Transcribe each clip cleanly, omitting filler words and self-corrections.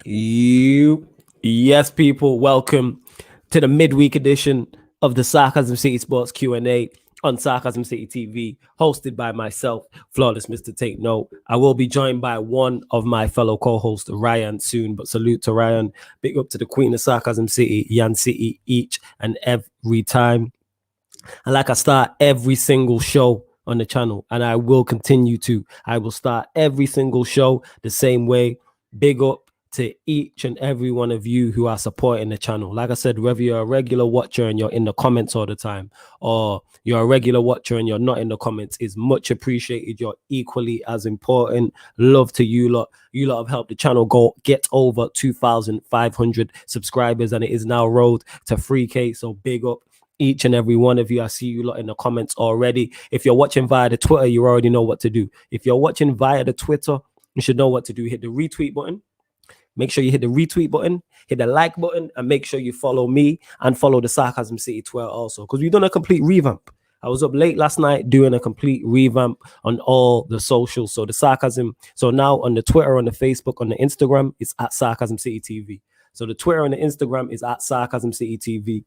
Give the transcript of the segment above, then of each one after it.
Yes, people, welcome to the midweek edition of the Sarcasm City Sports Q&A on Sarcasm City TV, hosted by myself, Flawless Mr. Take Note. I will be joined by one of my fellow co-hosts, Ryan, soon, but salute to Ryan. Big up to the Queen of Sarcasm City, Yan City, each and every time. And like I start every single show on the channel, and I will continue to. I will start every single show the same way. Big up to each and every one of you who are supporting the channel. Like I said, whether you're a regular watcher and you're in the comments all the time, or you're a regular watcher and you're not in the comments, is much appreciated. You're equally as important. Love to you lot. You lot have helped the channel get over 2,500 subscribers, and it is now road to 3K. So big up each and every one of you. I see you lot in the comments already. If you're watching via the Twitter, you already know what to do. If you're watching via the Twitter, you should know what to do. Hit the retweet button. Make sure you hit the retweet button, hit the like button, and make sure you follow me and follow the Sarcasm City Twitter also, because we've done a complete revamp. I was up late last night doing a complete revamp on all the socials. So the Sarcasm, so now on the Twitter, on the Facebook, on the Instagram, it's at Sarcasm City TV. So the Twitter and the Instagram is at Sarcasm City TV.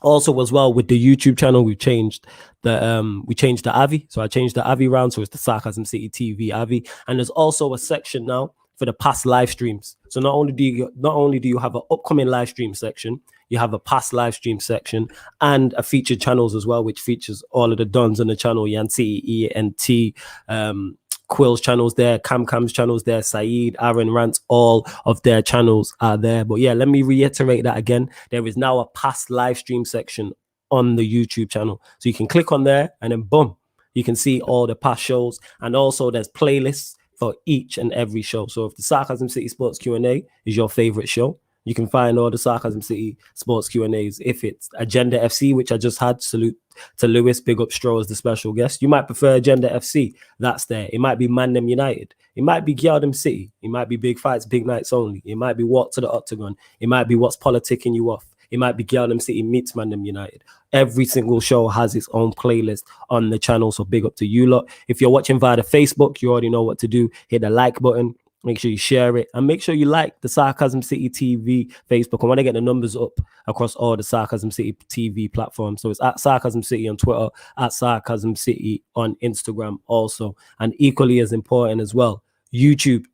Also, as well, with the YouTube channel, we changed the Avi. So I changed the Avi round, so it's the Sarcasm City TV Avi. And there's also a section now for the past live streams. So not only do you have an upcoming live stream section, you have a past live stream section and a featured channels as well, which features all of the dons on the channel, Yanti, ENT, Quill's channels there, Cam's channels there, Saeed, Aaron Rants, all of their channels are there. But yeah, let me reiterate that again. There is now a past live stream section on the YouTube channel. So you can click on there and then boom, you can see all the past shows. And also there's playlists for each and every show. So if the Sarcasm City Sports Q&A is your favorite show, you can find all the Sarcasm City Sports Q&As. If it's Agenda FC, which I just had, salute to Lewis, big up Stro as the special guest. You might prefer Agenda FC, that's there. It might be Mandem United. It might be Gyardem City. It might be Big Fights, Big Nights Only. It might be Walk to the Octagon. It might be What's Politicking You Off. It might be Gyardem City meets Mandem United. Every single show has its own playlist on the channel, so big up to you lot. If you're watching via the Facebook, you already know what to do. Hit the like button. Make sure you share it and make sure you like the Sarcasm City TV Facebook. I want to get the numbers up across all the Sarcasm City TV platforms. So it's at Sarcasm City on Twitter, at Sarcasm City on Instagram also. And equally as important as well, YouTube,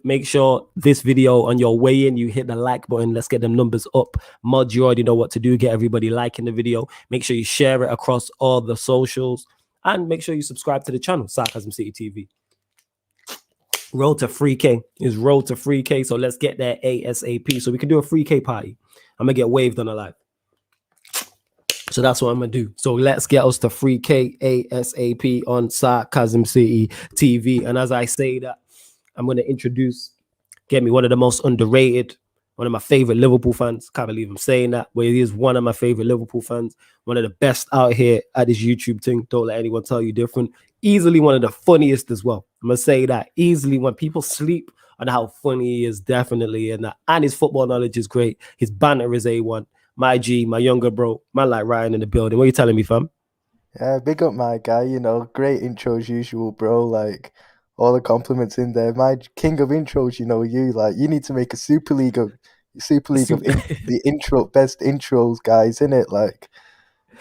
make sure this video on your way in, you hit the like button. Let's get them numbers up. Mod, you already know what to do. Get everybody liking the video. Make sure you share it across all the socials and make sure you subscribe to the channel, Sarcasm City TV. Road to 3K is road to 3K. So let's get there ASAP. So we can do a 3K party. I'm going to get waved on a live. So that's what I'm going to do. So let's get us to 3K ASAP on Sarcasm City TV. And as I say that, I'm going to introduce, get me one of the most underrated, one of my favorite Liverpool fans. Can't believe I'm saying that, but he is one of my favorite Liverpool fans. One of the best out here at this YouTube thing. Don't let anyone tell you different. Easily one of the funniest as well. I'm going to say that. Easily when people sleep on how funny he is, definitely. And his football knowledge is great. His banter is A1. My G, my younger bro, man like Ryan in the building. What are you telling me, fam? Yeah, big up my guy. You know, great intro as usual, bro. Like, all the compliments in there. My king of intros, you know, you need to make a Super League of the intro best intros guys, innit? Like,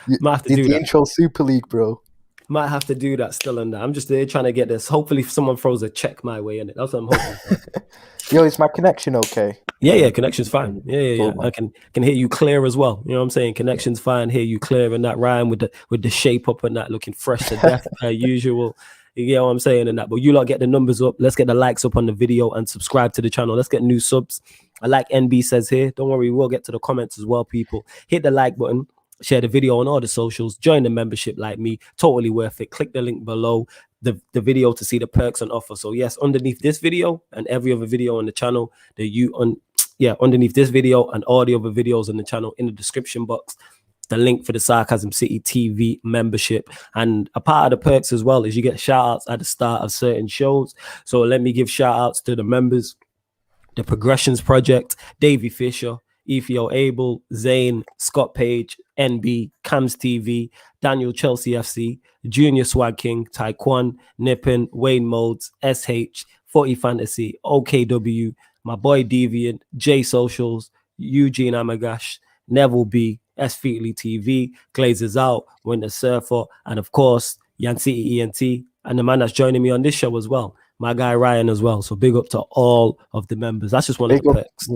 the intro Super League, bro. Might have to do that still on that. I'm just there trying to get this. Hopefully someone throws a check my way in it. That's what I'm hoping for. Yo, is my connection okay? Yeah, connection's fine. Yeah. I can hear you clear as well. You know what I'm saying? Connection's fine, hear you clear, and that Ryan with the shape up and that looking fresh to death per usual. You get what I'm saying and that. But you lot get the numbers up. Let's get the likes up on the video and subscribe to the channel. Let's get new subs. I like NB says here. Don't worry, we'll get to the comments as well, people. Hit the like button. Share the video on all the socials. Join the membership like me. Totally worth it. Click the link below the video to see the perks on offer. So yes, underneath this video and every other video on the channel, underneath this video and all the other videos on the channel, in the description box, the link for the Sarcasm City TV membership. And a part of the perks as well is you get shout outs at the start of certain shows. So let me give shout outs to the members: the Progressions Project, Davey Fisher, Ethio Abel, Zane, Scott Page, NB, Cams TV, Daniel Chelsea FC, Junior Swag King, Taekwon, Nippon, Wayne Modes, SH, 40 Fantasy, OKW, my boy Deviant, J Socials, Eugene Amagash, Neville B, S Feetly TV, Glazers Out, Winter Surfer, and of course, Yan City ENT, and the man that's joining me on this show as well, my guy Ryan as well. So big up to all of the members. That's just one of the perks.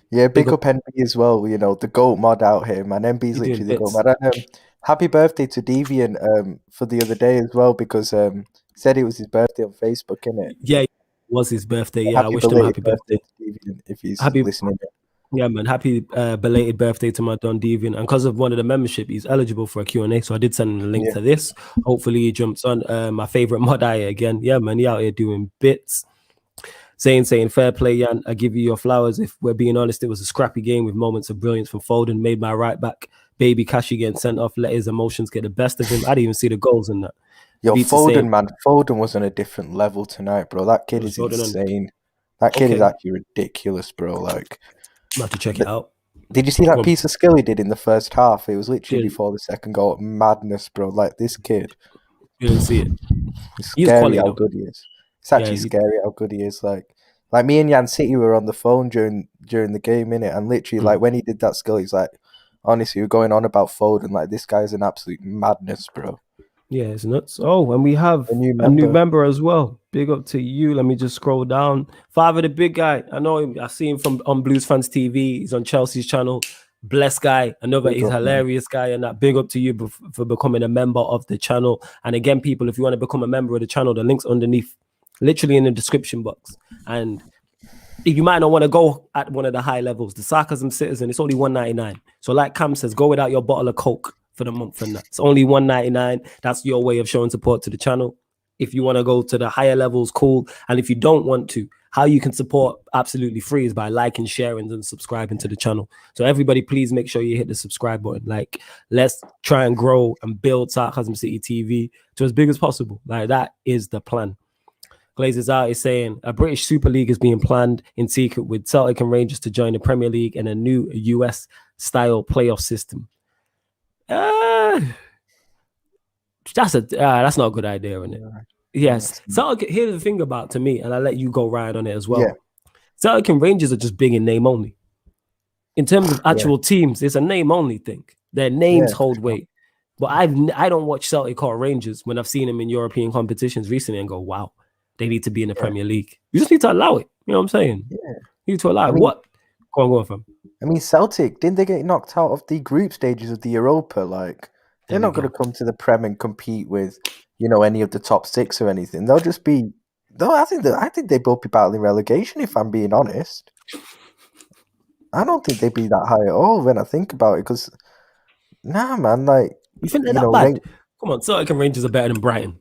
Yeah, big up NB as well. You know, the GOAT mod out here, man. NB's literally the GOAT mod. And, happy birthday to Deviant for the other day as well, because said it was his birthday on Facebook, innit? Yeah, it was his birthday. Yeah, I wished him happy birthday to Deviant if he's listening. Yeah, man. Happy belated birthday to my Don Deviant. And because of one of the membership, he's eligible for a Q&A. So I did send him a link to this. Hopefully he jumps on. My favorite mod again. Yeah, man. He out here doing bits. Saying, fair play, Jan. I give you your flowers. If we're being honest, it was a scrappy game with moments of brilliance from Foden. Made my right back, baby Kashi, getting sent off. Let his emotions get the best of him. I didn't even see the goals in that. Yo, Foden, man. Foden was on a different level tonight, bro. That kid is insane. That kid is actually ridiculous, bro. Like, I'm have to check it out. Did you see that piece of skill he did in the first half? It was literally before the second goal. Madness, bro. Like, this kid. You didn't see it. It's scary how good he is. It's actually scary how good he is. Like me and Yan City were on the phone during the game, innit? And literally, like, when he did that skill, he's like, honestly, we're going on about Foden. Like, this guy's an absolute madness, bro. Yeah, it's nuts. Oh, and we have a new member as well. Big up to you. Let me just scroll down. Father, the big guy. I know him. I see him on Blues Fans TV. He's on Chelsea's channel. Blessed guy. Another he's hilarious guy. And that big up to you for becoming a member of the channel. And again, people, if you want to become a member of the channel, the link's underneath, literally in the description box. And if you might not want to go at one of the high levels, the Sarcasm Citizen, it's only $1.99. So like Cam says, go without your bottle of Coke for the month and that. It's only $1.99. That's your way of showing support to the channel. If you want to go to the higher levels, cool. And if you don't want to, how you can support absolutely free is by liking, sharing, and subscribing to the channel. So everybody, please make sure you hit the subscribe button. Like, let's try and grow and build Sarcasm City TV to as big as possible. Like, that is the plan. Glazers Out is saying a British Super League is being planned in secret with Celtic and Rangers to join the Premier League and a new US style playoff system. That's not a good idea, isn't it? Yes. Celtic, here's the thing about, to me, and I'll let you go ride on it as well. Celtic and Rangers are just big in name only. In terms of actual teams, it's a name only thing. Their names hold weight. But I don't watch Celtic or Rangers when I've seen them in European competitions recently and go, wow, they need to be in the Premier League. You just need to allow it. You know what I'm saying? Yeah. You need to allow it. What? Go on, fam. I mean, Celtic, didn't they get knocked out of the group stages of the Europa? Like, they're not going to come to the Prem and compete with, any of the top six or anything. They'll just be. No, I think they both be battling relegation. If I'm being honest, I don't think they'd be that high at all when I think about it. Because, man, like, you think they're that bad? Come on, Celtic and Rangers are better than Brighton.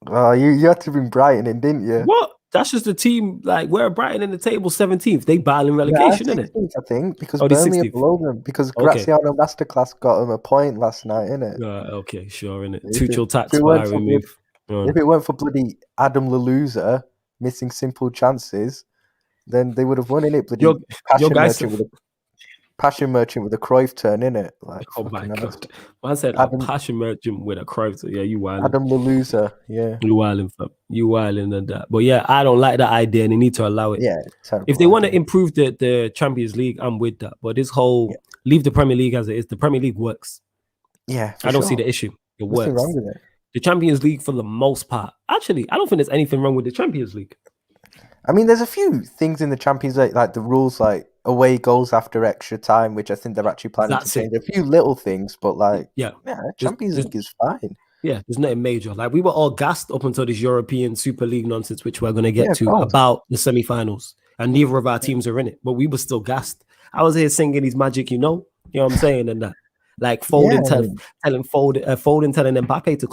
Oh, you had to bring Brighton in, didn't you? What? That's just the team. Like, we're Brighton in the table 17th. They battling relegation, isn't it? I think, because Burnley are below them. Because Graziano Masterclass got them a point last night, innit? Okay, sure, innit? Tuchel tax remove. If it weren't for bloody Adam Leluza missing simple chances, then they would have won, innit? Bloody Passion Merchant with a Cruyff turn, innit? Like, oh my God. I said Passion Merchant with a Cruyff turn. Yeah, you wildin'. Adam Leluza, yeah. You wildin', fam. You wildin' and that. But yeah, I don't like that idea and they need to allow it. Yeah. If they want to improve the Champions League, I'm with that. But this whole leave the Premier League as it is, the Premier League works. Yeah, I don't see the issue. It works. Nothing wrong with it. The Champions League, for the most part. Actually, I don't think there's anything wrong with the Champions League. I mean, there's a few things in the Champions League, like the rules, like away goals after extra time, which I think they're actually planning to change. A few little things, but Champions League is fine. Yeah, there's nothing major. Like, we were all gassed up until this European Super League nonsense, which we're going to get to, about the semi-finals. And neither of our teams are in it, but we were still gassed. I was here singing his magic, you know what I'm saying, and that. Like Foden telling Mbappe to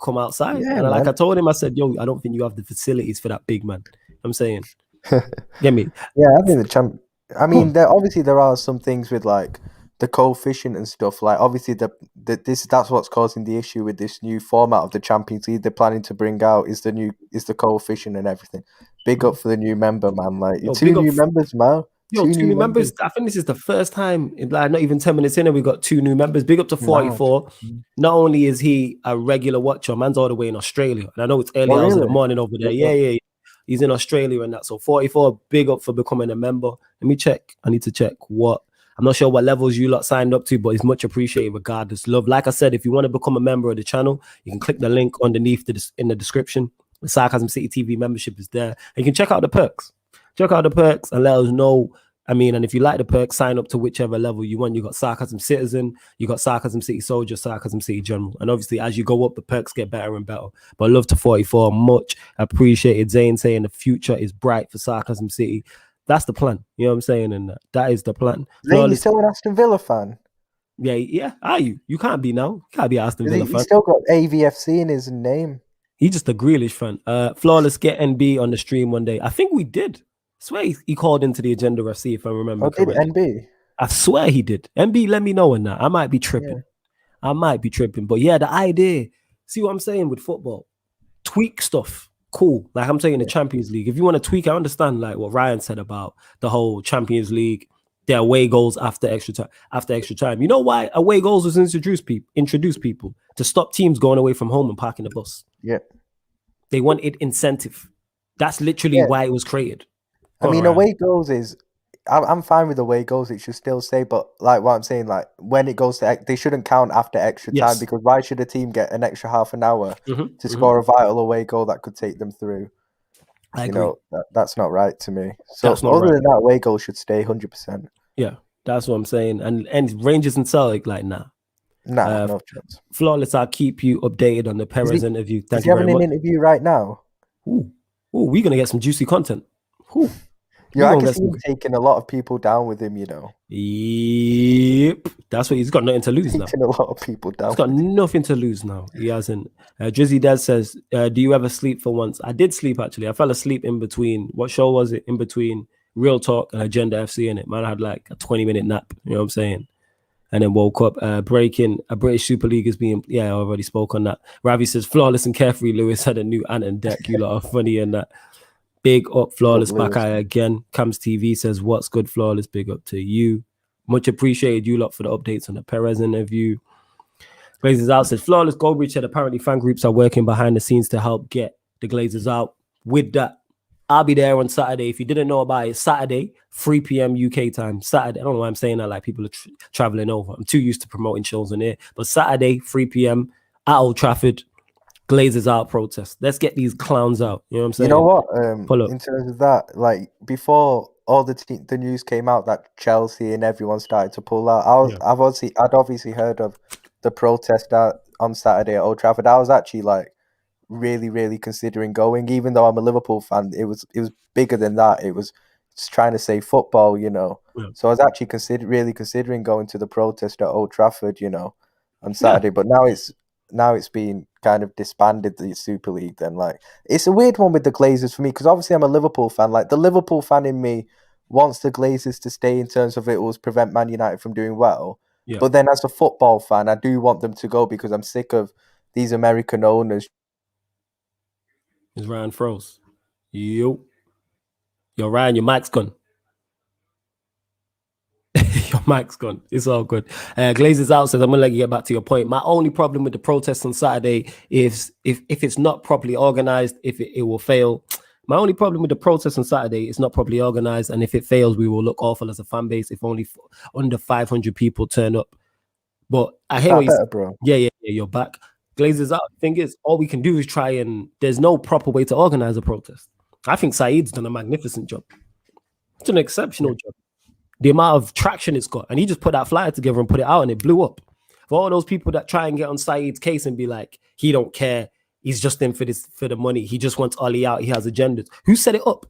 come outside. Yeah, and like I told him, I said, yo, I don't think you have the facilities for that big man. I'm saying. Get me? Yeah, I think I mean, there are some things with like the coefficient and stuff. Like, obviously that's what's causing the issue with this new format of the Champions League they're planning to bring out is the coefficient and everything. Big up for the new member, man. Like, two new members, man. Two new members. I think this is the first time in like not even 10 minutes in and we got two new members. Big up to 44. Wow. Not only is he a regular watcher, man's all the way in Australia. And I know it's early hours in the morning over there. Yeah. He's in Australia and that. So 44, big up for becoming a member. Let me check. I need to check what. I'm not sure what levels you lot signed up to, but it's much appreciated regardless. Love. Like I said, if you want to become a member of the channel, you can click the link underneath in the description. The Sarcasm City TV membership is there. And you can check out the perks. Check out the perks and let us know. I mean, and if you like the perks, sign up to whichever level you want. You got Sarcasm Citizen, you got Sarcasm City Soldier, Sarcasm City General. And obviously, as you go up, the perks get better and better. But love to 44. Much appreciated. Zane saying the future is bright for Sarcasm City. That's the plan. You know what I'm saying? And that is the plan. Zane, you still an Aston Villa fan? Yeah. Are you? You can't be now. You can't be Aston Villa fan. He's still got AVFC in his name. He's just a Grealish fan. Flawless get NB on the stream one day. I think we did. I swear he called into the Agenda FC, if I remember correctly. Did NB? I swear he did. NB, let me know in that. I might be tripping. Yeah. I might be tripping. But yeah, the idea, see what I'm saying with football? Tweak stuff. Cool. Like I'm saying the Champions League. If you want to tweak, I understand like what Ryan said about the whole Champions League, their away goals after extra time. You know why away goals was introduced people to stop teams going away from home and parking the bus. Yeah. They wanted incentive. That's literally why it was created. I mean, away goals is, I'm fine with away goals. It should still stay, but like what I'm saying, like when it goes to, they shouldn't count after extra time, because why should a team get an extra half an hour to score a vital away goal that could take them through? I agree. That's not right to me. So other than that, away goal should stay 100%. Yeah, that's what I'm saying. And Rangers and Celtic, like no chance. Flawless, I'll keep you updated on the Perez interview. Thank you very much. Is he having an interview right now? Ooh, we're gonna get some juicy content. Ooh. Yeah, I can see him taking a lot of people down with him, you know. Yep. That's what he's got nothing to lose now. Taking a lot of people down. He's got nothing to lose now. He hasn't. Drizzy Dad says, do you ever sleep for once? I did sleep, actually. I fell asleep in between. What show was it? In between Real Talk and Agenda FC in it. Man, I had like a 20-minute nap. You know what I'm saying? And then woke up. Breaking a British Super League is being... Yeah, I already spoke on that. Ravi says, Flawless and Carefree Lewis had a new Ant and Deck. You lot are funny and that. Big up, Flawless, back eye again. Cams TV says, what's good, Flawless? Big up to you. Much appreciated you lot for the updates on the Perez interview. Glazers Out says, Flawless Goldbridge said apparently fan groups are working behind the scenes to help get the Glazers out. With that, I'll be there on Saturday. If you didn't know about it, Saturday, 3 p.m. UK time. Saturday, I don't know why I'm saying that like people are traveling over. I'm too used to promoting shows on here. But Saturday, 3 p.m. at Old Trafford, Glazers Out protest. Let's get these clowns out. You know what I'm saying? You know what? In terms of that, like before all the news came out that Chelsea and everyone started to pull out, I'd obviously heard of the protest on Saturday at Old Trafford. I was actually like really, really considering going, even though I'm a Liverpool fan. It was bigger than that. It was just trying to save football, you know. Yeah. So I was actually really considering going to the protest at Old Trafford, you know, on Saturday. Yeah. But now it's been kind of disbanded, the Super League. Then like it's a weird one with the Glazers for me, because obviously I'm a Liverpool fan. Like the Liverpool fan in me wants the Glazers to stay in terms of it will prevent Man United from doing well. Yeah. But then as a football fan, I do want them to go because I'm sick of these American owners. Is Ryan froze? Yo, Ryan, your mic's gone. Your mic's gone. It's all good. Glazers Out says, I'm gonna let you get back to your point. My only problem with the protest on Saturday is if it's not properly organized, if it will fail. My only problem with the protest on Saturday is not properly organized, and if it fails, we will look awful as a fan base if only under 500 people turn up. But I hear what you're bro. Yeah, you're back. Glazers Out. Thing is, all we can do is try, and there's no proper way to organize a protest. I think Saeed's done a magnificent job. It's an exceptional job. The amount of traction it's got, and he just put that flyer together and put it out, and it blew up. For all those people that try and get on Saeed's case and be like, he don't care, he's just in for the money, he just wants Ollie out, he has agendas. Who set it up?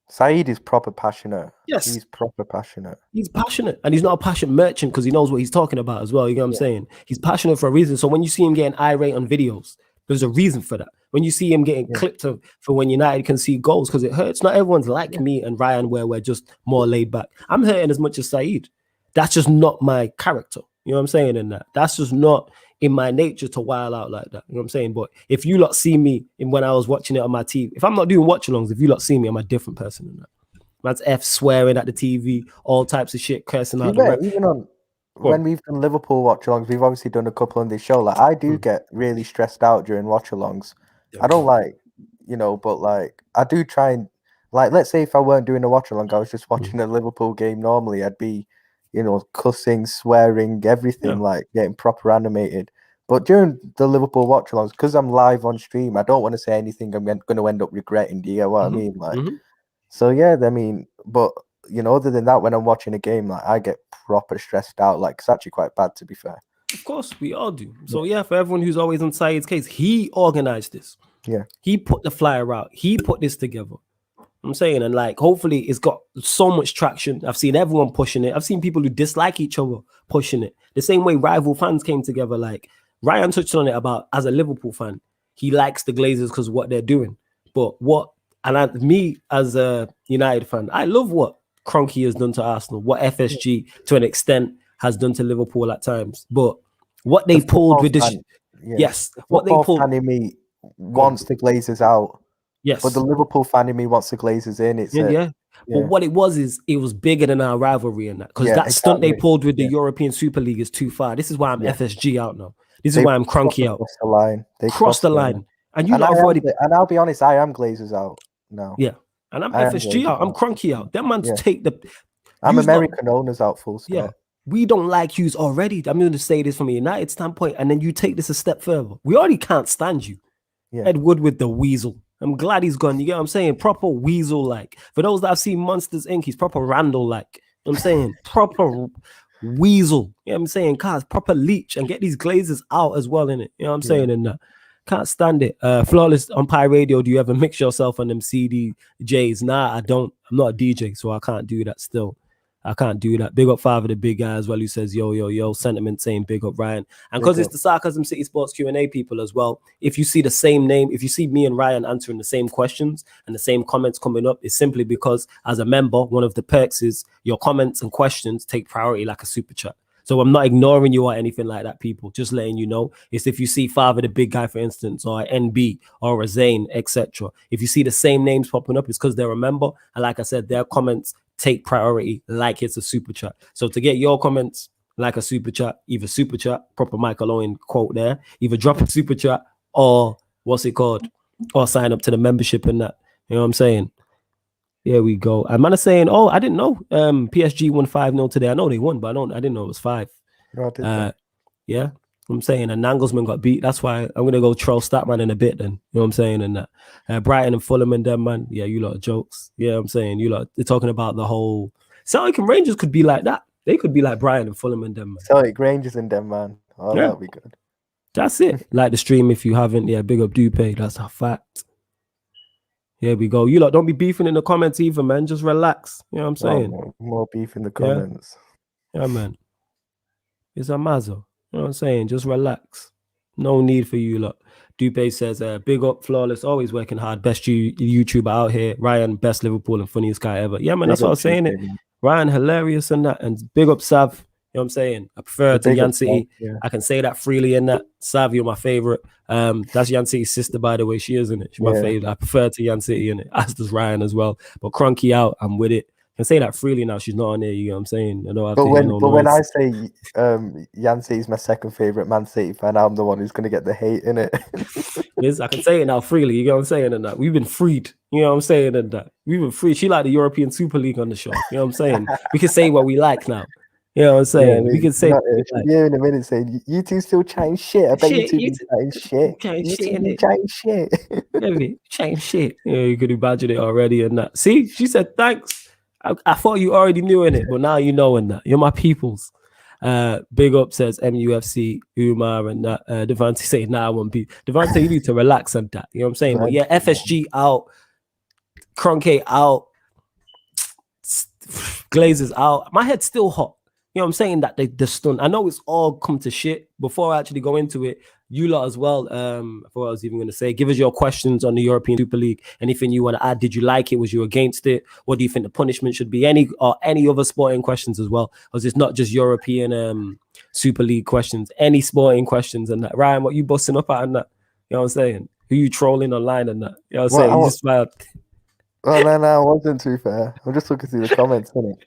Saeed is proper passionate. Yes, he's proper passionate. He's passionate, and he's not a passionate merchant because he knows what he's talking about as well. You know what I'm saying? He's passionate for a reason. So when you see him getting irate on videos, there's a reason for that. When you see him getting clipped for when United can see goals, because it hurts. Not everyone's like me and Ryan, where we're just more laid back. I'm hurting as much as Saeed. That's just not my character. You know what I'm saying? And that's just not in my nature to wild out like that. You know what I'm saying? But if you lot see me when I was watching it on my TV, if I'm not doing watch-alongs, if you lot see me, I'm a different person than that. Man's F swearing at the TV, all types of shit, cursing out. Even on when we've done Liverpool watch-alongs, we've obviously done a couple on this show. Like I do get really stressed out during watch-alongs. I don't like, you know, but like I do try and like, let's say if I weren't doing a watch along, I was just watching a Liverpool game normally, I'd be, you know, cussing, swearing, everything, Yeah. like getting proper animated. But during the Liverpool watch alongs, because I'm live on stream, I don't want to say anything I'm going to end up regretting. Do you get what I mean? Like, so yeah, I mean, but you know, other than that, when I'm watching a game, like I get proper stressed out. Like it's actually quite bad, to be fair. Of course, we all do. So yeah, for everyone who's always on Saeed's case, he organized this. Yeah. He put the flyer out. He put this together. I'm saying, and like, hopefully it's got so much traction. I've seen everyone pushing it. I've seen people who dislike each other pushing it. The same way rival fans came together. Like Ryan touched on it about, as a Liverpool fan, he likes the Glazers because of what they're doing. But me as a United fan, I love what Kroenke has done to Arsenal, what FSG to an extent has done to Liverpool at times. But what they pulled with this, what they pulled. Fan in me wants the Glazers out. Yes. But the Liverpool fan in me wants the Glazers in. But what it was bigger than our rivalry in that. Because that stunt they pulled with the European Super League is too far. This is why I'm FSG out now. This is why I'm Kroenke out. The line. They crossed the line. And and I'll be honest, I am Glazers out now. Yeah. And I'm FSG out. I'm Kroenke out. That man's take the... I'm American owners out, full stop. Yeah. We don't like yous already. I'm going to say this from a United standpoint, and then you take this a step further. We already can't stand you. Yeah. Ed Woodward, the weasel. I'm glad he's gone. You get what I'm saying? Proper weasel-like. For those that have seen Monsters Inc., he's proper Randall-like. You know what I'm saying? Proper weasel. You know what I'm saying? Cars, proper leech. And get these Glazers out as well, innit? You know what I'm saying? And can't stand it. Flawless on Pi Radio, do you ever mix yourself on them CDJs? Nah, I don't. I'm not a DJ, so I can't do that still. I can't do that. Big up Father, the big guy as well, who says, yo. Sentiment saying big up Ryan. And because it's the Sarcasm City Sports Q&A people as well, if you see the same name, if you see me and Ryan answering the same questions and the same comments coming up, it's simply because as a member, one of the perks is your comments and questions take priority like a super chat. So I'm not ignoring you or anything like that, people. Just letting you know. It's if you see Father, the big guy, for instance, or NB or a Zane, etc. If you see the same names popping up, it's because they're a member. And like I said, their comments take priority like it's a super chat. So to get your comments like a super chat, either super chat, proper Michael Owen quote there, either drop a super chat or or sign up to the membership and that. You know what I'm saying? Here we go. I'm not saying, I didn't know PSG won 5-0 today. I know they won, but I didn't know it was 5. Yeah. I'm saying, and Nangelsmann got beat. That's why I'm going to go troll Statman in a bit then. You know what I'm saying? And that. Brighton and Fulham and them, man. Yeah, you lot of jokes. Yeah, I'm saying, you lot, they're talking about the whole... Celtic and Rangers could be like that. They could be like Brighton and Fulham and them, man. Celtic, Rangers and them, man. Oh, that'll be good. That's it. Like the stream if you haven't. Yeah, big up Dupe. That's a fact. Here we go. You lot don't be beefing in the comments either, man. Just relax. You know what I'm saying? More beef in the comments. Yeah, man. It's a mazzo. You know what I'm saying? Just relax. No need for you lot. Dupe says, big up, Flawless, always working hard. Best YouTuber out here. Ryan, best Liverpool and funniest guy ever. Yeah, man, that's what I was saying. It. Ryan, hilarious and that. And big up, Sav. You know what I'm saying? I prefer to Yan City. Yeah. I can say that freely in that. Sav, you're my favorite. That's Yan City's sister, by the way. She is, isn't it? She's my favorite. I prefer to Yan City in it. As does Ryan as well. But Kroenke out, I'm with it. I can say that freely now. She's not on there. You know what I'm saying? I know. When I say Yan City is my second favorite Man City fan, I'm the one who's going to get the hate in it. Yes, I can say it now freely. You know what I'm saying? And that we've been freed. You know what I'm saying? And that we've been freed. She like the European Super League on the show. You know what I'm saying? We can say what we like now. You know what I'm saying? We can say. Yeah, in a minute saying you two still chatting shit. I bet you two be chatting shit. Chatting shit. Chatting shit. Yeah, you could imagine it already and that. See, she said thanks. I thought you already knew in it, but now you know in that. You're my peoples. Big up says MUFC, Umar and that. Devante saying, nah, I won't be. Devante, you need to relax on that. You know what I'm saying? But yeah, FSG out, Kroenke out, Glazers out. My head's still hot. You know what I'm saying? That the stun. I know it's all come to shit. Before I actually go into it, you lot as well. I forgot what I was even going to say. Give us your questions on the European Super League. Anything you want to add? Did you like it? Was you against it? What do you think the punishment should be? Any other sporting questions as well? Because it's not just European Super League questions. Any sporting questions and that. Ryan, what you busting up at and that? You know what I'm saying? Who you trolling online and that? You know what I'm saying? You just smiled. Well, no, I wasn't too fair. I'm just looking through the comments, isn't it?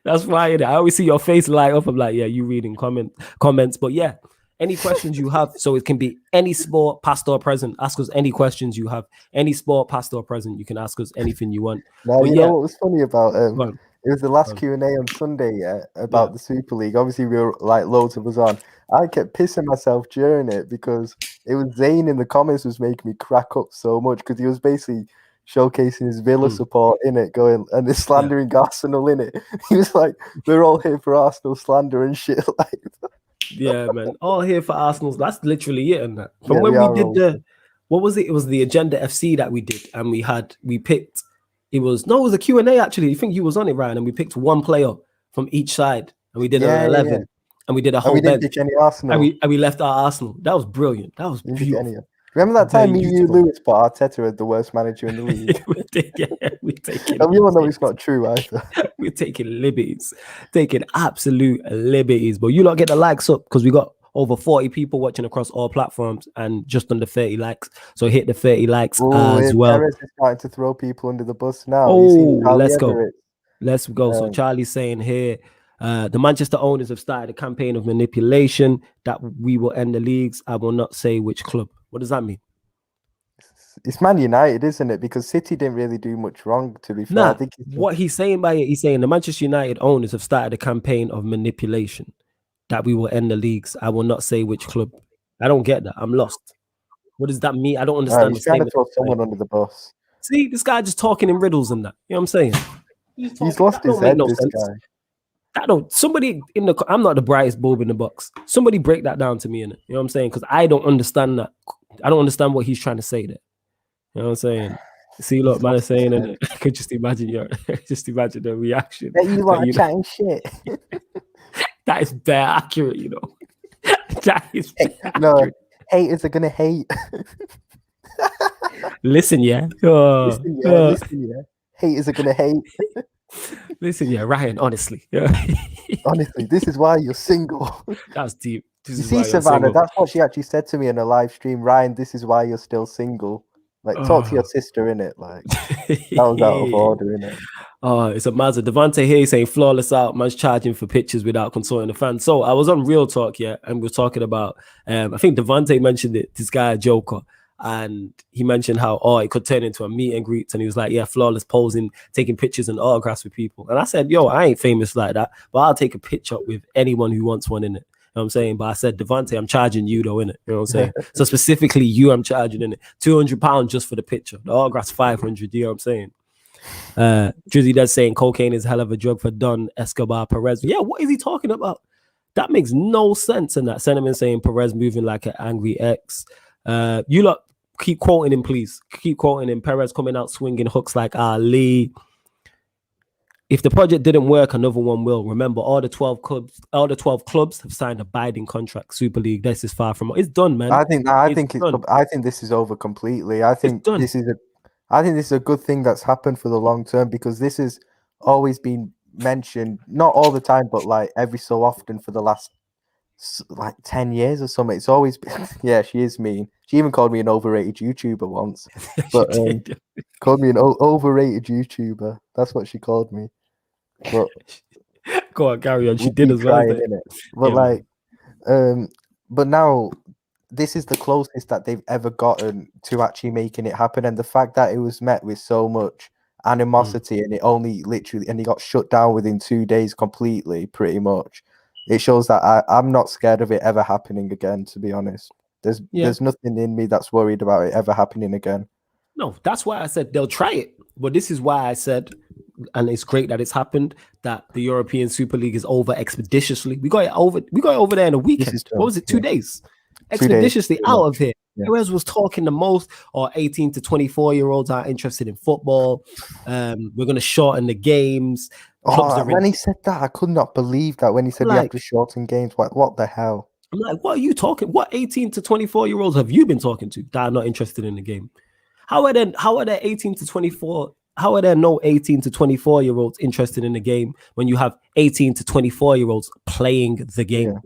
That's why I always see your face light up. I'm like, yeah, you reading comments. But yeah, Any questions you have. So it can be any sport, past or present. Ask us any questions you have. Any sport, past or present. You can ask us anything you want. Now, But you know what was funny about go on. it was the last on. Q&A on Sunday, about the Super League. Obviously, we were like loads of us on. I kept pissing myself during it because it was Zayn in the comments was making me crack up so much because he was basically showcasing his Villa support in it, going and they're slandering Arsenal in it. He was like, "We're all here for Arsenal slander and shit." Like, yeah, man, all here for Arsenal's. That's literally it. And that from Yeah, when we we are did all- the, what was it? It was the Agenda FC that we did, and we picked. It was a Q&A actually. I think you was on it, Ryan, and we picked one player from each side, and we did an 11, and we did a and whole we didn't bench, pick any Arsenal. and we left our Arsenal. That was brilliant. That was Didn't pick any. beautiful. Remember that time me, you, beautiful. Lewis, but Arteta had the worst manager in the league. we're taking And we all know it's not true either. We're taking liberties, taking absolute liberties. But you lot get the likes up because we got over 40 people watching across all platforms and just under 30 likes. So hit the 30 likes as well. Perez is starting to throw people under the bus now. Oh, let's go. Let's go. So Charlie's saying here, the Manchester owners have started a campaign of manipulation that we will end the leagues. I will not say which club. What does that mean? It's Man United, isn't it? Because City didn't really do much wrong, to be fair. Nah, what he's saying by it, he's saying the Manchester United owners have started a campaign of manipulation that we will end the leagues. I will not say which club. I don't get that. I'm lost. What does that mean? I don't understand. He's trying to throw someone under the bus. See, this guy just talking in riddles and that. You know what I'm saying? He's lost his head, this guy. Somebody in the, I'm not the brightest bulb in the box. Somebody break that down to me, innit? You know what I'm saying? Because I don't understand that. I don't understand what he's trying to say there. You know what I'm saying? See, look, man is saying, and I could just imagine the reaction. That you are chatting shit. That is bare accurate, you know. That is no, haters are gonna hate. Listen, yeah. Listen, yeah. Haters are gonna hate. Listen, yeah, Ryan, honestly. Honestly, this is why you're single. That's deep. You see, Savannah, that's what she actually said to me in a live stream. Ryan, this is why you're still single. Like, talk to your sister, innit? Like, that was out of order, innit? Oh, it's a Mazda. Devante here saying flawless out, man's charging for pictures without consulting the fans. So I was on Real Talk, yeah, and we're talking about, I think Devante mentioned it, this guy, Joker, and he mentioned how, it could turn into a meet and greet, and he was like, yeah, flawless posing, taking pictures and autographs with people. And I said, yo, I ain't famous like that, but I'll take a picture with anyone who wants one in it. You know what I'm saying? But I said, Devante, I'm charging you though, innit? You know what I'm saying? So specifically you, I'm charging in it. £200 just for the picture. The autograph's 500, you know what I'm saying? Drizzy does saying cocaine is a hell of a drug for Don Escobar Perez. Yeah, what is he talking about? That makes no sense in that sentiment saying Perez moving like an angry ex. You lot keep quoting him, please. Keep quoting him. Perez coming out swinging hooks like Ali. If the project didn't work, another one will. Remember, all the 12 clubs have signed a binding contract. Super League, this is far from it's done, man. I think this is over completely. I think this is a good thing that's happened for the long term because this has always been mentioned, not all the time, but like every so often for the last like 10 years or something. It's always been, yeah, she is mean. She even called me an overrated YouTuber once. But called me an overrated YouTuber. That's what she called me. But go on, carry on. She did as well. But yeah, but now this is the closest that they've ever gotten to actually making it happen. And the fact that it was met with so much animosity and he got shut down within 2 days completely, pretty much. It shows that I'm not scared of it ever happening again, to be honest. There's nothing in me that's worried about it ever happening again. No, that's why I said they'll try it. But this is why I said, and it's great that it's happened, that the European Super League is over expeditiously. We got it over there in a weekend. What was it? 2 days? Expeditiously out of here. Yeah. Perez was talking the most, or 18 to 24-year-olds are interested in football. We're going to shorten the games. When he said that, I could not believe that. When he said we have to shorten games, what the hell? I'm like, what are you talking? What 18 to 24-year-olds have you been talking to that are not interested in the game? How are there 18 to 24? How are there no 18 to 24-year-olds interested in the game when you have 18 to 24-year-olds playing the game? Yeah.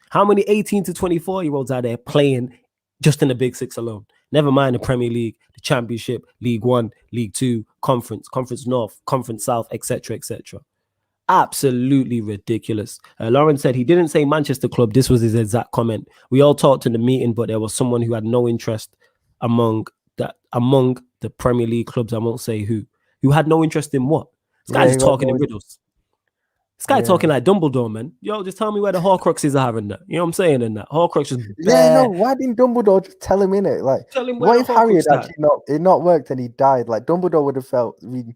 How many 18 to 24-year-olds are there playing just in the Big Six alone? Never mind the Premier League, the Championship, League One, League Two, Conference North, Conference South, etc., etc. absolutely ridiculous. Lauren said he didn't say Manchester club. This was his exact comment. We all talked in the meeting, but there was someone who had no interest among the Premier League clubs. I won't say who had no interest in what. This guy's just talking in riddles. This guy talking like Dumbledore, man. Yo, just tell me where the Horcruxes are in that. You know what I'm saying? In that Horcrux is no. Why didn't Dumbledore just tell him in it? Like, tell him what if Harry had actually not worked and he died? Like, Dumbledore would have felt really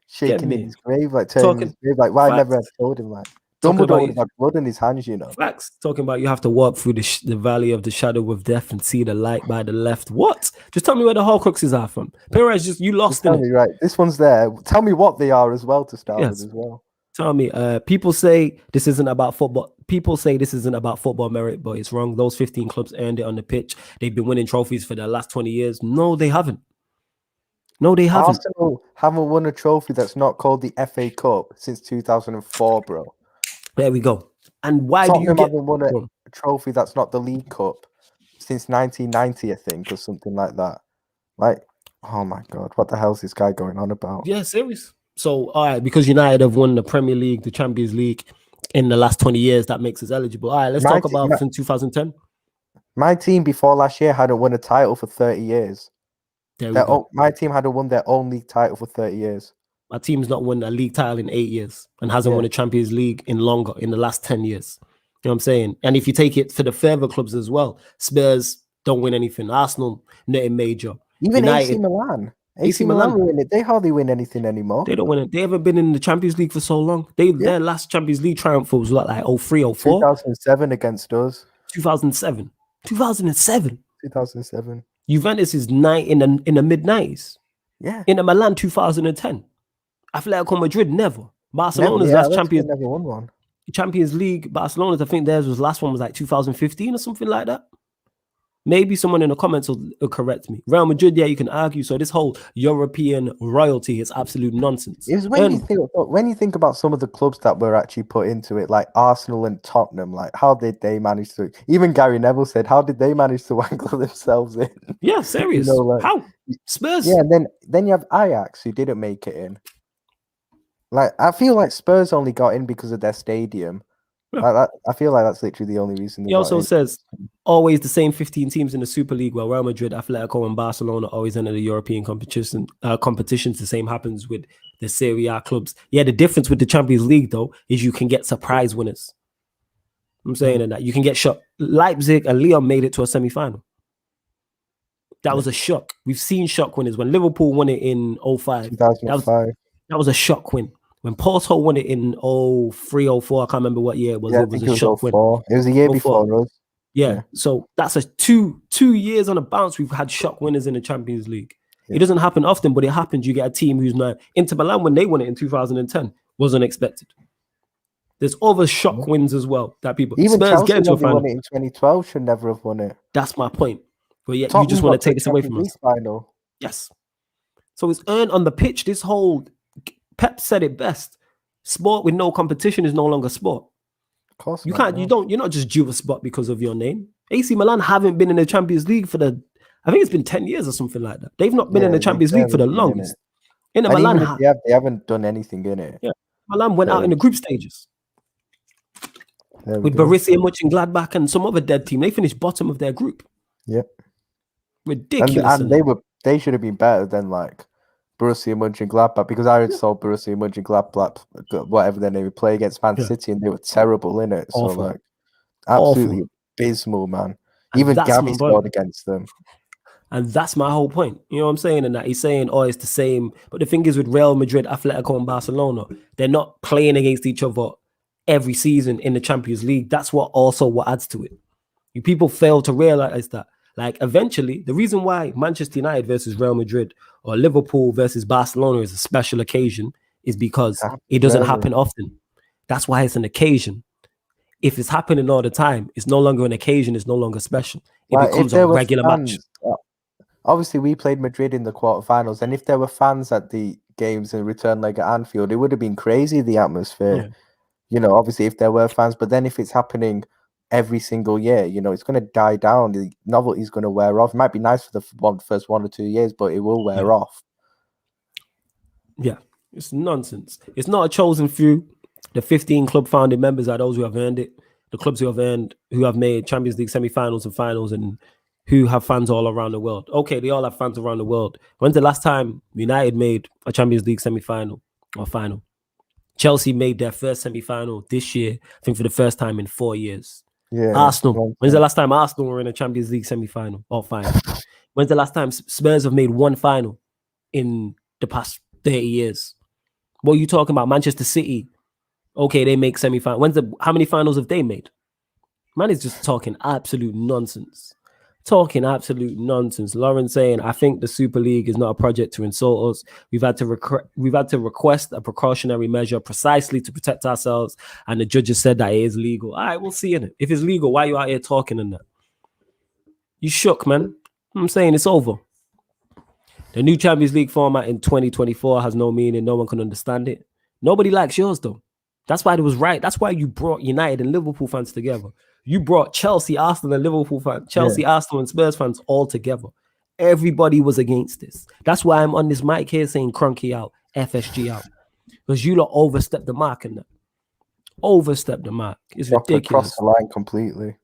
shaking in his grave, like turning his grave. Like, why I never had told him? Like, Dumbledore would have had blood in his hands, you know. Facts. Talking about you have to walk through the valley of the shadow of death and see the light by the left. What? Just tell me where the Horcruxes are from. Perez, you lost in it. Right. This one's there. Tell me what they are as well to start with as well. Tell me, people say this isn't about football. People say this isn't about football merit, but it's wrong. Those 15 clubs earned it on the pitch. They've been winning trophies for the last 20 years. No, they haven't. No, they haven't. Arsenal haven't won a trophy that's not called the FA Cup since 2004, bro. There we go. And why Tottenham do you get haven't won a trophy that's not the League Cup since 1990, I think, or something like that? Like, oh my God, what the hell is this guy going on about? Yeah, serious. So, all right, because United have won the Premier League, the Champions League in the last 20 years, that makes us eligible. All right, let's talk about since 2010. My team before last year hadn't won a title for 30 years. My team hadn't won their own league title for 30 years. My team's not won a league title in 8 years and hasn't won a Champions League in the last 10 years. You know what I'm saying? And if you take it for the further clubs as well, Spurs don't win anything. Arsenal, nothing major. Even United, AC Milan win it. They hardly win anything anymore. They don't win it. They haven't been in the Champions League for so long. Their last Champions League triumph was like 03, 04? 2007 against us. 2007. 2007. Juventus is in the mid-90s. Yeah. Inter Milan 2010. Atletico Madrid never. Barcelona's last Champions never won one. Champions League. Barcelona's, I think theirs was last one was like 2015 or something like that. Maybe someone in the comments will correct me. Real Madrid, yeah, you can argue. So this whole European royalty is absolute nonsense. It's when you think about some of the clubs that were actually put into it, like Arsenal and Tottenham, like how did they manage to? Even Gary Neville said, how did they manage to wangle themselves in? Yeah, serious. You know, like, how? Spurs. Yeah, and then you have Ajax who didn't make it in. Like I feel like Spurs only got in because of their stadium. Like that, I feel like that's literally the only reason. He also says always the same 15 teams in the Super League, while Real Madrid, Atletico, and Barcelona always enter the European competitions. The same happens with the Serie A clubs. Yeah, the difference with the Champions League though is you can get surprise winners. I'm saying that you can get shocked. Leipzig and Lyon made it to a semi-final. That was a shock. We've seen shock winners. When Liverpool won it in 05, 2005. That was a shock win. When Porto won it in 03, 04, I can't remember what year it was. Yeah, it was a shock win. It was a year before us. Yeah, so that's a two years on a bounce. We've had shock winners in the Champions League. Yeah. It doesn't happen often, but it happens. You get a team who's now Inter Milan when they won it in 2010 was unexpected. There's other shock wins as well that people even Spurs Chelsea get into a final. Won it in 2012 should never have won it. That's my point. But yeah, you just want to take this away from us. Final. Yes. So it's earned on the pitch. This whole Pep said it best. Sport with no competition is no longer sport. Of course, you're not just due a spot because of your name. AC Milan haven't been in the Champions League I think it's been 10 years or something like that. They've not been in the Champions League for the longest. Inter Milan, they haven't done anything in it. Yeah, Milan went out in the group stages with Borussia Mönchengladbach and some other dead team. They finished bottom of their group. Yep, ridiculous. And they should have been better than like Borussia Mönchengladbach, because I saw Borussia Mönchengladbach, whatever their name, play against Man City, and they were terrible in it. So like, absolutely abysmal, man. Even Gabby scored against them. And that's my whole point. You know what I'm saying? And that he's saying, oh, it's the same. But the thing is with Real Madrid, Atletico, and Barcelona, they're not playing against each other every season in the Champions League. That's what adds to it. You people fail to realize that. Like, eventually, the reason why Manchester United versus Real Madrid or Liverpool versus Barcelona is a special occasion is because it doesn't happen often. That's why it's an occasion. If it's happening all the time, it's no longer an occasion. It's no longer special. It becomes a regular match. Obviously, we played Madrid in the quarterfinals, and if there were fans at the games in return leg at Anfield, it would have been crazy, the atmosphere. Yeah. You know, obviously, if there were fans, but then if it's happening every single year, you know, it's going to die down. The novelty's going to wear off. It might be nice for the first 1 or 2 years, but it will wear off. Yeah, it's nonsense. It's not a chosen few. The 15 club founding members are those who have earned it. The clubs who have made Champions League semi-finals and finals, and who have fans all around the world. Okay, they all have fans around the world. When's the last time United made a Champions League semi-final or final? Chelsea made their first semi-final this year, I think for the first time in 4 years. Yeah. Arsenal. When's the last time Arsenal were in a Champions League semi-final or final? When's the last time Spurs have made one final in the past 30 years? What are you talking about? Manchester City. Okay, they make semi-final. How many finals have they made? Man is just talking absolute nonsense. Lauren saying, I think the Super League is not a project to insult us. We've had to request a precautionary measure precisely to protect ourselves, and the judges said that it is legal. All right, we'll see in it. If it's legal, why are you out here talking in that? You shook, man. I'm saying it's over. The new Champions League format in 2024 has no meaning. No one can understand it. Nobody likes yours, though. That's why it was right. That's why you brought United and Liverpool fans together. You brought Chelsea, Arsenal, and Liverpool fans, Arsenal, and Spurs fans all together. Everybody was against this. That's why I'm on this mic here saying Cronky out, FSG out. Because you lot overstepped the mark in that. Overstepped the mark. It's ridiculous. Across the line completely.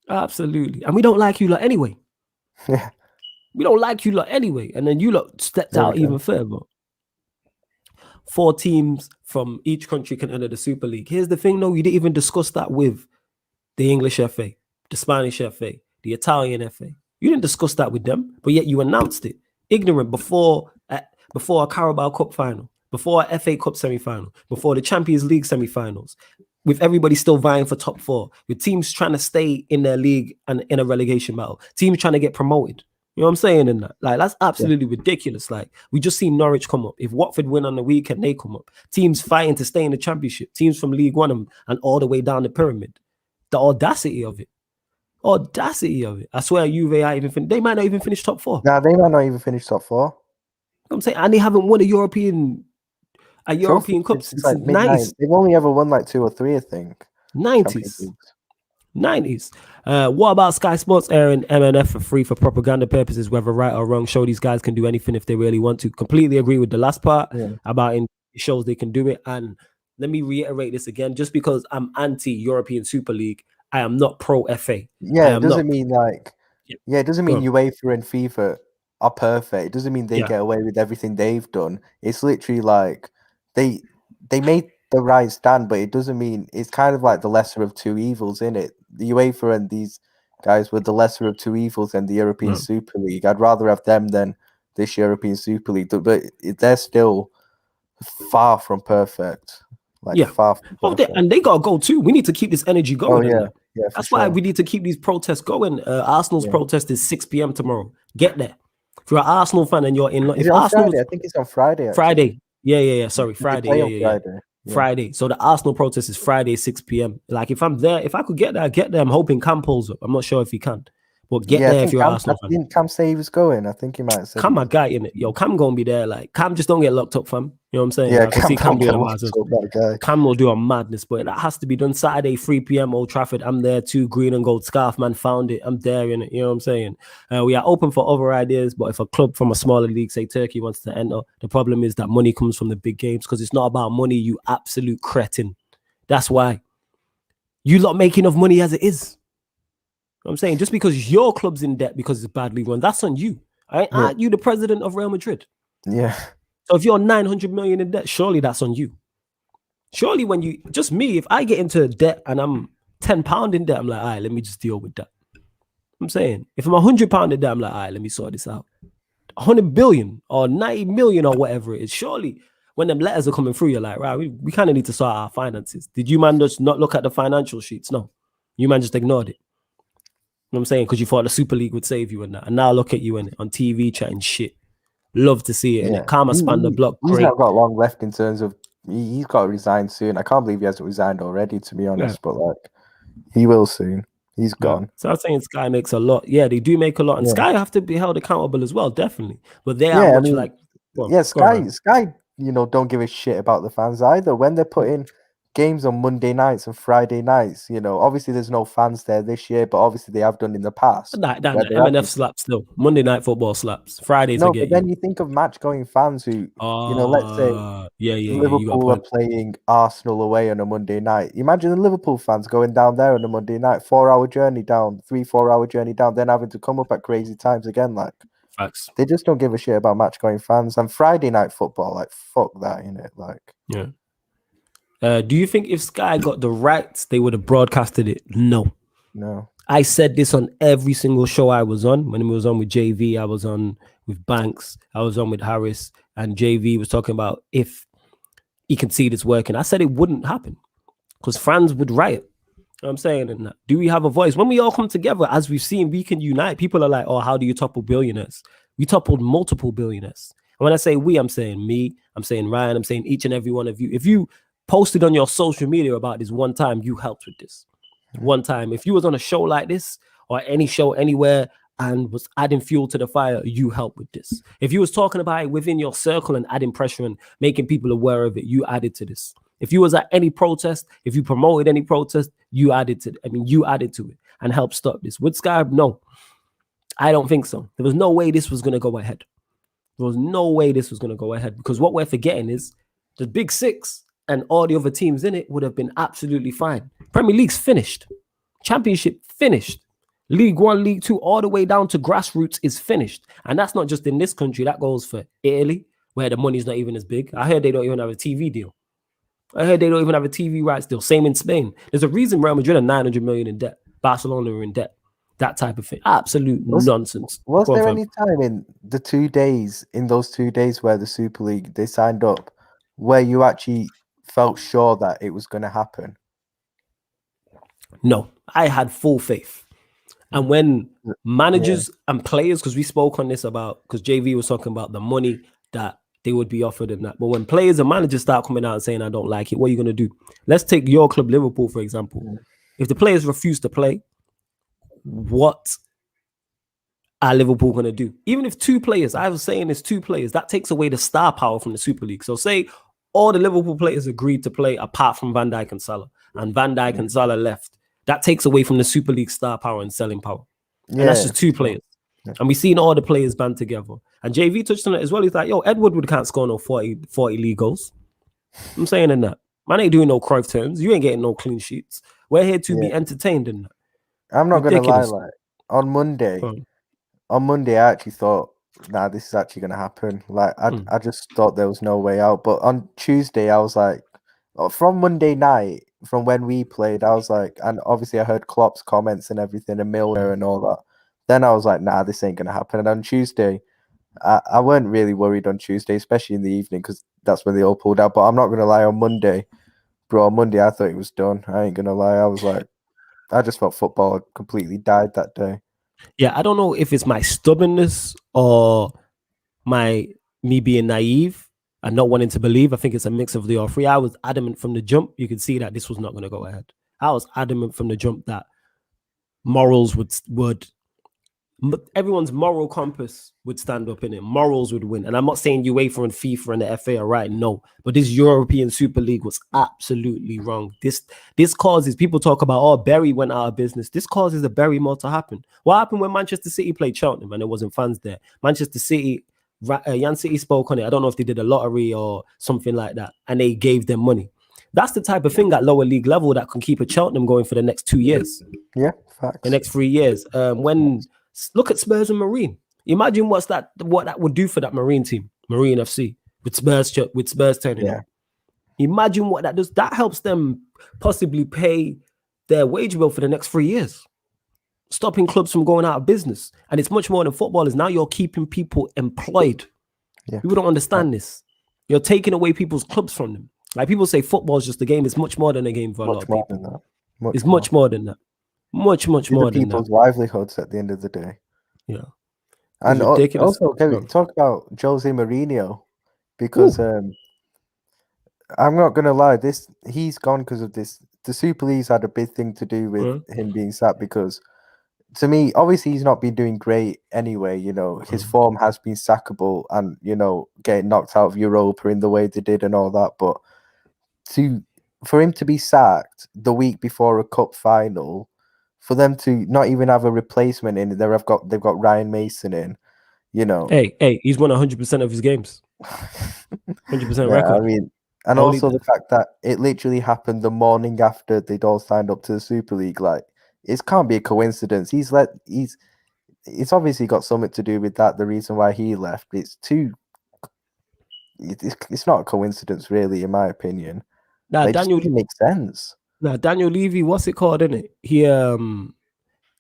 Absolutely. And we don't like you lot anyway. Yeah. We don't like you lot anyway. And then you lot stepped out even further. 4 teams from each country can enter the Super League. Here's the thing, though. You didn't even discuss that with the English FA, the Spanish FA, the Italian FA. You didn't discuss that with them, but yet you announced it. Ignorant before a Carabao Cup final, before a FA Cup semi-final, before the Champions League semi-finals, with everybody still vying for top 4, with teams trying to stay in their league and in a relegation battle, teams trying to get promoted. You know what I'm saying in that? Like, that's absolutely ridiculous. Like, we just seen Norwich come up. If Watford win on the weekend, they come up. Teams fighting to stay in the Championship. Teams from League One and all the way down the pyramid. The audacity of it. I swear they might not even finish top 4. Nah, they might not even finish top 4. I'm saying, and they haven't won a European Cup since the 90s. They've only ever won like 2 or 3, I think. 90s. What about Sky Sports airing MNF for free for propaganda purposes, whether right or wrong? Show these guys can do anything if they really want to. Completely agree with the last part about in shows they can do it. And let me reiterate this again. Just because I'm anti-European Super League, I am not pro-FA. Yeah, it doesn't mean it doesn't mean UEFA and FIFA are perfect. It doesn't mean they get away with everything they've done. It's literally like they made the right stand, but it doesn't mean it's kind of like the lesser of two evils, in it. The UEFA and these guys were the lesser of two evils than the European Super League. I'd rather have them than this European Super League, but they're still far from perfect. Far from perfect. And they gotta go too. We need to keep this energy going. That's why we need to keep these protests going. Arsenal's protest is 6 p.m. tomorrow. Get there. If you're an Arsenal fan and you're in, is it on Friday? I think it's on Friday. Actually. Friday. Yeah. Sorry, Friday. Friday. Friday. So the Arsenal protest is Friday, 6 p.m. Like, if I'm there, if I could get there, I'm hoping Cam pulls up. I'm not sure if he can. But get there if you're an Arsenal fan. Didn't Cam say he was going? I think he might have said. Cam, my guy, in it. Yo, Cam gonna be there. Like, Cam just don't get locked up, fam. You know what I'm saying? Yeah, like, Cam will do a madness, but that has to be done Saturday, 3 p.m. Old Trafford. I'm there too. Green and gold scarf, man. Found it. I'm there in it. You know what I'm saying? We are open for other ideas, but if a club from a smaller league, say Turkey, wants to enter, the problem is that money comes from the big games, because it's not about money, you absolute cretin. That's why. You lot make enough money as it is. I'm saying, just because your club's in debt because it's badly run, that's on you. Aren't you the president of Real Madrid? Yeah. So if you're 900 million in debt, surely that's on you. Surely when you, just me, if I get into debt and I'm £10 in debt, I'm like, all right, let me just deal with that. I'm saying, if I'm £100 in debt, I'm like, all right, let me sort this out. 100 billion or 90 million or whatever it is, surely when them letters are coming through, you're like, right, we kind of need to sort our finances. Did you man just not look at the financial sheets? No. You man just ignored it. You know what I'm saying? Because you thought the Super League would save you and that. And now look at you in it on TV chatting shit. Love to see it. And Karma span the block. He's not got long left in terms of he's got to resign soon. I can't believe he hasn't resigned already, to be honest. But like, he will soon. He's gone. So I'm saying Sky makes a lot. Yeah, they do make a lot. And Sky have to be held accountable as well, definitely. But they are Sky, you know, don't give a shit about the fans either. When they're putting games on Monday nights and Friday nights. You know, obviously there's no fans there this year, but obviously they have done in the past. Nah, Where they have MNF been. slaps still. Monday night football slaps. Fridays I No, get but then you. you think of match-going fans who, you know, let's say Yeah. You got a Liverpool are point. playing Arsenal away on a Monday night. Imagine the Liverpool fans going down there on a Monday night, 4-hour journey down, 3-4 hour journey down, then having to come up at crazy times again. Like, Facts. they just don't give a shit about match-going fans. And Friday night football, like, fuck that, innit? Like, Yeah. Do you think if Sky got the rights, they would have broadcasted it? No. I said this on every single show I was on. When I was on with JV, I was on with Banks, I was on with Harris, and JV was talking about if he can see this working. I said it wouldn't happen because fans would riot. You know what I'm saying? And do we have a voice? When we all come together, as we've seen, we can unite. People are like, oh, how do you topple billionaires? We toppled multiple billionaires. And when I say we, I'm saying me, I'm saying Ryan, I'm saying each and every one of you. If you posted on your social media about this one time, you helped with this. One time, if you was on a show like this or any show anywhere and was adding fuel to the fire, you helped with this. If you was talking about it within your circle and adding pressure and making people aware of it, you added to this. If you was at any protest, if you promoted any protest, you added to it. I mean, you added to it and helped stop this. With Sky, no, I don't think so. There was no way this was going to go ahead. There was no way this was going to go ahead because what we're forgetting is the Big Six and all the other teams in it would have been absolutely fine. Premier League's finished. Championship finished. League One, League Two, all the way down to grassroots is finished. And that's not just in this country. That goes for Italy, where the money's not even as big. I heard they don't even have a TV deal. I heard they don't even have a TV rights deal. Same in Spain. There's a reason Real Madrid are 900 million in debt. Barcelona are in debt. That type of thing. Absolute nonsense. Was there any time in those 2 days where the Super League, they signed up, where you actually felt sure that it was going to happen? No, I had full faith. And when managers and players, because we spoke on this because JV was talking about the money that they would be offered and that. But when players and managers start coming out and saying, I don't like it, what are you going to do? Let's take your club, Liverpool, for example. If the players refuse to play, what are Liverpool going to do? Even if two players, I was saying it's two players, that takes away the star power from the Super League. So say all the Liverpool players agreed to play apart from Van Dijk and Salah, and Van Dijk and Salah left. That takes away from the Super League star power and selling power. And that's just two players. And we've seen all the players band together. And JV touched on it as well. He's like, yo, Ed Woodward can't score no 40 league goals. I'm saying in that. Man ain't doing no Cruyff turns. You ain't getting no clean sheets. We're here to be entertained in that. I'm not going to lie, like, on Monday, I actually thought, nah, this is actually going to happen. Like, I just thought there was no way out. But on Tuesday, I was like, from Monday night, from when we played, I was like, and obviously I heard Klopp's comments and everything and Milner and all that. Then I was like, nah, this ain't going to happen. And on Tuesday, I weren't really worried on Tuesday, especially in the evening, because that's when they all pulled out. But I'm not going to lie, on Monday, bro, on Monday, I thought it was done. I ain't going to lie. I was like, I just felt football had completely died that day. Yeah, I don't know if it's my stubbornness or me being naive and not wanting to believe. I think it's a mix of the all three. I was adamant from the jump. You could see that this was not going to go ahead. I was adamant from the jump that morals would everyone's moral compass would stand up in it. Morals would win. And I'm not saying UEFA and FIFA and the FA are right. No. But this European Super League was absolutely wrong. This causes, people talk about, oh, Bury went out of business. This causes a Bury more to happen. What happened when Manchester City played Cheltenham and there wasn't fans there? Manchester City, Yan City spoke on it. I don't know if they did a lottery or something like that. And they gave them money. That's the type of thing at lower league level that can keep a Cheltenham going for the next 2 years. Yeah, facts. The next 3 years. Look at Spurs and Marine. Imagine what that would do for that Marine team, Marine FC, with Spurs turning up. Imagine what that does. That helps them possibly pay their wage bill for the next 3 years, stopping clubs from going out of business. And it's much more than football. Is now you're keeping people employed. Yeah. People don't understand this. You're taking away people's clubs from them. Like people say, football is just a game. It's much more than a game for a lot of people. It's much more than that. Much more than people's livelihoods at the end of the day. Yeah. And also, can we talk about Jose Mourinho? Because I'm not going to lie, he's gone because of this. The Super League's had a big thing to do with him being sacked because, to me, obviously he's not been doing great anyway. You know, his form has been sackable and, you know, getting knocked out of Europa in the way they did and all that. But to for him to be sacked the week before a cup final, for them to not even have a replacement in there, they've got Ryan Mason in, you know. Hey, he's won 100% of his games. 100% Yeah, I record. mean, and Only also the fact that it literally happened the morning after they'd all signed up to the Super League. Like, it can't be a coincidence. It's obviously got something to do with that. The reason why he left, it's not a coincidence, really, in my opinion. now Like, it just doesn't make sense. Daniel Levy, what's it called, isn't it? He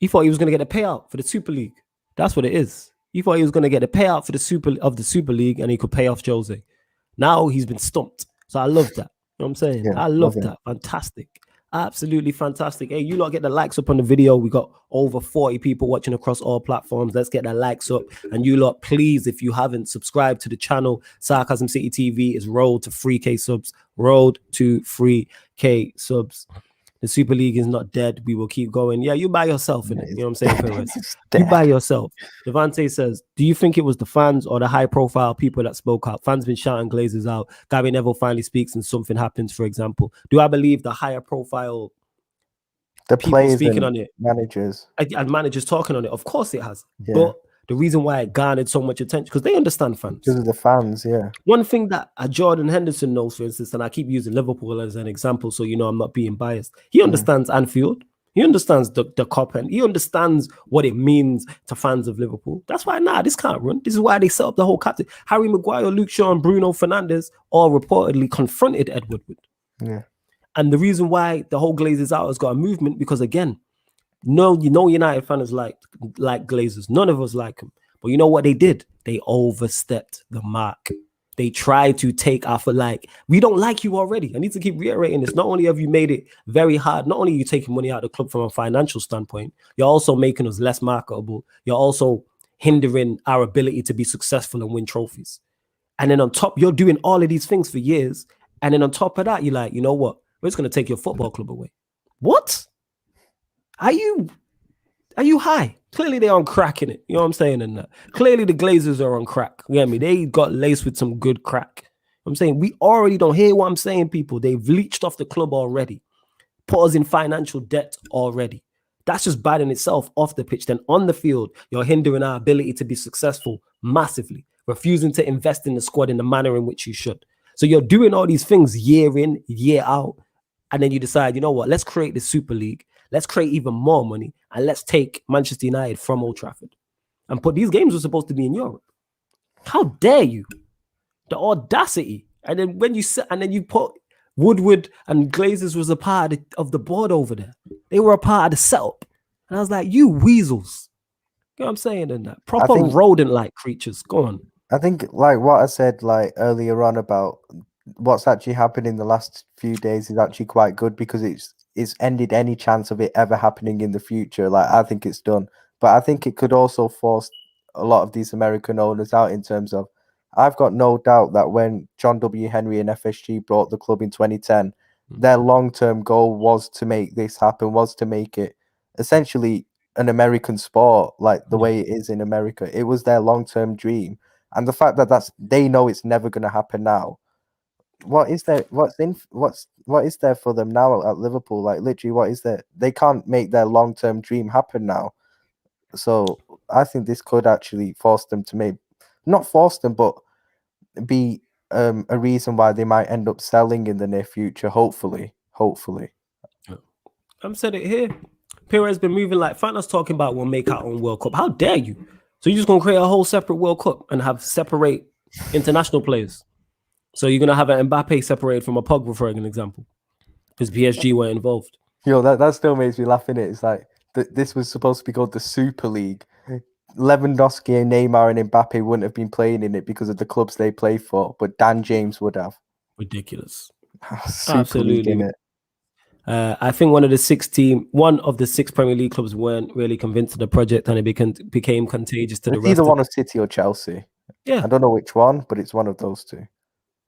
thought he was gonna get a payout for the Super League. That's what it is. He thought he was gonna get a payout for the Super League and he could pay off Jose. Now he's been stumped. So I love that. You know what I'm saying? Yeah, I love that. Fantastic. Absolutely fantastic. Hey, you lot get the likes up on the video. We got over 40 people watching across all platforms. Let's get the likes up. And you lot, please, if you haven't subscribed to the channel, Sarcasm City TV is road to 3K subs. Road to 3K subs. The Super League is not dead. We will keep going. Yeah, you by yourself in it. You know what I'm saying, Perez? You by yourself. Devante says, do you think it was the fans or the high-profile people that spoke out? Fans been shouting Glazers out. Gary Neville finally speaks and something happens, for example. Do I believe the higher-profile players speaking on it, managers and managers talking on it? Of course it has. Yeah. But the reason why it garnered so much attention, because they understand fans. Because of the fans, yeah. One thing that Jordan Henderson knows, for instance, and I keep using Liverpool as an example, so you know I'm not being biased. He understands Anfield. He understands the cup, and he understands what it means to fans of Liverpool. That's why, this can't run. This is why they set up the whole captain. Harry Maguire, Luke Shaw, and Bruno Fernandes all reportedly confronted Ed Woodward. Yeah. And the reason why the whole Glazers out has got a movement, because again, no, United fans like Glazers. None of us like them. But you know what they did? They overstepped the mark. They tried to take off we don't like you already. I need to keep reiterating this. Not only have you made it very hard, not only are you taking money out of the club from a financial standpoint, you're also making us less marketable. You're also hindering our ability to be successful and win trophies. And then on top, you're doing all of these things for years. And then on top of that, you're like, you know what? We're just going to take your football club away. What? Are you high? Clearly they're on crack in it. You know what I'm saying? And clearly the Glazers are on crack. You get me? They got laced with some good crack. I'm saying we already don't hear what I'm saying, people. They've leached off the club already. Put us in financial debt already. That's just bad in itself off the pitch. Then on the field, you're hindering our ability to be successful massively, refusing to invest in the squad in the manner in which you should. So you're doing all these things year in, year out. And then you decide, you know what? Let's create the Super League. Let's create even more money, and let's take Manchester United from Old Trafford. And these games were supposed to be in Europe. How dare you? The audacity. And then when you put Woodward and Glazers was a part of the board over there. They were a part of the setup. And I was like, you weasels. You know what I'm saying? And that proper rodent-like creatures. Go on. I think what I said earlier on about what's actually happened in the last few days is actually quite good, because it's ended any chance of it ever happening in the future. I think it's done. But I think it could also force a lot of these American owners out, in terms of, I've got no doubt that when John W. Henry and FSG brought the club in 2010, their long-term goal was to make this happen, was to make it essentially an American sport, the way it is in America. It was their long-term dream. And the fact that they know it's never going to happen now. What is there for them now at Liverpool? Literally, what is there? They can't make their long-term dream happen now. So I think this could actually force them to not force them, but be a reason why they might end up selling in the near future. Hopefully. I'm said it here. Perez been moving like Fanta's talking about we'll make our own World Cup. How dare you? So you're just gonna create a whole separate World Cup and have separate international players? So you're going to have an Mbappe separated from a Pogba, for an example, because PSG were involved. Yo, that still makes me laugh, innit? It's like, this was supposed to be called the Super League. Lewandowski and Neymar and Mbappe wouldn't have been playing in it because of the clubs they play for, but Dan James would have. Ridiculous. Super Absolutely. League, innit? I think one of the 6 Premier League clubs weren't really convinced of the project, and it became contagious to the rest. Either one of City or Chelsea. Yeah. I don't know which one, but it's one of those two.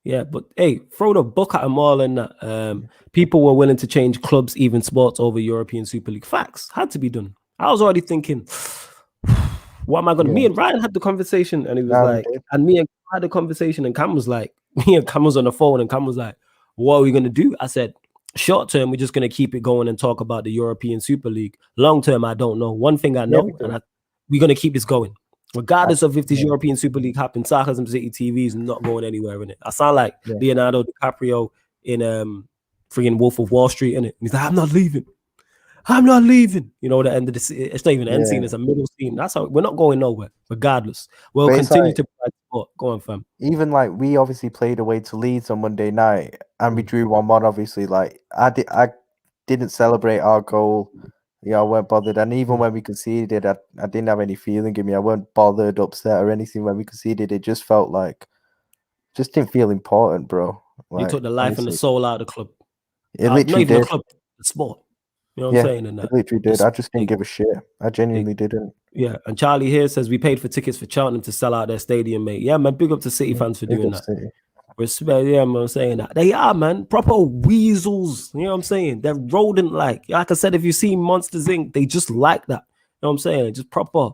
Yeah, but hey, throw the book at them all, and that people were willing to change clubs, even sports, over European Super League. Facts had to be done. I was already thinking, what am I going to? Me and Ryan had the conversation, and he was and me and Cam had the conversation, and Cam was like, me and Cam was on the phone, and Cam was like, what are we going to do? I said, Short term, we're just going to keep it going and talk about the European Super League. Long term, I don't know. One thing I know, we're going to keep this going. Regardless of if this European Super League happens, Sarcasm City TV is not going anywhere in it. I sound like Leonardo DiCaprio in friggin' Wolf of Wall Street in it. He's like, I'm not leaving. I'm not leaving. You know, the end of the scene. It's not even an end scene, it's a middle scene. That's how we're not going nowhere, regardless. We'll continue to provide support. Go on, fam. Even like we obviously played away to Leeds on Monday night and we drew 1-1, obviously. Like I didn't celebrate our goal. You know, I weren't bothered. And even when we conceded, I didn't have any feeling in me. I weren't bothered, upset or anything when we conceded. It just felt like just didn't feel important, bro. Like, you took the life and the soul out of the club. It literally not even did. The club, the sport. You know what I'm saying? And it literally did. I just didn't give a shit. I genuinely didn't. Yeah, and Charlie here says we paid for tickets for Cheltenham to sell out their stadium, mate. Yeah, man, big up to City fans for doing that. City. Respect, yeah, I'm saying that. They are, man, proper weasels. You know what I'm saying? They're rodent-like. Like I said, if you see Monsters Inc., they just like that. You know what I'm saying? Just proper,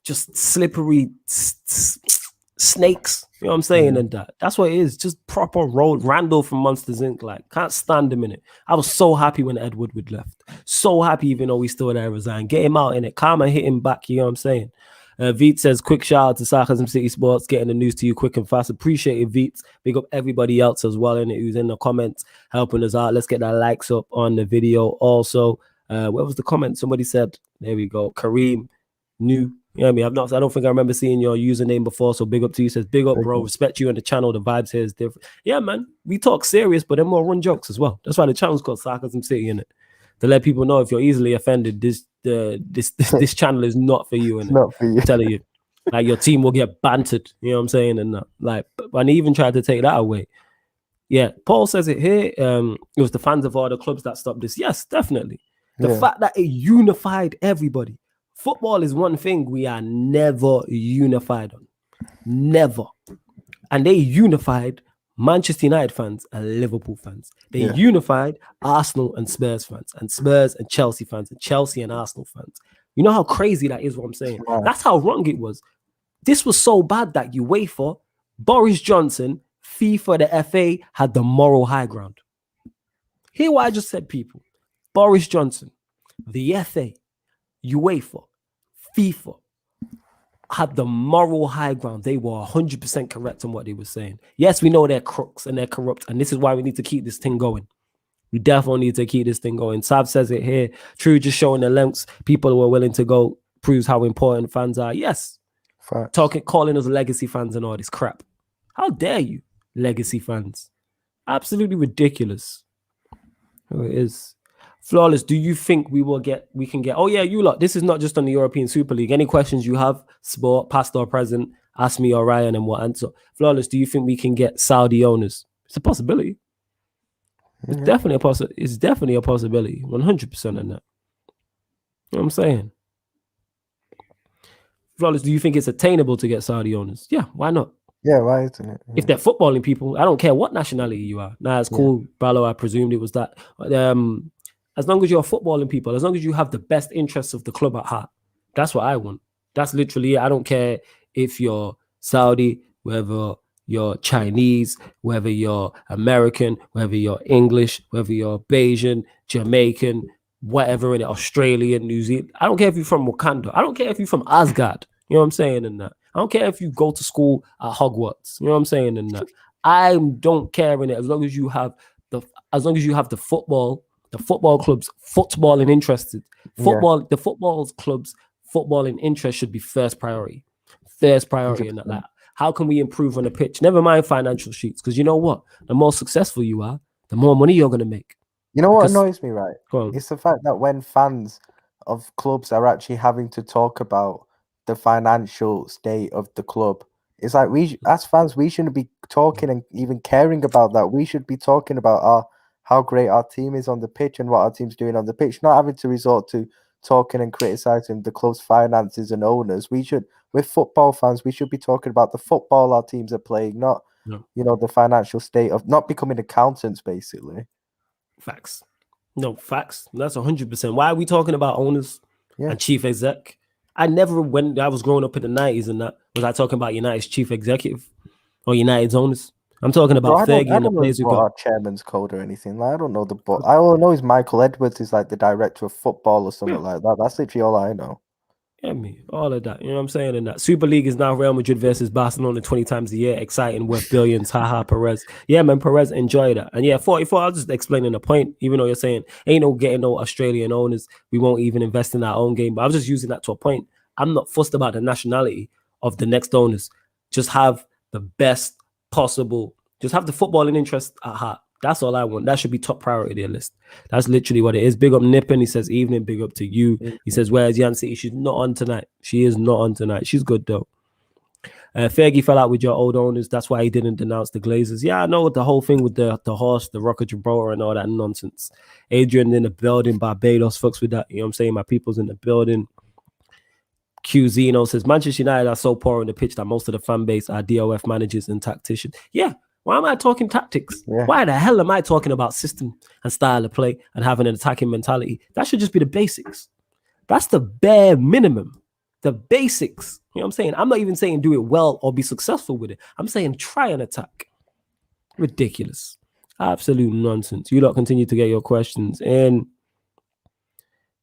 just slippery snakes. You know what I'm saying? And that's what it is. Just proper road. Randall from Monsters Inc. Like, can't stand him in it. I was so happy when Ed Woodward left. So happy, even though he's still there, resigned. Get him out in it. Karma hit him back. You know what I'm saying? Veet says, quick shout out to Sarcasm City Sports, getting the news to you quick and fast. Appreciate it, Veet. Big up everybody else as well in it who's in the comments helping us out. Let's get that likes up on the video. Also, where was the comment? Somebody said, there we go. Kareem, new. You know what I mean? I don't think I remember seeing your username before. So big up to you. Says, big up, bro. Respect you and the channel. The vibes here is different. Yeah, man. We talk serious, but then we'll run jokes as well. That's why the channel's called Sarcasm City, innit? To let people know if you're easily offended, this channel is not for you. It's not for you. I'm telling you, like your team will get bantered. You know what I'm saying? And like, and he even tried to take that away. Yeah, Paul says it here. It was the fans of all the clubs that stopped this. Yes, definitely. The fact that it unified everybody. Football is one thing we are never unified on. Never. And they unified Manchester United fans and Liverpool fans. They unified Arsenal and Spurs fans, and Spurs and Chelsea fans, and Chelsea and Arsenal fans. You know how crazy that is, what I'm saying? Wow. That's how wrong it was. This was so bad that UEFA, Boris Johnson, FIFA, the FA had the moral high ground. Hear what I just said, people. Boris Johnson, the FA, UEFA, FIFA, had the moral high ground. They were 100% correct on what they were saying. Yes, we know they're crooks and they're corrupt, and this is why we need to keep this thing going. We definitely need to keep this thing going. Sav says it here. True, just showing the lengths people were willing to go proves how important fans are. Yes. Facts. Calling us legacy fans and all this crap. How dare you, legacy fans? Absolutely ridiculous. Oh, it is. Flawless, do you think we can get, oh yeah, you lot, this is not just on the European Super League. Any questions you have, sport, past or present, ask me or Ryan and we'll answer. Flawless, do you think we can get Saudi owners? It's a possibility. It's definitely a possibility. 100% on that. You know what I'm saying? Flawless, do you think it's attainable to get Saudi owners? Yeah, why not? Yeah, why isn't it? Yeah. If they're footballing people, I don't care what nationality you are. Nah, it's cool, Bralo. I presumed it was that. As long as you're footballing people, as long as you have the best interests of the club at heart, that's what I want. That's literally it. I don't care if you're Saudi, whether you're Chinese, whether you're American, whether you're English, whether you're Bayesian, Jamaican, whatever in it, Australian, New Zealand. I don't care if you're from Wakanda. I don't care if you're from Asgard. You know what I'm saying? And that. I don't care if you go to school at Hogwarts. You know what I'm saying? And that. I don't care in it as long as you have the football. The football clubs, footballing interested. The football clubs, footballing interest should be first priority. First priority in that. Like, how can we improve on the pitch? Never mind financial sheets, because you know what? The more successful you are, the more money you're going to make. You know what annoys me, right? It's the fact that when fans of clubs are actually having to talk about the financial state of the club, it's like as fans, we shouldn't be talking and even caring about that. We should be talking about how great our team is on the pitch and what our team's doing on the pitch, not having to resort to talking and criticizing the club's finances and owners. We're football fans, we should be talking about the football our teams are playing, not the financial state of not becoming accountants, basically. Facts. No, facts. That's 100%. Why are we talking about owners and chief exec? I never, when I was growing up in the 90s and that, was I talking about United's chief executive or United's owners? I'm talking Bro, about Fergie I and the don't know players who what got. our chairman's code or anything. Like, I don't know the book. I all know is Michael Edwards is like the director of football or something like that. That's literally all I know. Yeah, me, all of that. You know what I'm saying? And that Super League is now Real Madrid versus Barcelona 20 times a year. Exciting, worth billions. Haha, Perez. Yeah, man, Perez, enjoy that. And yeah, 44, I was just explaining the point, even though you're saying ain't no getting no Australian owners. We won't even invest in our own game. But I was just using that to a point. I'm not fussed about the nationality of the next owners. Just have the best possible, just have the footballing interest at heart. That's all I want. That should be top priority of the list. That's literally what it is. Big up Nippon. He says, evening, big up to you. He says, where's Yancy? She's not on tonight. She is not on tonight. She's good, though. Fergie fell out with your old owners. That's why he didn't denounce the Glazers. Yeah, I know the whole thing with the horse, the Rock of Gibraltar, and all that nonsense. Adrian in the building. Barbados fucks with that. You know what I'm saying? My people's in the building. Q Zeno says, Manchester United are so poor on the pitch that most of the fan base are DOF managers and tacticians. Yeah. Why am I talking tactics? Yeah. Why the hell am I talking about system and style of play and having an attacking mentality? That should just be the basics. That's the bare minimum. The basics. You know what I'm saying? I'm not even saying do it well or be successful with it. I'm saying try and attack. Ridiculous. Absolute nonsense. You lot continue to get your questions. And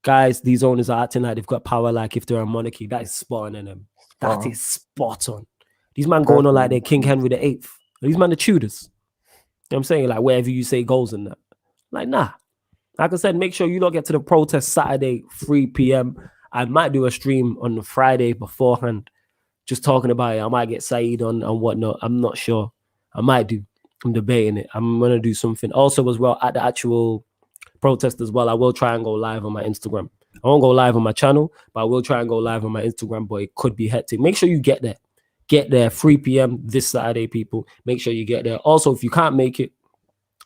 guys, these owners are acting like they've got power like if they're a monarchy. That is spot on in them. That is spot on. These men going on like they're King Henry VIII. These men are Tudors. You know what I'm saying? Like wherever you say goes in that. Like, nah. Like I said, make sure you don't get to the protest Saturday, 3 p.m. I might do a stream on the Friday beforehand, just talking about it. I might get Saeed on and whatnot. I'm not sure. I might do. I'm debating it. I'm going to do something. Also, as well, at the actual protest as well, I will try and go live on my Instagram. I won't go live on my channel, but I will try and go live on my Instagram, but it could be hectic. Make sure you get there. Get there, 3 p.m. this Saturday, people. Make sure you get there. Also, if you can't make it,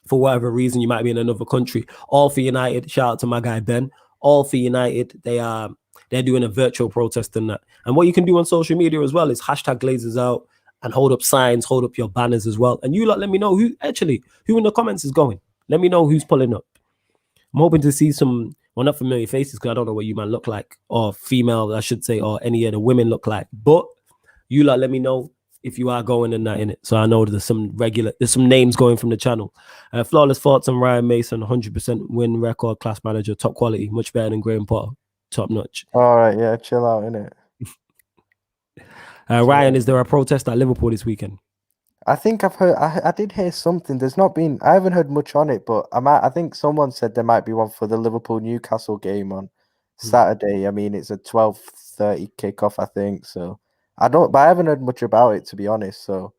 for whatever reason, you might be in another country. All for United. Shout out to my guy, Ben. All for United. They're doing a virtual protest and that. And what you can do on social media as well is hashtag Glazers out and hold up signs, hold up your banners as well. And you lot let me know who in the comments is going. Let me know who's pulling up. I'm hoping to see some, well, not familiar faces because I don't know what you man look like, or female, I should say, or any of the women look like. But you lot let me know if you are going and that in it. So I know there's some names going from the channel. Flawless thoughts on Ryan Mason, 100% win record, class manager, top quality, much better than Graham Potter, top notch. All right, yeah, chill out, innit? Ryan, is there a protest at Liverpool this weekend? I think I've heard. I did hear something. There's not been. I haven't heard much on it, but I think someone said there might be one for the Liverpool Newcastle game on Saturday. I mean, it's a 12:30 kickoff, I think. So but I haven't heard much about it, to be honest. So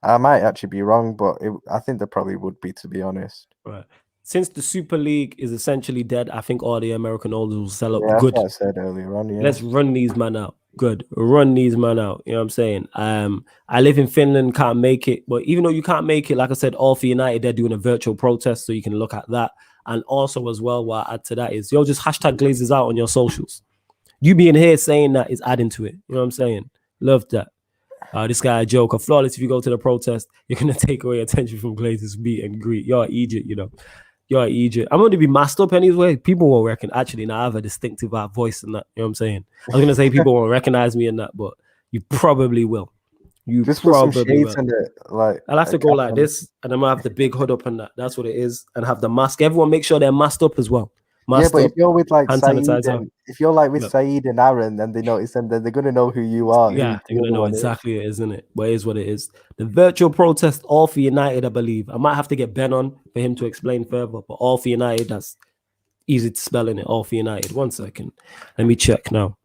I might actually be wrong, but I think there probably would be, to be honest. Right. Since the Super League is essentially dead, I think all the American owners will sell up. Yeah, Good. that's what I said earlier on. Yeah. Let's run these men out. Good. Run these men out. You know what I'm saying? I live in Finland, can't make it. But even though you can't make it, like I said, all for United, they're doing a virtual protest, so you can look at that. And also as well, what I add to that is, just hashtag Glazers out on your socials. You being here saying that is adding to it. You know what I'm saying? Love that. This guy a joker. Flawless, if you go to the protest, you're going to take away attention from Glazers meet and greet. You're Egypt, You're Egypt. I'm going to be masked up anyway. People won't reckon. Actually, now I have a distinctive voice in that. You know what I'm saying? I was going to say people won't recognize me in that, but you probably will. You just probably will. I'll have to go like this, and I'm going to have the big hood up and that. That's what it is. And have the mask. Everyone make sure they're masked up as well. Masked but if you're with like Saeed and Aaron, then they notice them, then they're going to know who you are. Yeah, they're going to know exactly it is, isn't it? But it is what it is. The virtual protest, all for United, I believe. I might have to get Ben on for him to explain further, but all for United, that's easy to spell in it. All for United. 1 second. Let me check now.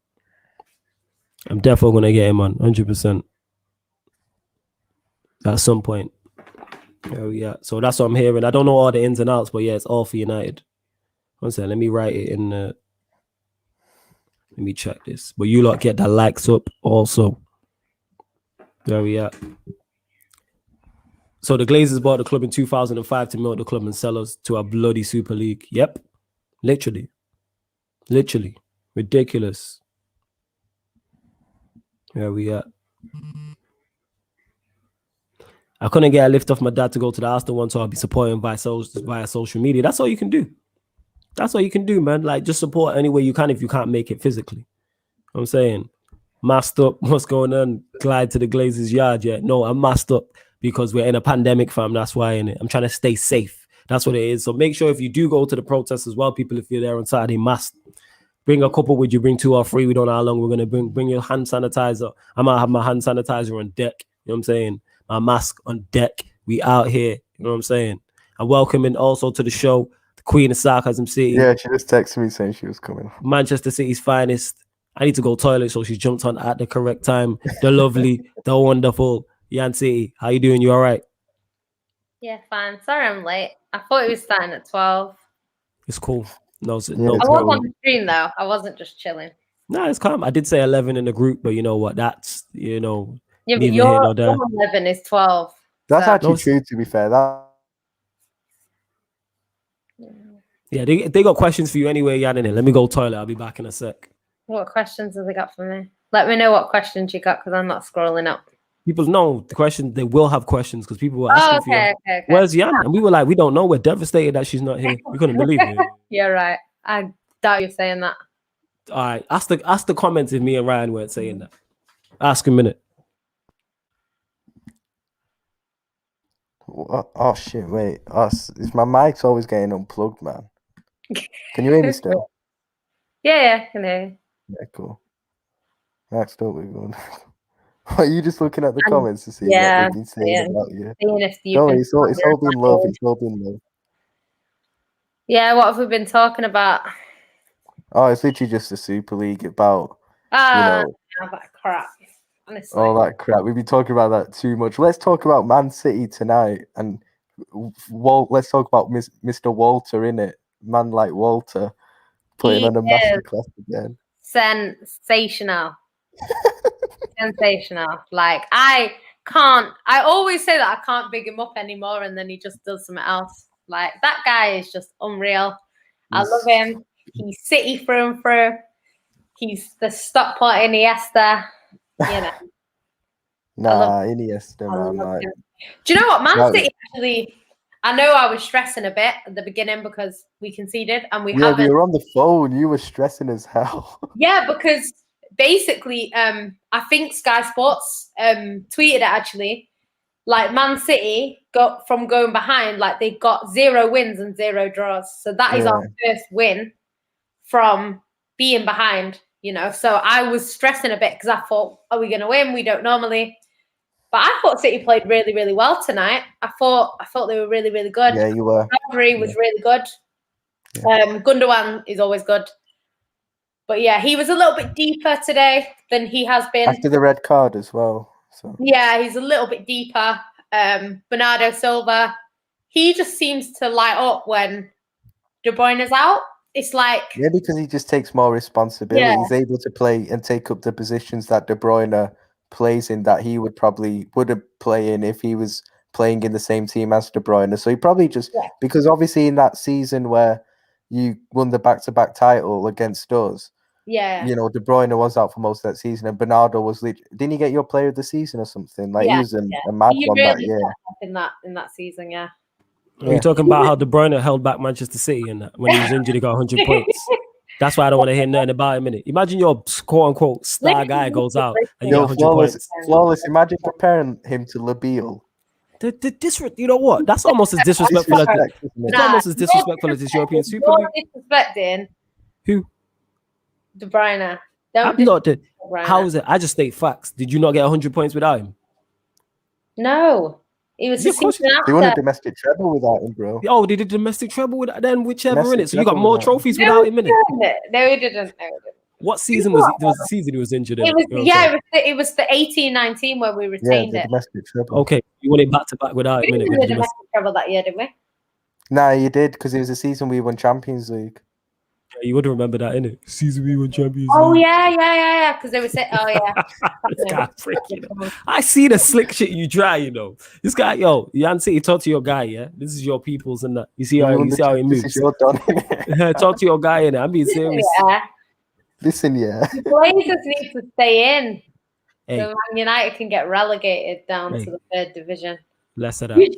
I'm definitely going to get him on, 100%. At some point. Oh, yeah. So that's what I'm hearing. I don't know all the ins and outs, but yeah, it's all for United. 1 second. Let me write it in the... Let me check this. But you lot get the likes up also. There we are. So the Glazers bought the club in 2005 to milk the club and sell us to a bloody Super League. Yep. Literally. Ridiculous. There we are. I couldn't get a lift off my dad to go to the Arsenal one, so I'll be supporting via social media. That's all you can do. That's all you can do, man. Like, just support any way you can if you can't make it physically. You know what I'm saying? Masked up. What's going on? Glide to the Glazers' yard. Yeah, no, I'm masked up because we're in a pandemic, fam. That's why, innit? I'm trying to stay safe. That's what it is. So make sure if you do go to the protest as well, people, if you're there on Saturday, must bring a couple with you. Bring 2 or 3. We don't know how long we're gonna bring your hand sanitizer. I might have my hand sanitizer on deck. You know what I'm saying? My mask on deck. We out here. You know what I'm saying? And welcoming also to the show the Queen of Sarcasm City. Yeah, she just texted me saying she was coming. Manchester City's finest. I need to go toilet, so she jumped on at the correct time. The lovely, the wonderful Yan City. How you doing? You all right? Yeah, fine. Sorry I'm late. I thought it was starting at 12. It's cool. No, Yeah, no. it's I was cool. on the stream though. I wasn't just chilling. No, it's calm. I did say 11 in the group, but you know what? That's, Yeah, but neither here your nor there. 11 is 12. That's so- actually No, true, to be fair. Yeah, they got questions for you anyway, Yan. Innit? Let me go toilet. I'll be back in a sec. What questions have they got for me? Let me know what questions you got because I'm not scrolling up. People know the question. They will have questions because people were Oh, asking for you. okay. Where's Yan? And we were like, we don't know. We're devastated that she's not here. We couldn't believe it. You're right. I doubt you're saying that. All right, ask the comments if me and Ryan weren't saying that. Ask a minute. Oh shit! Wait, my mic's always getting unplugged, man. Can you hear me still? Yeah, I can hear you. Yeah, cool. Next up, we're going. Are you just looking at the comments to see what yeah, they've been saying about you? Seeing if you No, can- it's all been love. It's all been love. Yeah, what have we been talking about? Oh, it's literally just the Super League about Ah, that crap. Honestly. all that crap. We've been talking about that too much. Let's talk about Man City tonight, and let's talk about Mr. Walter in it. Man like Walter putting He on a is masterclass again. sensational. Sensational. Like I always say that I can't big him up anymore, and then he just does something else. Like that guy is just unreal. I love him. He's City through and through. He's the Stockport Iniesta. You know. Nah, Iniesta, man. Like, do you know what? Man City actually. I know I was stressing a bit at the beginning because we conceded and we haven't. we were on the phone. You were stressing as hell. Yeah, because basically, I think Sky Sports tweeted it actually. Like Man City got from going behind, like they got 0 wins and 0 draws. So that is our first win from being behind, you know. So I was stressing a bit because I thought, are we going to win? We don't normally. But I thought City played really, really well tonight. I thought they were really, really good. Yeah, you were. Rodri was really good. Yeah. Gundogan is always good. But yeah, he was a little bit deeper today than he has been. After the red card as well. So yeah, he's a little bit deeper. Bernardo Silva, he just seems to light up when De Bruyne is out. It's like because he just takes more responsibility. Yeah. He's able to play and take up the positions that De Bruyne plays in that he wouldn't play in if he was playing in the same team as De Bruyne. So he probably just because obviously in that season where you won the back-to-back title against us, yeah, you know, De Bruyne was out for most of that season, and Bernardo was didn't he get your player of the season or something? Like he was a mad he one really that year. in that season, yeah. Are you talking about how De Bruyne held back Manchester City and when he was injured, he got 100 points? That's why I don't want to hear nothing about him. Imagine your quote-unquote star guy goes out and you get 100 points. Flawless. Imagine comparing him to Labille. You know what? That's almost as disrespectful as it's almost as disrespectful as this European Super League. You're disrespecting who? De Bruyne. I'm not. How is it? I just state facts. Did you not get 100 points without him? No. It was the season after. They won a domestic treble without him, bro. Oh, they did domestic treble with then whichever Domestic in it. So you got more trophies without him in it. No, we didn't. What season was it? There was the season he was injured in. It was the 18-19 where we retained it. Domestic treble. Okay, you won it back to back without him in it. We didn't domestic treble that year, did we? Nah, you did because it was the season we won Champions League. Yeah, you would remember that, innit? Season we won Champions League. Oh yeah. Because they were saying, oh yeah. This guy freaking. I see the slick shit you try, you know. This guy, yo, Yan City, talk to your guy, yeah. This is your people's and that. You see how he moves. This is your done. Talk to your guy, and I'm being serious. Yeah. Listen, yeah. The Blazers need to stay in. Hey. So Man United can get relegated down to the 3rd division. Less of that. You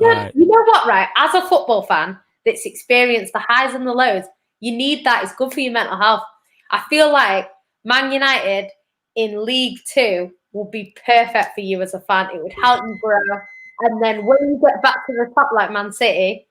know what, right? As a football fan that's experienced the highs and the lows, you need that. It's good for your mental health. I feel like Man United in League 2 will be perfect for you as a fan. It would help you grow. And then when you get back to the top, like Man City,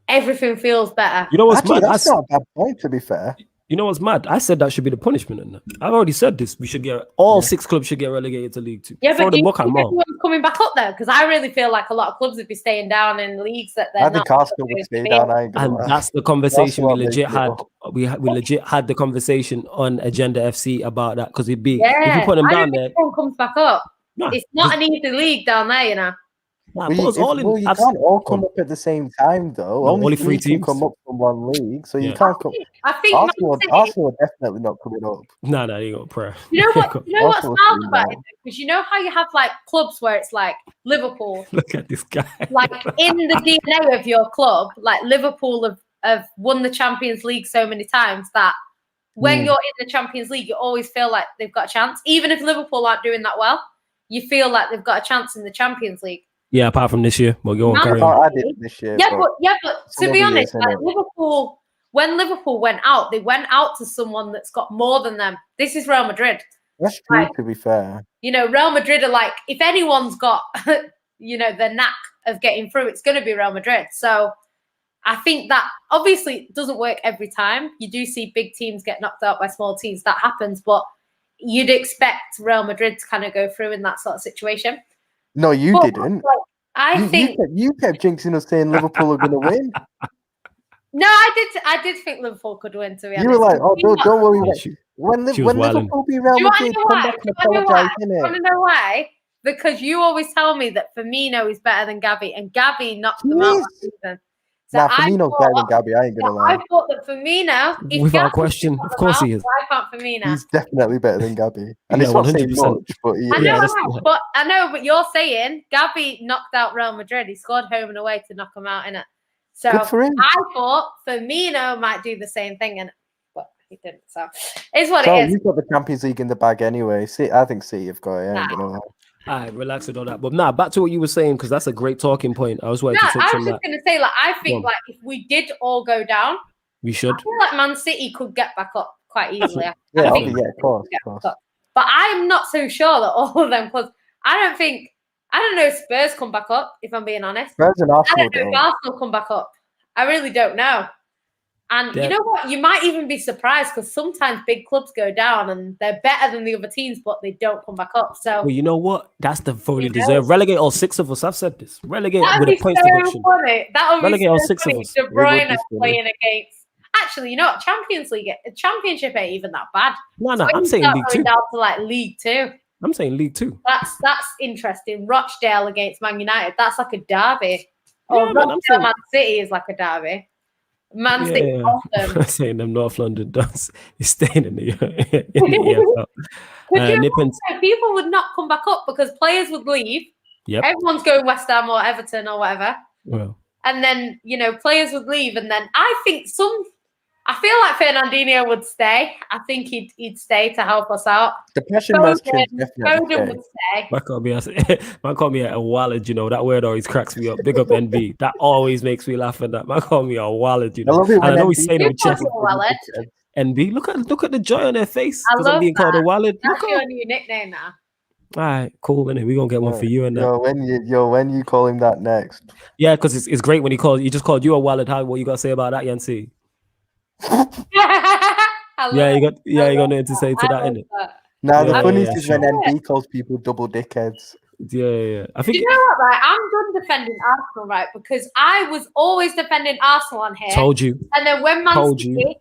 everything feels better. You know what's Actually, mad? that's not a bad point, to be fair. You know what's mad? I said that should be the punishment. And I've already said this. We should get all 6 clubs should get relegated to League Two. Yeah, Throw but the do you book think at them all. everyone's coming back up there? Because I really feel like a lot of clubs would be staying down in leagues that they're I not. think Arsenal would stay down. I ain't gonna And lie. that's the conversation we Arsenal legit make it had. up. We legit had the conversation on Agenda FC about that because it'd be Yeah, if you put them I down don't there. think everyone comes back up. Nah, It's not an easy league down there, you know. put us all in. You can't all come up at the same time, though. No, only only 3 3 can teams. come up from one league, so you Yeah. can't come. I think Man City, Arsenal are definitely not coming up. Nah, you got prayer. you know what? You know what's Arsenal wild team about now. it? Because you know how you have like clubs where it's like Liverpool, Look at this guy. like in the DNA of your club, like Liverpool have won the Champions League so many times that when you're in the Champions League, you always feel like they've got a chance. Even if Liverpool aren't doing that well, you feel like they've got a chance in the Champions League. Yeah, apart from this year, but go on, Man carry on. I did this year. Yeah, but some to be other honest, years, like innit? when Liverpool went out, they went out to someone that's got more than them. This is Real Madrid. That's true, Like, to be fair. You know, Real Madrid are like, if anyone's got, you know, the knack of getting through, it's going to be Real Madrid. So I think that obviously it doesn't work every time. You do see big teams get knocked out by small teams. That happens, but you'd expect Real Madrid to kind of go through in that sort of situation. No, you But, didn't. like, I think you kept jinxing us saying Liverpool are going to win. no, I did think Liverpool could win. To be honest, You were like, "Oh, don't worry." Yeah, Like, when she was wilding. Liverpool beat Real Do you want to Madrid, know come why? back and Do you apologise, want innit? to know why? Because you always tell me that Firmino is better than Gabby, and Gabby knocked them out last season. So Nah, I Firmino's better than Gabby. I ain't gonna lie. I thought that Firmino, if Without Gabby question, knocked of them course out, he is. why can't Firmino? He's definitely better than Gabby, and Yeah, it's not saying 100%. much, but he I is. know, Yeah, I know, but you're saying Gabby knocked out Real Madrid. He scored home and away to knock them out, innit? So Good for him. I thought Firmino might do the same thing, but he didn't. So it's what So it is. you've got the Champions League in the bag anyway. See, I think City have got it. I ain't Nah. gonna lie. All right, relax with all that. But nah, back to what you were saying because that's a great talking point. I was waiting No, to touch I on was that. just going to say, like, I Go on. think, like, if we did all go down, We I should. feel like Man City could get back up quite easily. I Yeah, think okay, Man yeah, City of course, could get of course. back up. But I'm not so sure that all of them clubs. I don't know if Spurs come back up, if I'm being honest. Spurs and I Arsenal don't know if don't. Arsenal come back up. I really don't know. And Yeah. you know what? You might even be surprised because sometimes big clubs go down and they're better than the other teams, but they don't come back up. So Well, you know what? That's the fully You know? deserved. Relegate all 6 of us. I've said this. Relegate that'd with be a points so deduction. funny. That would be Relegate all so 6 of funny. us. De would be Bruyne funny. playing against. Actually, you know what? Champions League, Championship ain't even that bad. No, So I'm when you saying start League going 2. down to like League Two. I'm saying League 2. That's interesting. Rochdale against Man United. That's like a derby. Oh, Yeah, man, I'm Rochdale saying- Man City is like a derby. Man City. Yeah, Awesome. I'm saying them North London does. He's staying in the EFL. Could you Nip and- imagine people would not come back up because players would leave. Yep. Everyone's going West Ham or Everton or whatever. Well, And then, you know, players would leave. And then I feel like Fernandinho would stay. I think he'd stay to help us out. The passion match can Foden definitely stay. would stay. man call me a wallet, you know. That word always cracks me up. Big up NB. That always makes me laugh at that. Man call me a wallet, you I know. love it And I when know we NB say it You with call chest. me a wallet. NB, look at the joy on their face I because I'm love being called a that. wallet. That's Look your up. new nickname now. All right, cool. Innit? We're gonna get one for you and that. When you call him that next. Yeah, because it's great when he just called you a wallet. How what you gotta say about that, Yancy? I Yeah, love it. you got nothing to say to I that, love innit? that. Now the Yeah, funniest yeah, is when sure. NB calls people double dickheads. Yeah. I Do think you know what, right? I'm done defending Arsenal, right? Because I was always defending Arsenal on here. told you, And then when Man Told City you.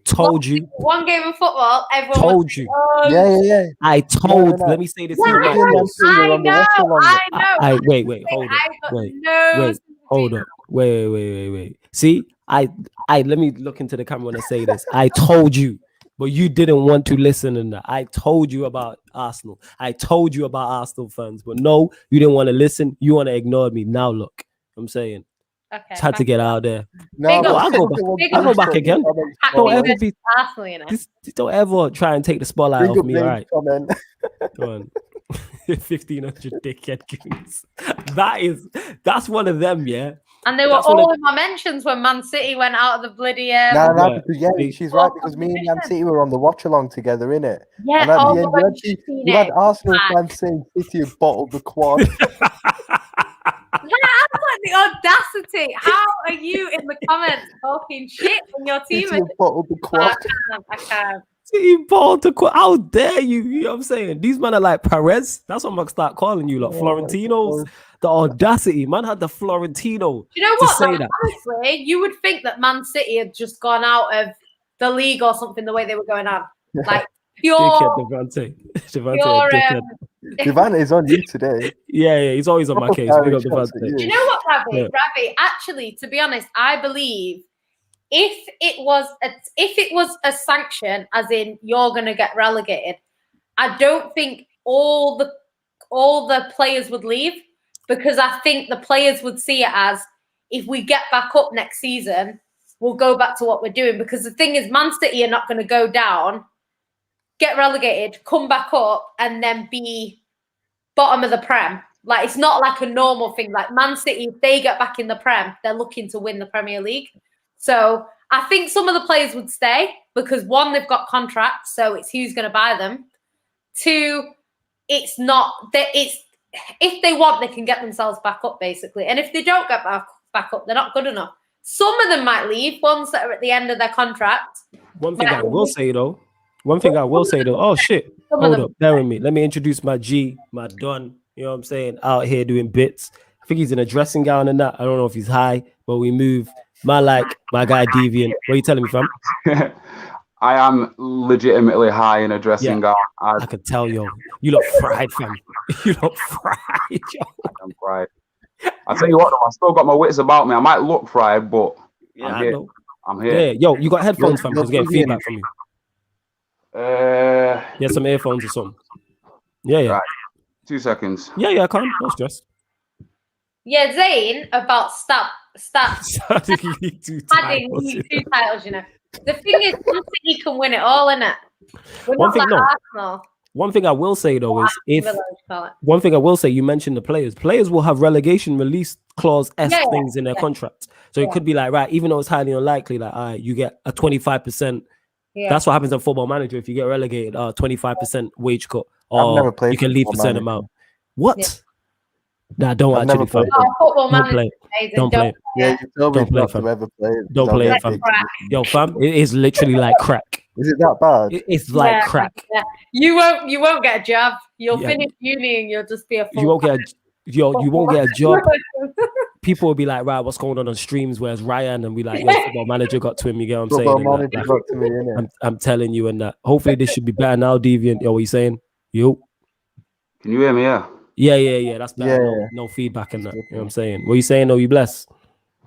told you, one game of football, everyone told was you. oh, Yeah. I told. No. Let me say this. yeah, here, I right? Me and know, Man City were on the watch along. I know. Wait, hold I up. got Wait, no wait, hold sympathy. up. Wait. See, I let me look into the camera when I say this. I told you, but you didn't want to listen in that. I told you about Arsenal. I told you about Arsenal fans, but no, you didn't want to listen. You want to ignore me. Now look, I'm saying Okay, it's had to get out there. No, Big but up. I'll go back. Big I'll go up. back again. Happy Don't ever versus be. Arsenal, you know. Don't ever try and take the spotlight Bring off up me. Nate's All right, comment. go on. 1,500 dickhead goons. That's one of them. Yeah. And they were That's what all in my mentions when Man City went out of the bloody. No, Yeah. because she's right, because me and Man City were on the watch along together, innit? Yeah, And at the end, but you had Arsenal fans saying City have bottled the quad. like the audacity. How are you in the comments talking shit when your team is? I can't. Team Paul to how dare you? You know what I'm saying? These men are like Perez. That's what I'm gonna start calling you, like Florentinos. The audacity, man had the Florentino. You know to what? say Like, that. honestly, you would think that Man City had just gone out of the league or something the way they were going on. Like pure. Devante. Deviant is on you today. Yeah, he's always on my case. Do you know what, Ravi? Yeah. Ravi, actually, to be honest, I believe if it was a sanction, as in you're going to get relegated, I don't think all the players would leave, because I think the players would see it as, if we get back up next season, we'll go back to what we're doing. Because the thing is, Man City are not going to go down, get relegated, come back up, and then be bottom of the Prem. Like, it's not like a normal thing. Like Man City, if they get back in the Prem, they're looking to win the Premier League. So I think some of the players would stay because, one, they've got contracts, so it's who's going to buy them. Two, it's not that it's, if they want, they can get themselves back up, basically. And if they don't get back up, they're not good enough. Some of them might leave, ones that are at the end of their contract. One thing I will say though, oh shit, hold up, bear with me. Let me introduce my G, my Don, you know what I'm saying, out here doing bits. I think he's in a dressing gown and that. I don't know if he's high, but we move. My guy Deviant. What are you telling me, fam? I am legitimately high in a dressing gown. I could tell, yo. You look fried, fam. You look fried, yo. I'm fried. I tell you what, though, I still got my wits about me. I might look fried, but I'm here. I'm here. Yeah, yo, you got headphones, fam? I was getting feedback from you. Yeah, some earphones or something. Yeah. Right. 2 seconds. Yeah, I can't. No stress. Yeah, Zayn, about stats. Adding two titles, you know. The thing is, Man City can win it all, innit? We're not like Arsenal. One thing I will say though is, you mentioned the players. Players will have relegation release clause things in their contract. So it could be like, right, even though it's highly unlikely, like, all right, you get a 25%. Yeah. That's what happens on Football Manager. If you get relegated, 25% wage cut, or you can leave a certain amount. What? Yeah. Nah, don't actually play. Don't play. Don't play. Yeah, you told me not to ever play it. Don't play it, fam. Yo, fam, it is literally like crack. Is it that bad? It's like crack. Yeah. You won't get a job. You'll finish uni and you'll just be a fool. You won't get a job. People will be like, right, what's going on streams? Where's Ryan? And we like, yeah, Football Manager got to him. You get what I'm saying? Football Manager got to me, innit? I'm telling you, and that. Hopefully this should be better now, Deviant. Yo, what you saying? Yo. Can you hear me? Yeah. That's better. Yeah. No feedback in that. You know what I'm saying? What are you saying? Oh, you blessed?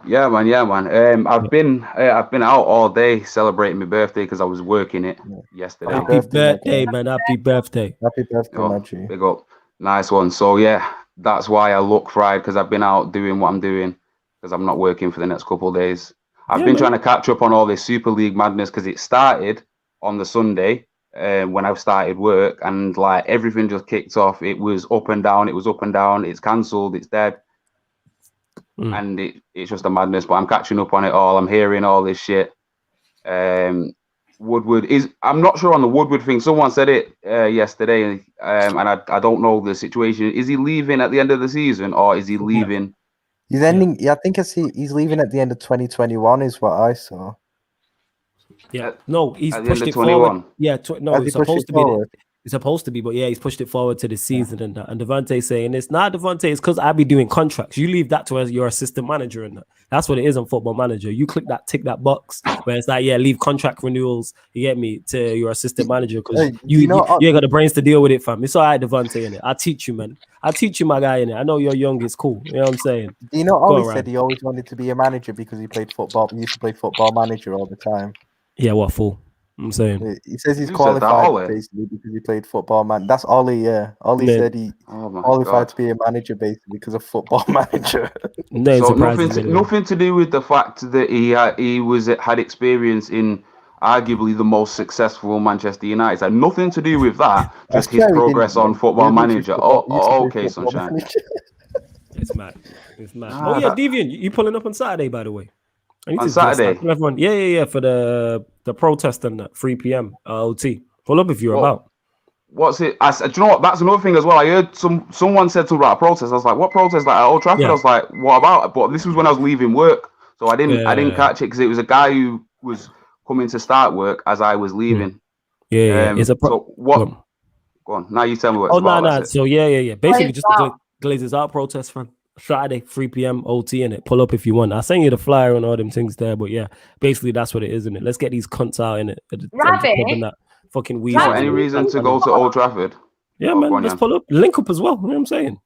Yeah, man. I've been out all day celebrating my birthday because I was working it yesterday. Happy birthday, man. Happy birthday. Happy birthday, man. Big up. Nice one. So yeah, that's why I look fried, because I've been out doing what I'm doing, because I'm not working for the next couple of days. I've been trying to catch up on all this Super League madness, because it started on the Sunday when I started work, and like everything just kicked off. It was up and down. It's cancelled. It's dead. And it's just a madness. But I'm catching up on it all. I'm hearing all this shit. Woodward is. I'm not sure on the Woodward thing. Someone said it yesterday, and I don't know the situation. Is he leaving at the end of the season, or is he leaving? He's ending. Yeah, I think he's leaving at the end of 2021, is what I saw. Yeah, no, he's pushed it forward. Yeah, it's supposed to be. It's supposed to be, but yeah, he's pushed it forward to the season and that. And Devante saying it's not Devante, it's because I be doing contracts. You leave that to your assistant manager and that. That's what it is on Football Manager. You click that, tick that box where it's like, leave contract renewals. You get me, to your assistant manager, because you ain't got the brains to deal with it, fam. It's all right, Devante, in it. I'll teach you, man. I'll teach you, my guy, in it. I know you're young, it's cool. You know what I'm saying? Do you know Ollie said he always wanted to be a manager because he played football. He used to play Football Manager all the time. Yeah, what fool? I'm saying. He says he's qualified basically because he played Football Man. That's Ollie, yeah. Ollie said he qualified to be a manager basically because of Football Manager. So nothing to do with the fact that he had experience in arguably the most successful Manchester United. Had nothing to do with that. Just his progress on Football Manager. Okay, sunshine. It's mad. Oh yeah, Deviant, you pulling up on Saturday, by the way. On Saturday? Everyone, yeah, for the protest and 3 p.m. OT. Pull up if you're about. what's it? Do you know what? That's another thing as well. I heard someone said something about a protest. I was like, what protest? Like at Old Trafford. I was like, what about it? But this was when I was leaving work, so I didn't catch it because it was a guy who was coming to start work as I was leaving. It's a so what? Go on. Now you tell me what. Oh no. So yeah. Basically, just the Glazers Out protest from Saturday, 3 p.m. OT in it. Pull up if you want. I'll send you the flyer and all them things there. But yeah, basically that's what it is, isn't it? Let's get these cunts out in it. Rabbit. Fucking weasel. Any reason to go to Old Trafford? Yeah, man. Let's pull up, link up as well. You know what I'm saying?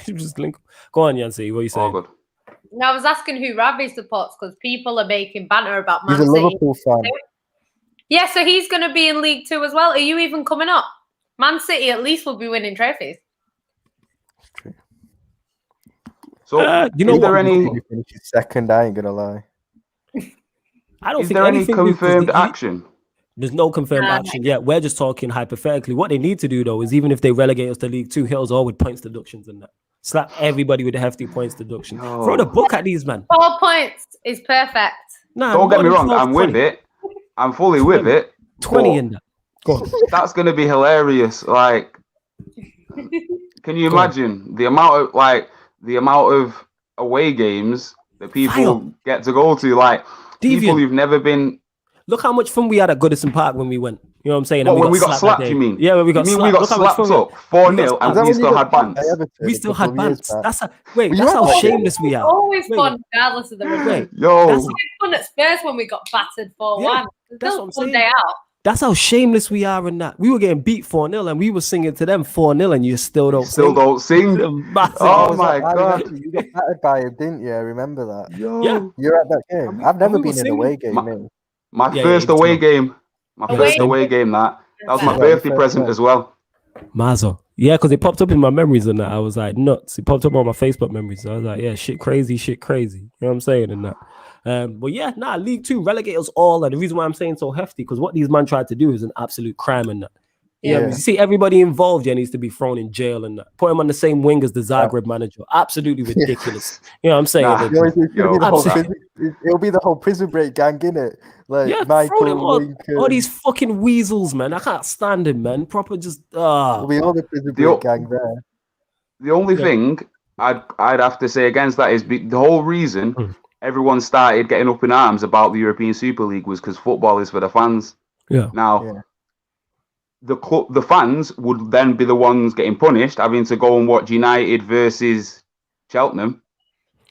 Just link up. Go on, Yancy. What are you saying? Good. No, I was asking who Ravi supports because people are making banter about Man He's a City. Liverpool fan. Yeah, so he's going to be in League 2 as well. Are you even coming up? Man City at least will be winning trophies. So, you know, is there any second? I ain't gonna lie. I don't is think there any anything confirmed action? There's no confirmed action yet. We're just talking hypothetically. What they need to do though is even if they relegate us to League 2, hit us all with points deductions and that. Slap everybody with a hefty points deduction. Throw the book at these man. 4 points is perfect. Nah, don't get me wrong. I'm with it. I'm fully with it. 20 in that. Go on. That's gonna be hilarious. Like, can you imagine the amount of away games that people get to go to? Like, Deviant. People who've never been. Look how much fun we had at Goodison Park when we went. You know what I'm saying? When we got slapped, you mean? Yeah, when we got slapped. We got slapped up 4-0 and we still had bants. We still had bants. That's how shameless we are. Always fun, regardless of the result. Yo, that's fun at Spurs when we got battered 4-1. That's what I'm saying. Day out. That's how shameless we are in that. We were getting beat 4-0 and we were singing to them 4-0 and you still don't sing. Oh my God. You got battered by him, didn't you? I remember that. Yo. You're at that game. I've never been in an away game. My first away game. My first away game, that was my birthday present as well. Mazo. Yeah, because it popped up in my memories and that. I was like, nuts. It popped up on my Facebook memories. So I was like, yeah, shit crazy. You know what I'm saying? And that. But yeah, League 2 relegate us all. And the reason why I'm saying so hefty, because what these men tried to do is an absolute crime and that. Yeah. You see, everybody involved needs to be thrown in jail and that. Put him on the same wing as the Zagreb manager. Absolutely ridiculous. You know what I'm saying? It'll be the whole prison break gang, innit? Like Michael, all these fucking weasels, man. I can't stand him, man. Proper just It'll be all the prison break gang there. The only thing I'd have to say against that is the whole reason everyone started getting up in arms about the European Super League was because football is for the fans. Yeah. Now, the fans would then be the ones getting punished, having to go and watch United versus Cheltenham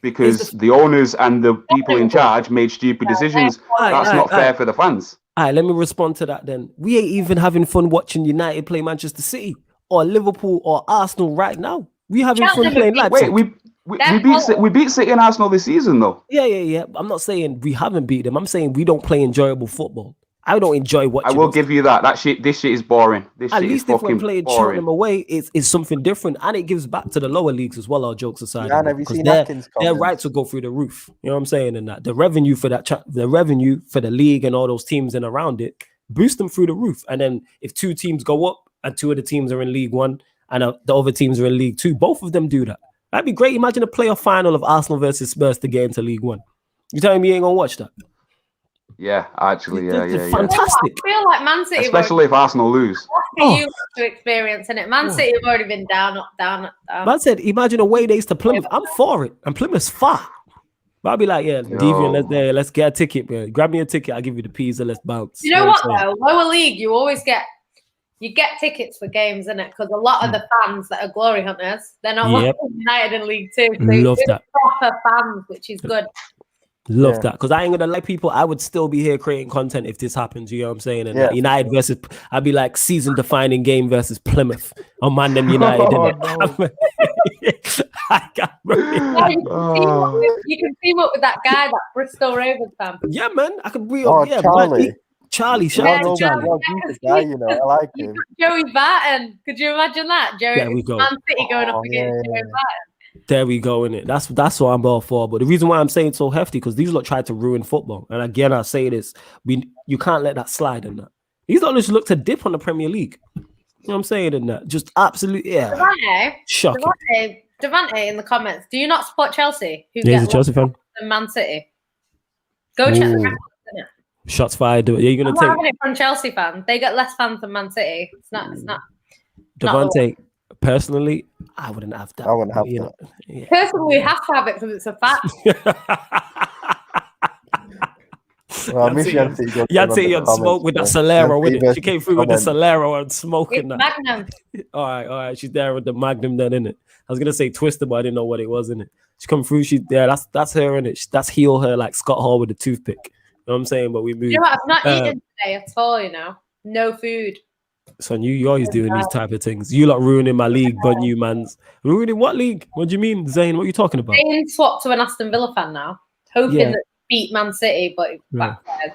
because the owners and the people in charge made stupid decisions. That's not fair for the fans. All right, let me respond to that then. We ain't even having fun watching United play Manchester City or Liverpool or Arsenal right now. We having fun playing Leipzig. Wait, we beat City and Arsenal this season though. Yeah. I'm not saying we haven't beat them. I'm saying we don't play enjoyable football. I don't enjoy watching. I will give you that. This shit is boring. At least if we're playing Cheltenham away, it's something different, and it gives back to the lower leagues as well. Our jokes aside, because their rights will go through the roof. You know what I'm saying? And that the revenue for the revenue for the league and all those teams and around it boost them through the roof. And then if 2 teams go up and 2 of the teams are in League 1 and the other teams are in League 2, both of them do that. That'd be great. Imagine a playoff final of Arsenal versus Spurs to get into League 1. You telling me you ain't gonna watch that? Yeah, actually, yeah. Fantastic. I feel like Man City, especially if Arsenal lose. You to experience in it. Man City have already been down. Man said, imagine away days to Plymouth. I'm for it, and Plymouth's far. But I'll be like, Deviant, let's get a ticket, man. Grab me a ticket. I'll give you the pizza. Let's bounce. You know what though? Lower league, you always get tickets for games, innit? Because a lot of the fans that are glory hunters, they're not United in League 2. So love that. Proper fans, which is good. Love that, because I ain't gonna like people. I would still be here creating content if this happens. You know what I'm saying? And United versus, I'd be like season-defining game versus Plymouth on Man them United. I can't you can team up with that guy, that Bristol Rovers fan. Yeah, man, I could be. Charlie, shout out to Charlie. Guy, you know, I like him. Joey Barton, could you imagine that? There we go. Man City going up against Joey Barton. There we go, innit? That's what I'm all for. But the reason why I'm saying so hefty, because these lot tried to ruin football. And again, I say this, you can't let that slide in that. These lot just look to dip on the Premier League. You know what I'm saying in that? Just absolutely, shocking. Devante in the comments, do you not support Chelsea? He's a Chelsea fan. Man City. Go check the records, innit? Shots fired. Are you I'm gonna not take having it from Chelsea fans. They get less fans than Man City. It's not. Devante? Personally, I wouldn't have that. I wouldn't have you that. know, yeah. Personally, we have to have it because it's a fact. Well, I miss Yancy. Yancy on smoke with that Solero, with it. She came through with the Solero and smoking It's that. Magnum. All right. She's there with the Magnum then, innit? I was gonna say Twister, but I didn't know what it was, innit? She come through, she's there. That's her, innit? That's heel her like Scott Hall with the toothpick. You know what I'm saying? But we move. You know what? I've not eaten today at all. You know, no food. Son, you always doing these type of things. You lot ruining my league, but you man's ruining what league? What do you mean, Zane? What are you talking about? Zane swapped to an Aston Villa fan now, hoping that beat Man City, but it backfired.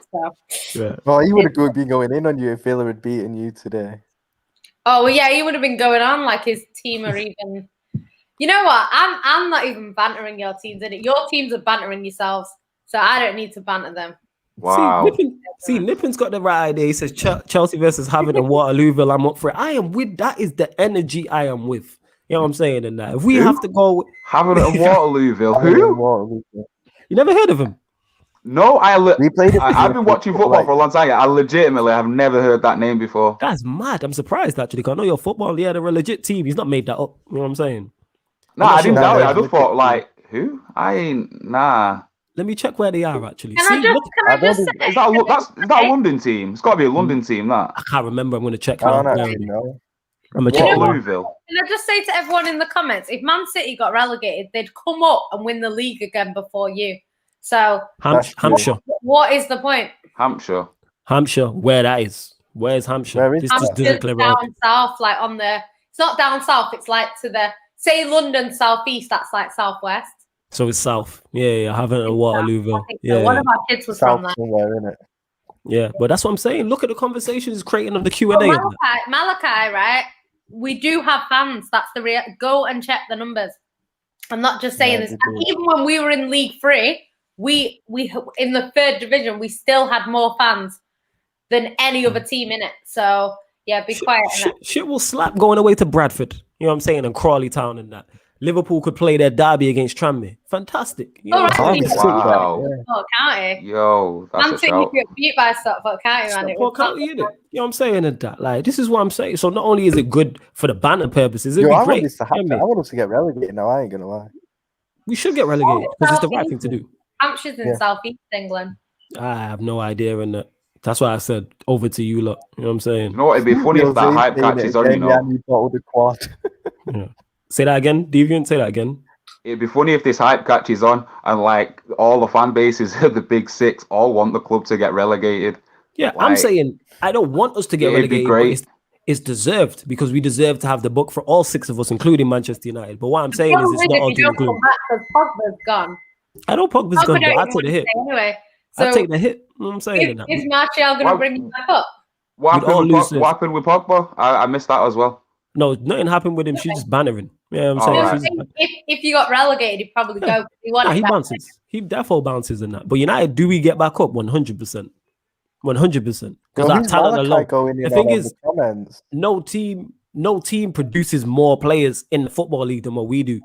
So. Well, he would have been going in on you if Villa had beaten you today. Oh well, yeah, he would have been going on like his team are even. You know what? I'm not even bantering your teams in it. Your teams are bantering yourselves, so I don't need to banter them. Wow. See, Nippin's got the right idea. He says Chelsea versus Havant and Waterlooville. I'm up for it. I am with. That is the energy I am with. You know what I'm saying? In that, if we have to go Havant and Waterlooville. Who? You never heard of him? No, We played it. I've been watching football for a long time. I legitimately have never heard that name before. That's mad. I'm surprised actually. 'Cause I know your football. Yeah, they're a legit team. He's not made that up. You know what I'm saying? No, I didn't know it. I just thought like, who? I ain't. Nah. Let me check where they are actually. Can I just say? Is that a London team? It's got to be a London team. That. I can't remember. I'm going to check. I don't actually know. I'm going to check. Waterlooville. Can I just say to everyone in the comments, if Man City got relegated, they'd come up and win the league again before you. So Hampshire. What is the point? Hampshire. Where that is? Where is Hampshire? Where is Hampshire's down south, like on the. It's not down south. It's like to the London southeast. That's like southwest. So it's south. Yeah. Havant and Waterlooville. Yeah. One of our kids was South from there. somewhere, innit? Yeah, but that's what I'm saying. Look at the conversations creating on the Q&A. Malachi, right? We do have fans. That's the real. Go and check the numbers. I'm not just saying this. Even when we were in League 3, we in the 3rd division, we still had more fans than any other team in it. So yeah, be quiet. Shit will slap going away to Bradford. You know what I'm saying? And Crawley Town and that. Liverpool could play their derby against Tranmere. Fantastic. You know Wow. County. Yo, that's a shout. You get beat by Stockport County, man. Stockport County, you know what I'm saying? And that, like, this is what I'm saying. So not only is it good for the banter purposes, it'd be great. I want us to get relegated now. I ain't gonna lie. We should get relegated because it's the right thing to do. Hampshire's in southeast England. I have no idea in that. That's why I said over to you lot. You know what I'm saying? You know what? It'd be funny if that hype catches on, you know. Yeah. Say that again, Deviant. Say that again. It'd be funny if this hype catches on and like all the fan bases of the big six all want the club to get relegated. Yeah, like, I'm saying I don't want us to get relegated. But it's deserved because we deserve to have the book for all 6 of us, including Manchester United. But what I'm saying is it's not all to include. Pogba's gone. I know Pogba's gone, but I take the hit. Anyway, so I take the hit. You know what I'm saying? Is Martial going to bring you back up? What happened with Pogba? I missed that as well. No, nothing happened with him. She's just bannering. Yeah, I'm saying. Right. If you got relegated, he'd probably go. He bounces. He definitely bounces in that. But United, do we get back up? 100%. 100%. Because our talent alone. The thing is, no team produces more players in the football league than what we do.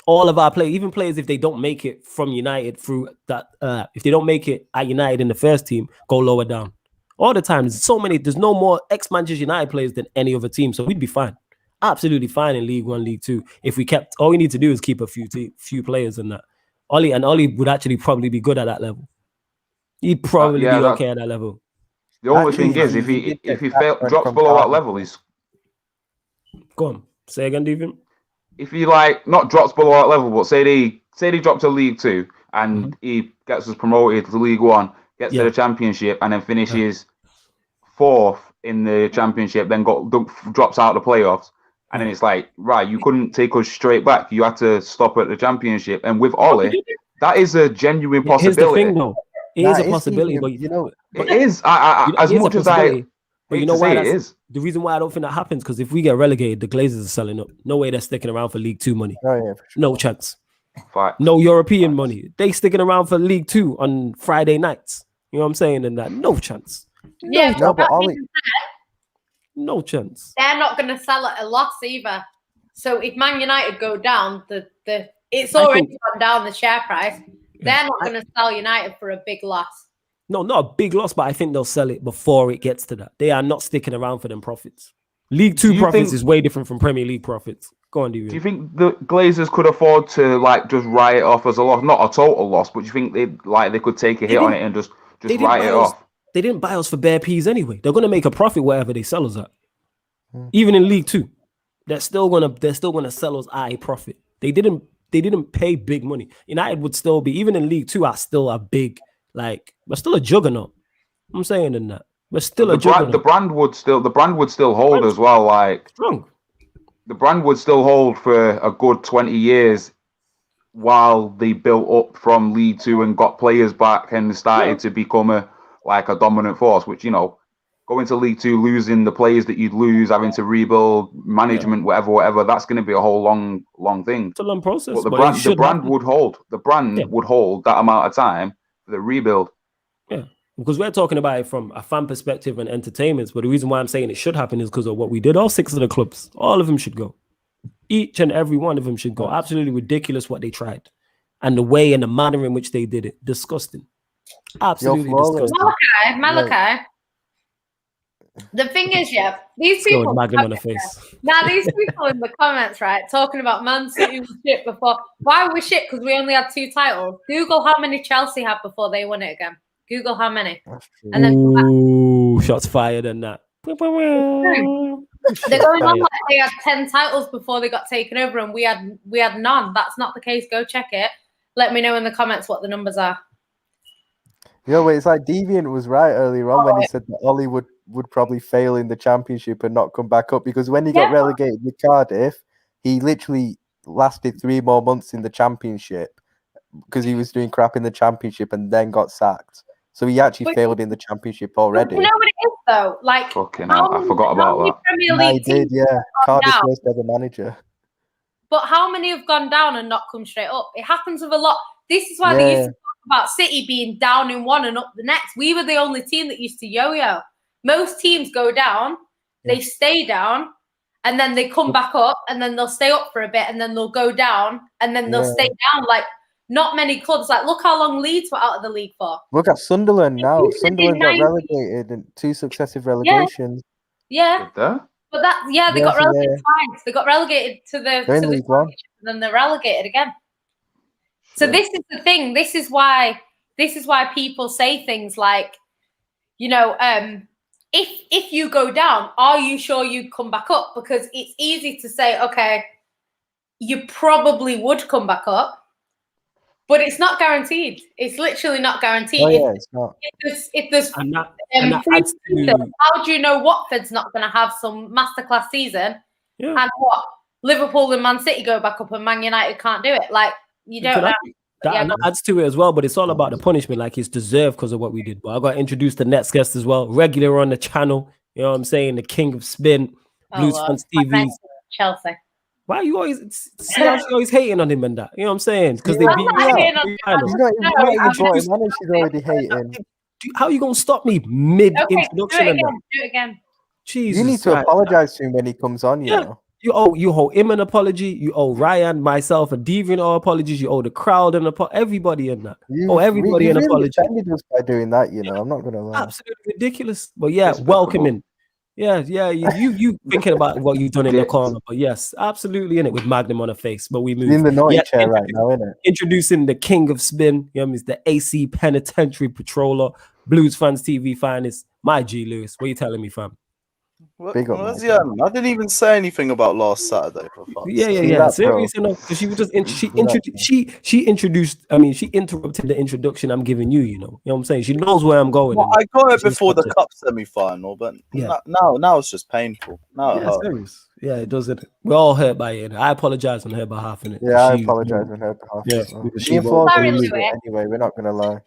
All of our players, even players, if they don't make it from United through that, if they don't make it at United in the first team, go lower down. All the time, there's no more ex-Manchester United players than any other team, so we'd be fine. Absolutely fine in League 1, League 2. If we kept, all we need to do is keep a few players in that. Ollie would actually probably be good at that level. He'd probably be okay at that level. The only thing is, if he drops below that level, he's... Go on, say again, Deviant. If he not drops below that level, but say they drop to League 2 and he gets us promoted to League 1, gets to the Championship and then finishes 4th in the Championship, then drops out of the playoffs, and then it's like, right, you couldn't take us straight back. You had to stop at the Championship. And with Ollie, that is a genuine possibility. Here's the thing, though. It is a possibility, but you know, it is. As much as I, but you know why it is. The reason why I don't think that happens because if we get relegated, the Glazers are selling up. No way they're sticking around for League 2 money. Oh, yeah, no chance. Fact. No European money. They sticking around for League 2 on Friday nights. You know what I'm saying? And that no chance. Yeah, but Ollie, no chance. They're not going to sell at a loss either. So if Man United go down, it's already gone down the share price. They're not going to sell United for a big loss. No, not a big loss, but I think they'll sell it before it gets to that. They are not sticking around for them profits. League Two profits is way different from Premier League profits. Go on, Deviant. Do you think the Glazers could afford to like just write it off as a loss? Not a total loss, but do you think they could take a hit on it and just write it off? They didn't buy us for bare peas anyway. They're gonna make a profit wherever they sell us at. Even in League Two, they're still gonna sell us at a profit. They didn't pay big money. United would still be, even in League Two, are still a big, like, we're still a juggernaut. I'm saying in that. We're still a juggernaut. The brand would still hold as well. Like strong. The brand would still hold for a good 20 years while they built up from League Two and got players back and started to become a dominant force, which, going to League Two, losing the players that you'd lose, having to rebuild management, whatever, that's going to be a whole long thing. It's a long process. But the brand would hold. The brand would hold that amount of time for the rebuild. Yeah, because we're talking about it from a fan perspective and entertainment. But the reason why I'm saying it should happen is because of what we did. All 6 of the clubs, all of them should go. Each and every one of them should go. Absolutely ridiculous what they tried. And the way and the manner in which they did it. Disgusting. Absolutely disgusting. Malachi. The thing is, these people. On the face. Now, these people in the comments, right, talking about Man City was shit before. Why were we shit? Because we only had 2 titles. Google how many Chelsea had before they won it again. Google how many. And then shots fired and that. They're going on like they had 10 titles before they got taken over, and we had none. That's not the case. Go check it. Let me know in the comments what the numbers are. But it's like Deviant was right earlier on when he said that Ollie would probably fail in the Championship and not come back up, because when he got relegated with Cardiff, he literally lasted 3 more months in the Championship because he was doing crap in the Championship and then got sacked. So he actually failed in the Championship already. You know what it is though? Like, fucking hell, I forgot about that. He did, Cardiff's first ever manager. But how many have gone down and not come straight up? It happens with a lot. This is why they used to talk about City being down in one and up the next. We were the only team that used to yo-yo. Most teams go down, they stay down, and then they come back up, and then they'll stay up for a bit, and then they'll go down, and then they'll stay down. Like, not many clubs. Like, look how long Leeds were out of the league for. Look at Sunderland now. Sunderland got relegated in 2 successive relegations. Yeah. But they got relegated twice. They got relegated to the League One, and then they're relegated again. So this is the thing. This is why people say things like, if you go down, are you sure you'd come back up? Because it's easy to say, okay, you probably would come back up, but it's not guaranteed. It's literally not guaranteed. It's not. If there's how do you know Watford's not going to have some masterclass season? Yeah. And what? Liverpool and Man City go back up and Man United can't do it. Like, you don't know. That adds to it as well, but it's all about the punishment. Like, it's deserved because of what we did. But I got introduced to next guest as well, regular on the channel. You know what I'm saying? The king of spin, Blues Fans TV. Chelsea. Why are you always hating on him and that? You know what I'm saying? Because they beat you. She's already hating. How are you gonna stop me mid introduction? Do it again. Jesus, you need to apologize to him when he comes on. You know. You owe him an apology. You owe Ryan, myself, and Deviant all apologies. You owe the crowd an apology. Everybody in that. Everybody an apology. Us by doing that, I'm not gonna lie. Absolutely ridiculous. But welcoming. Yeah. You thinking about what you've done in the corner, but yes, absolutely in it with Magnum on the face. But we move in the naughty chair right now, isn't it? Introducing the king of spin. He's the AC Penitentiary Patroller, Blues Fans TV finest. My G Lewis, what are you telling me, fam? Big up, I didn't even say anything about last Saturday. Yeah. Seriously, no, because she was just she introduced. I mean, she interrupted the introduction I'm giving you. You know what I'm saying? She knows where I'm going. Well, I got it before the cup semi-final, but now it's just painful. Serious. Yeah, it does it. We're all hurt by it. I apologize on her behalf. Yeah, I apologize on her behalf. Yeah, anyway, we're not gonna lie.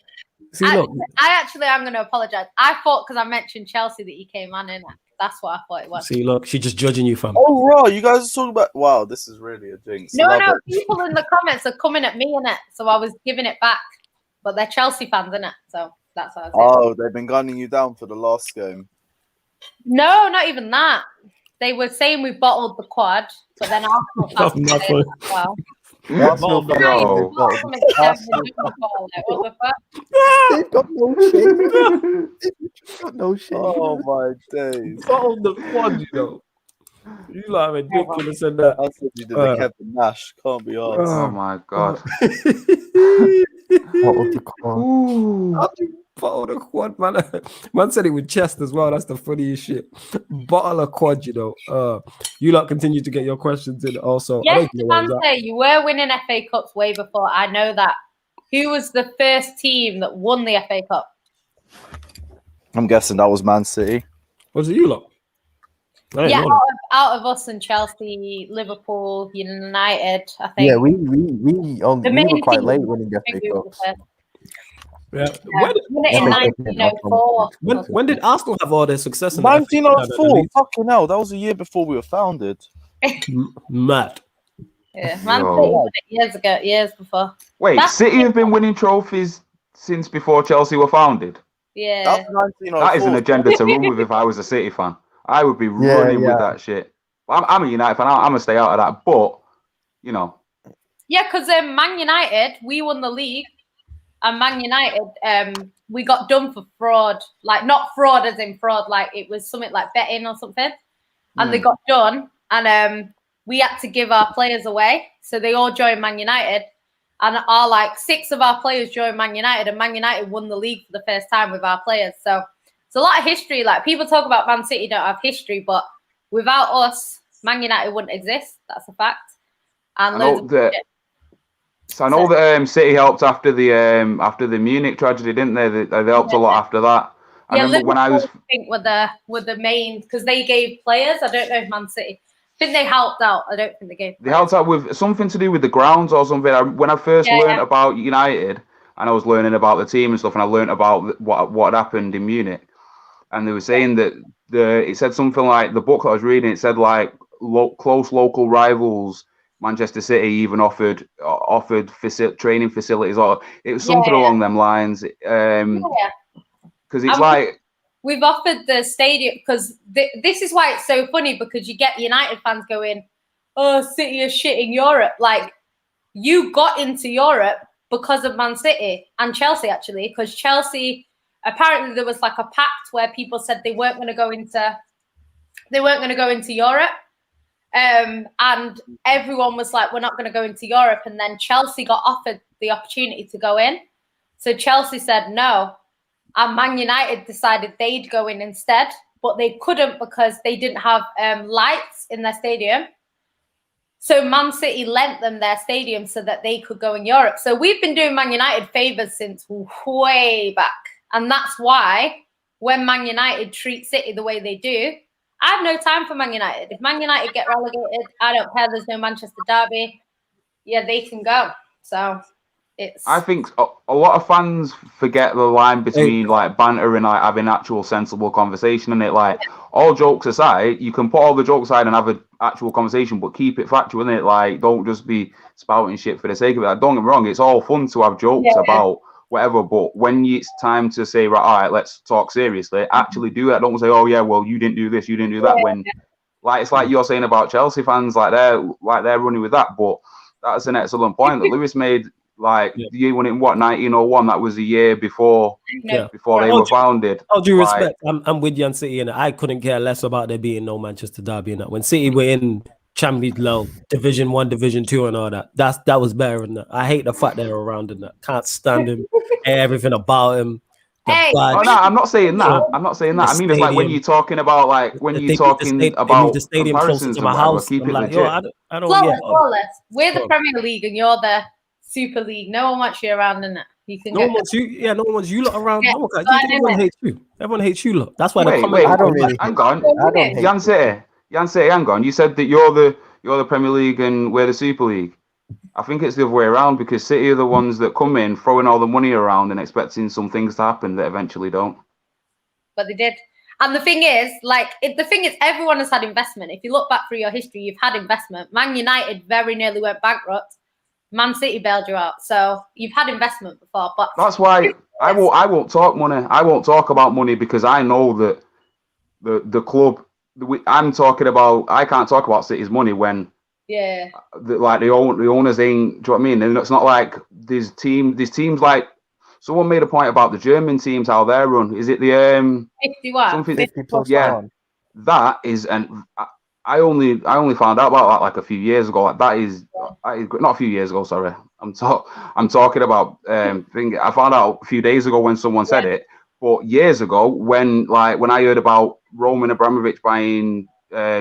See, I actually am going to apologize. I thought because I mentioned Chelsea that you came on in it. That's what I thought it was. See, look, she's just judging you, fam. Oh, right, you guys are talking about. Wow, this is really a jinx. No, people in the comments are coming at me in it, so I was giving it back. But they're Chelsea fans in it, so that's what I was saying. They've been gunning you down for the last game. No, not even that. They were saying we bottled the quad, but then Arsenal fans well. Arsenal fans Yo. they've got What the fuck? they've got no shame. They've got no shame. Oh my days! Bottle the quad, you know. You like ridiculous and that. I said you did a Kevin Nash. Can't be hard. Oh my god. Bottle the quad. Ooh. How do you bottle the quad, man? Man said it with chest as well. That's the funniest shit. Bottle a quad, you know. You lot continue to get your questions in also. I Yes, don't know what Samantha, you were winning FA Cups way before. I know that. Who was the first team that won the FA Cup? I'm guessing that was Man City. was it you lot? I didn't Yeah, know out of us and Chelsea, Liverpool, United, I think. Yeah, we The were main quite team, late winning I FA think we were the Cups. first. Yeah. Won it in Yeah. 1904. When did Arsenal have all their success in the FA Cup and the 1904. league? Fucking hell, that was a year before we were founded. Mad. Yeah, Man Yo. City won it years before. Wait, That's- City have been winning trophies since before Chelsea were founded. Yeah. That's 1904. That is an agenda to run with if I was a City fan. I would be running with that shit. I'm a United fan. I'm going to stay out of that. But, you know. Yeah, because Man United, we won the league. And Man United, we got done for fraud. Like, not fraud as in fraud. Like, it was something like betting or something. And they got done. And we had to give our players away. So they all joined Man United. And our, 6 of our players joined Man United. And Man United won the league for the first time with our players. So it's a lot of history. Like, people talk about Man City don't have history. But without us, Man United wouldn't exist. That's a fact. And I know that City helped after the Munich tragedy, didn't they? They helped a lot after that. I remember Liverpool, when I was. I think were the main because they gave players. I don't know if Man City. I think they helped out. I don't think they gave. They helped out with something to do with the grounds or something. When I first learned about United, and I was learning about the team and stuff, and I learned about what had happened in Munich, and they were saying that it said something like the book I was reading. It said like close local rivals. Manchester City even offered training facilities, or it was something along them lines. Because it's like we've offered the stadium because this is why it's so funny because you get United fans going, "Oh, City is shit in Europe." Like you got into Europe because of Man City and Chelsea actually, because Chelsea apparently there was like a pact where people said they weren't going to go into Europe. And everyone was like, we're not going to go into Europe. And then Chelsea got offered the opportunity to go in. So Chelsea said no. And Man United decided they'd go in instead. But they couldn't because they didn't have lights in their stadium. So Man City lent them their stadium so that they could go in Europe. So we've been doing Man United favours since way back. And that's why when Man United treat City the way they do, I have no time for Man United. If Man United get relegated, I don't care. There's no Manchester derby. Yeah, they can go. So it's. I think a lot of fans forget the line between like banter and like having actual sensible conversation. And it like all jokes aside, you can put all the jokes aside and have an actual conversation, but keep it factual. In it, like don't just be spouting shit for the sake of it. Like, don't get me wrong, it's all fun to have jokes about whatever, but when it's time to say, right, all right, let's talk seriously, actually do that. Don't say, oh yeah, well, you didn't do this, you didn't do that. When like it's like you're saying about Chelsea fans, like they're running with that. But that's an excellent point that Lewis made. Like the year when in 1901, that was the year before they were founded. All due respect, I'm with you on City, and I couldn't care less about there being no Manchester derby and that. When City were in Champions League, Division 1, Division 2 and all that. That was better than that. I hate the fact they're around in that. Can't stand him. Everything about him. Oh, no, I'm not saying that. I'm not saying that. I mean, it's like when you're talking about the stadium closer to my house. Keep I'm it like, legit. I don't. Flawless. We're the Premier League and you're the Super League. No one wants you around in it. You can. No one wants you. Yeah, no one wants you lot around. Yeah, Everyone hates you. Everyone hates you lot. That's why Wait, I don't really. hang on. I don't hate Jan City, hang on. You said that you're the Premier League and we're the Super League. I think it's the other way around because City are the ones that come in throwing all the money around and expecting some things to happen that eventually don't. But they did. And the thing is, everyone has had investment. If you look back through your history, you've had investment. Man United very nearly went bankrupt. Man City bailed you out. So you've had investment before. But that's why I won't talk money. I won't talk about money because I know that the club I'm talking about, I can't talk about City's money when Yeah. Like the owners ain't. Do you know what I mean? And it's not like these teams like someone made a point about the German teams, how they're run. Is it the 51. something 50 plus yeah. on. That is, and I only found out about that like a few years ago. Like that is not a few years ago. Sorry, I'm talking about thing. I found out a few days ago when someone said it, but years ago when I heard about Roman Abramovich buying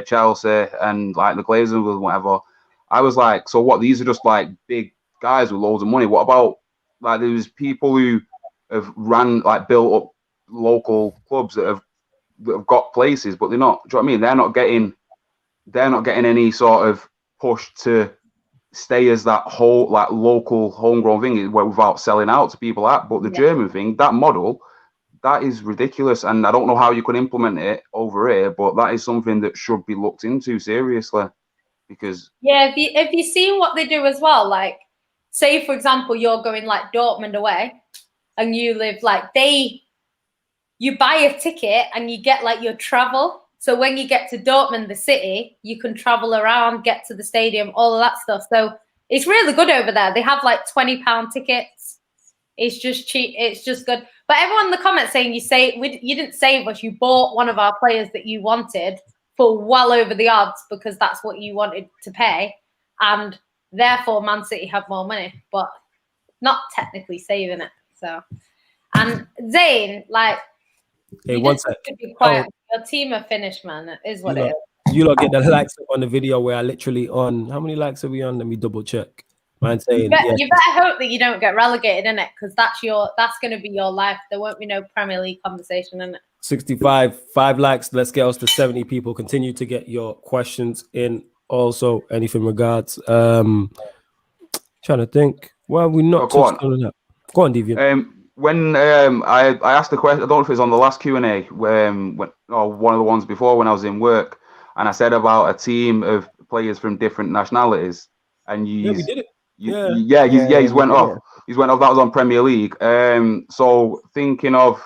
Chelsea and like the Glazers and whatever, I was like, so what? These are just like big guys with loads of money. What about like there's people who have built up local clubs that have got places, but they're not. Do you know what I mean? They're not getting any sort of push to stay as that whole like local homegrown thing without selling out to people. But the German thing, that model, that is ridiculous, and I don't know how you could implement it over here, but that is something that should be looked into seriously. Because have you seen what they do as well? Like, say for example, you're going like Dortmund away, and you live like you buy a ticket and you get like your travel. So when you get to Dortmund, the city, you can travel around, get to the stadium, all of that stuff. So it's really good over there. They have like £20 tickets. It's just cheap. It's just good. But everyone in the comments saying you didn't save us. You bought one of our players that you wanted for well over the odds because that's what you wanted to pay. And therefore Man City have more money, but not technically saving it. So, and Zayn, like, Hey, one sec. Be quiet. Your team are finished, man. It is what it is. You lot get the likes on the video where I literally on. How many likes are we on? Let me double check. Man saying, you better hope that you don't get relegated in it, because that's going to be your life. There won't be no Premier League conversation in it. 65, 5 likes. Let's get us to 70 people. Continue to get your questions in. Also, anything regards. Trying to think. Well, we not touched on that. Go on, Deviant. When I asked the question, I don't know if it was on the last Q&A, or one of the ones before when I was in work, and I said about a team of players from different nationalities, and we did it. He's went off. He's went off. That was on Premier League. So thinking of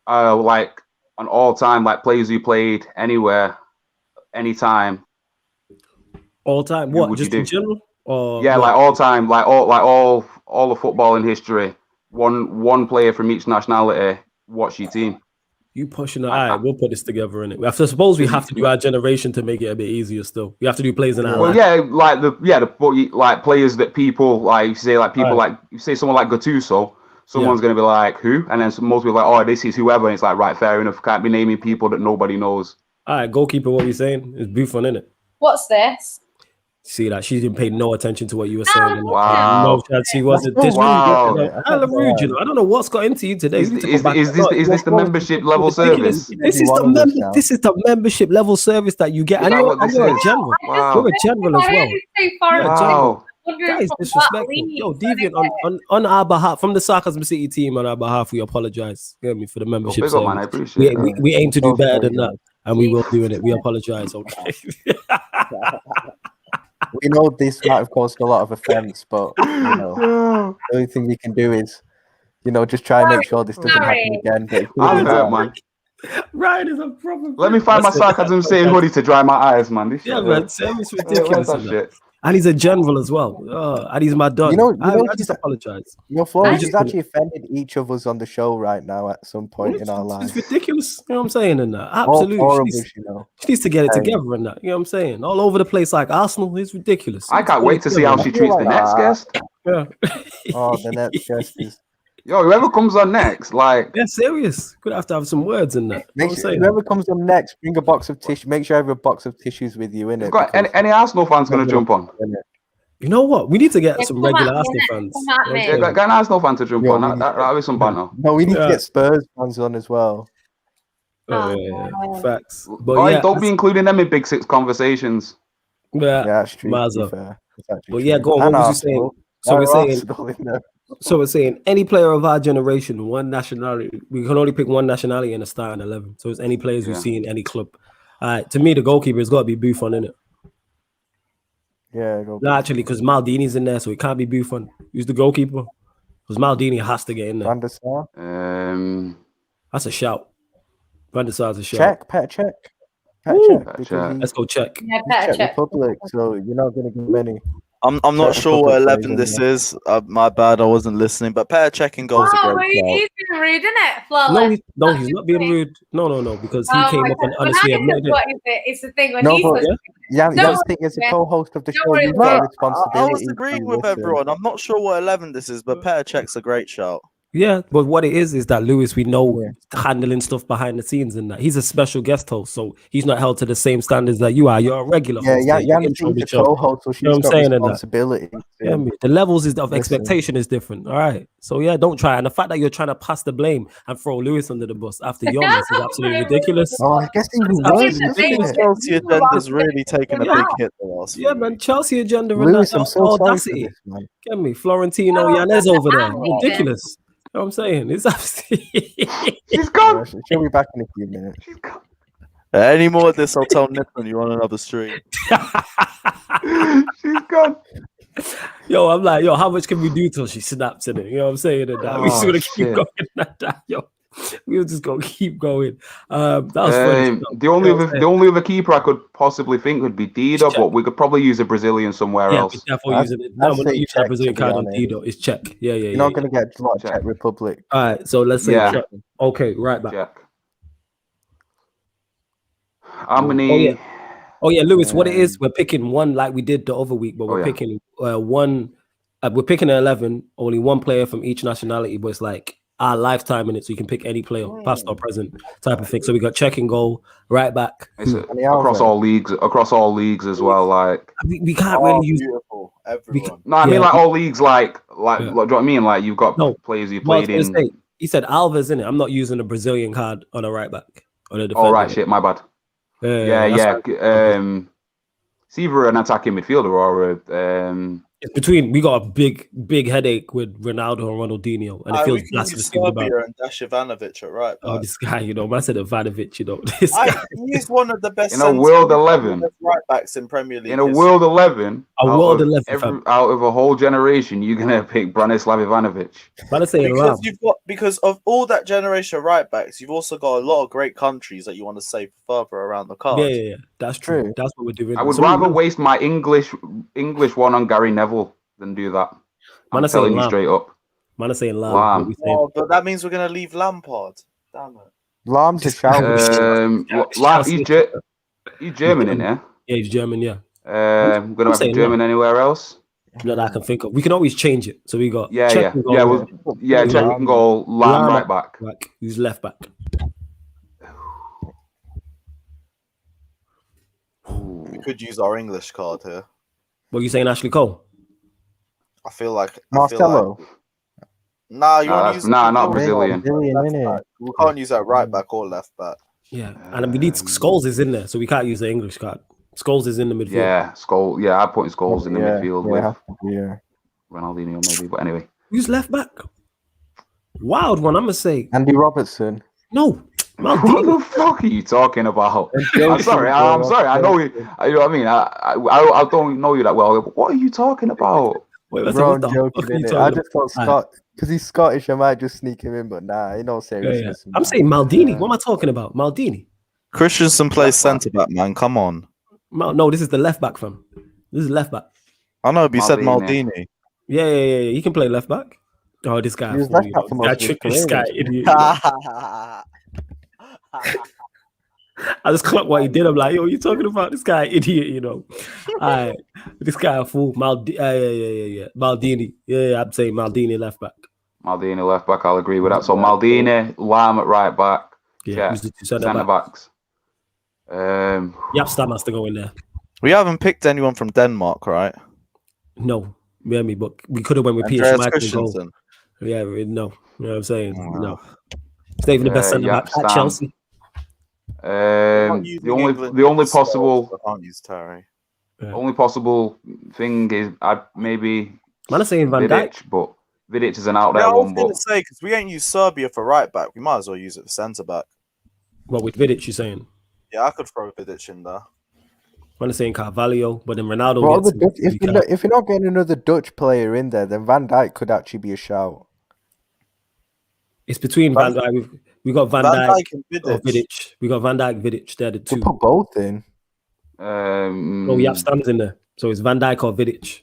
like an all-time like players who played anywhere, anytime. All time. What? Just in general? Or like all time, like all the football in history. One player from each nationality. What's your team? You pushing it. All right, we'll put this together in it. I suppose we have to do our generation to make it a bit easier. Still, we have to do players in our. Well, like players that people like. You say like people like you say someone like Gattuso. Someone's gonna be like who, and then most people are like, oh, this is whoever. And it's like right, fair enough. Can't be naming people that nobody knows. All right, goalkeeper. What we saying? It's Buffon, isn't it? What's this? See that she didn't pay no attention to what you were saying. Wow. No chance she wasn't. This hella rude, you know. I don't know what's got into you today. Is this the membership level service? This is the membership level service that you get. And you're a general. You're a general as well. Wow. That is disrespectful. Yo, Deviant, on our behalf, from the Sarcasm City team, on our behalf, we apologize. Get me for the membership service. Man, I appreciate it. We aim to do better than that, and we will do it. We apologize. Okay. We know this might have caused a lot of offense, but the only thing we can do is, just try and make sure this doesn't happen again. I'm hurt, man. Ryan is a problem. Let me find my Sarcasm City hoodie to dry my eyes, man. This man, Sam's ridiculous. And he's a general as well. And he's my dog. I just apologize. Flores has actually offended each of us on the show right now at some point in our lives. It's ridiculous. You know what I'm saying? And absolutely. She needs to get it together and that. You know what I'm saying? All over the place like Arsenal is ridiculous. I can't wait to see how she treats the next guest. Yeah. The next guest is. Yo, whoever comes on next, like... Yeah, serious. Could have to have some words in that. Whoever comes on next, bring a box of tissue. Make sure you have a box of tissues with you in it. Any Arsenal fans going to jump on? You know what? We need to get some regular Arsenal fans. Get an Arsenal fan to jump on. That'll be some banter. No, we need to get Spurs fans on as well. Facts. But don't be including them in Big Six conversations. Yeah, that's true. But yeah, go on. What was you saying? So we're saying any player of our generation, one nationality. We can only pick one nationality in a starting 11. So it's any players we've seen in any club. To me, the goalkeeper has got to be Buffon, innit? Yeah. No, actually, because Maldini's in there, so it can't be Buffon. Who's the goalkeeper? Because Maldini has to get in there. Van der Sar? That's a shout. Van der Sar's a shout. Check. Fact Ooh. check, because check. Let's go check. Yeah, he's better Czech check. Republic, so you're not going to get many. I'm not Czech sure what Republic 11 players this in there. is. My bad, I wasn't listening. But pair checking goals Oh, are great. he's been rude, isn't it? No, he's not being rude. No, because he came up and honestly admitted it. What is it? It's the thing when No, he but says, yeah, Don't that's worry, the thing. As a man. co-host of the Don't show, worry, you've man. got a I responsibility. was agreeing to with listen. everyone. I'm not sure what 11 this is, but pair checks a great shout. Yeah, but what it is that Lewis, we know Yeah. handling stuff behind the scenes and that he's a special guest host, so he's not held to the same standards that you are. You're a regular Yeah, host. yeah, You yeah. intro She's the a show. co-host, so she's know what I'm got saying in that? responsibility. Yeah, the levels of Listen. expectation is different. All right. So yeah, don't try. And the fact that you're trying to pass the blame and throw Lewis under the bus after your mess is absolutely ridiculous. Oh, I guess even That's worse, absolutely doesn't ridiculous. it? Chelsea agenda's really taken a big hit the last few Yeah, man. weeks. Chelsea agenda and Lewis, that I'm so sorry for audacity. this, man. Get me, Florentino Yanez over there. Ridiculous. You know what I'm saying? It's absolutely. She's gone. She'll be back in a few minutes. She's gone. Any more of this, I'll tell Nippon you're on another stream. She's gone. Yo, I'm like, yo, how much can we do till she snaps in it? You know what I'm saying? And that we just Oh, gonna keep shit. going at that. Yo, we'll just go keep going. That was funny. The only other keeper I could possibly think would be Dida, Check. but we could probably use a Brazilian somewhere Yeah, else. be careful using it. No, I'd we're not say using check, that Brazilian to be card on honest. Dido. It's check. Yeah. You're not going to get a lot of Check. Czech Republic. All right, so let's say Yeah. check. Okay, right back. Check. How many? Oh yeah, Lewis. What it is, we're picking one like we did the other week, but we're yeah. picking one. We're picking an 11, only one player from each nationality, but it's like our lifetime in it, so you can pick any player, past or present, type of thing. So we got check and goal, right back. It's across all leagues as well. Like We can't really use. Beautiful, everyone. no, I mean like all leagues. Like Yeah. do you know what I mean? Like you've got players who Well, I was played gonna in. say, he said Alves in it. I'm not using a Brazilian card on a right back. On a defender. Oh right, shit, my bad. Yeah. that's right. It's either an attacking midfielder or a It's between. We got a big headache with Ronaldo and Ronaldinho, and it feels We can blasphemous use to think about. Serbia and Dash Ivanovic at right Oh, back. this guy, I said Ivanovic, this guy. He's one of the best in a world 11 right backs in Premier League. in a history. world 11. World 11, fam. out of a whole generation, you're gonna pick Branislav Ivanovic. But I say because of all that generation of right backs, you've also got a lot of great countries that you want to save further around the card. Yeah. That's true. That's what we're doing. I would rather waste my English one on Gary Neville than do that. I'm telling you straight up. Man, are saying Lam. Lam. Oh, but that means we're going to leave Lampard. Damn it. Lam's a shout. Lam, he's German, isn't he? Yeah, he's German. Yeah. I'm gonna have German anywhere else. Not that I can think of. We can always change it. So we got check and goal, Lam right back. Who's left back? We could use our English card here. What are you saying, Ashley Cole? I feel like Marcelo. Not Brazilian. We can't use that right back or left back. Yeah, and we need Scholes is in there, so we can't use the English card. Scholes is in the midfield. Yeah, Scholes. Yeah, I put Scholes in the midfield with Yeah. Ronaldinho maybe, but anyway. Who's left back? Wild one, I'm gonna say. Andy Robertson. No. What the fuck are you talking about? I'm sorry. I know you. You know what I mean? I don't know you that well. But what are you talking about? Wait, Bro, I'm joking. I just thought Scott, because he's Scottish, I might just sneak him in, but nah, you know, seriousness. I'm saying Maldini. What am I talking about? Maldini. Christensen plays centre back, man. Come on. No, this is the left back, fam. This is left back. I know, but you said Maldini. Yeah. He can play left back. Oh, this guy. He was left back for most of his this guy, career. idiot. I just clocked what he did. I'm like, yo, you talking about this guy, idiot, you know? All right, this guy a fool. Yeah. Maldini. Yeah, I'm saying Maldini left back. Maldini left back. I'll agree with that. So Maldini, Lam at right back. Yeah, centre backs. Stam has to go in there. We haven't picked anyone from Denmark, right? No, but we could have went with Andreas Peter Christensen. Yeah, no. You know what I'm saying? No. It's not even the best centre back at Chelsea. The only possible I can't use Terry. Only possible thing is I'd maybe Man, I'm saying Van Dijk, but Vidic is an out there I was one. going But to say because we ain't used Serbia for right back, we might as well use it for centre back. What with Vidic? You saying? Yeah, I could throw Vidic in there. I'm saying Carvalho, but then Ronaldo. Well, if you're not getting another Dutch player in there, then Van Dijk could actually be a shout. It's between Van Dijk. We got Van Dijk and or Vidic. Vidic. We got Van Dijk, Vidic. They're the We'll two. put both in. Oh, Yap Stam's in there. So it's Van Dijk or Vidic.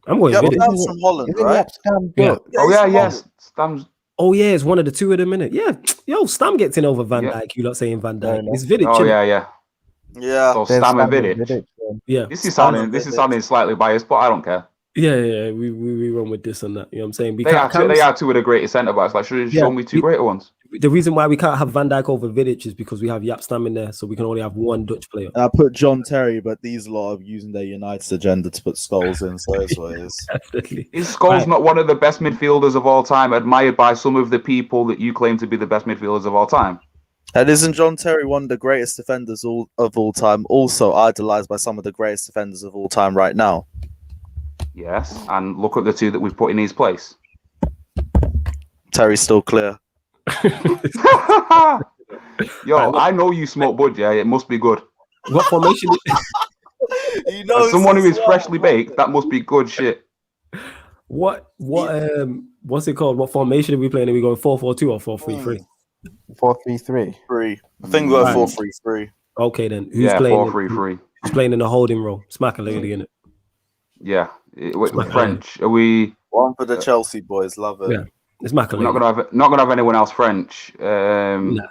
I'm going Yep, Vidic. Stam's from Holland, Isn't right? Yap Stam Yeah. Dutch? Oh he's yeah, from yes. Holland. Stam's. Oh yeah, it's one of the two of them in it. Yeah, yo, Stam gets in over Van Yeah. Dijk. You lot saying Van Fair Dijk? enough. It's Vidic. Oh innit? yeah. Yeah. So There's Stam and Stam Vidic. then. Yeah, This is Stam sounding and this is Vidic. sounding slightly biased, but I don't care. yeah. We run with this and that. You know what I'm saying? They are two of the greatest centre backs. Like, show me two greater ones. The reason why we can't have Van Dijk over Vidic is because we have Yap Stam in there, so we can only have one Dutch player. I put John Terry, but these lot are using their United agenda to put Scholes in, so it's what it is. Definitely. Is Scholes not one of the best midfielders of all time, admired by some of the people that you claim to be the best midfielders of all time? And isn't John Terry one of the greatest defenders of all time, also idolized by some of the greatest defenders of all time right now? Yes, and look at the two that we've put in his place. Terry's still clear. Yo, I know you smoke bud, yeah. It must be good. What formation? You know, As someone who is freshly baked, that must be good shit. What's it called? What formation are we playing? Are we going 4-4-2 or 4-3-3? 4-3-3. Three. I think we're 4-3-3. Okay, then who's Yeah, playing? 4-3-3. Who's playing in the holding role? Smack a lady in it. Yeah, we're French. Are we? One for the Chelsea boys, love it. Yeah, it's Mac a We're lady. not gonna have anyone else French. No.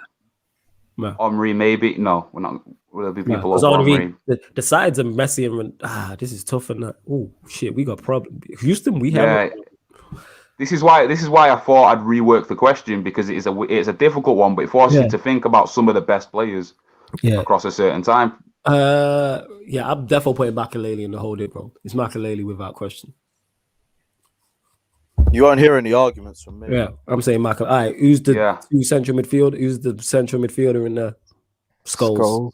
Omri, maybe. No, we're not. Will there be people Because over Omri? the sides of Messi and this is tough and that. Oh shit, we got problem. Houston, we have. Yeah. This is why I thought I'd rework the question, because it's a difficult one, but it forces you to think about some of the best players across a certain time. Yeah, I'm definitely putting Makaleli in the holding, bro. It's Makaleli without question. You won't hear any arguments from me. Yeah, I'm saying Makaleli. All right, who's the two central midfield? Who's the central midfielder in there? Scholes.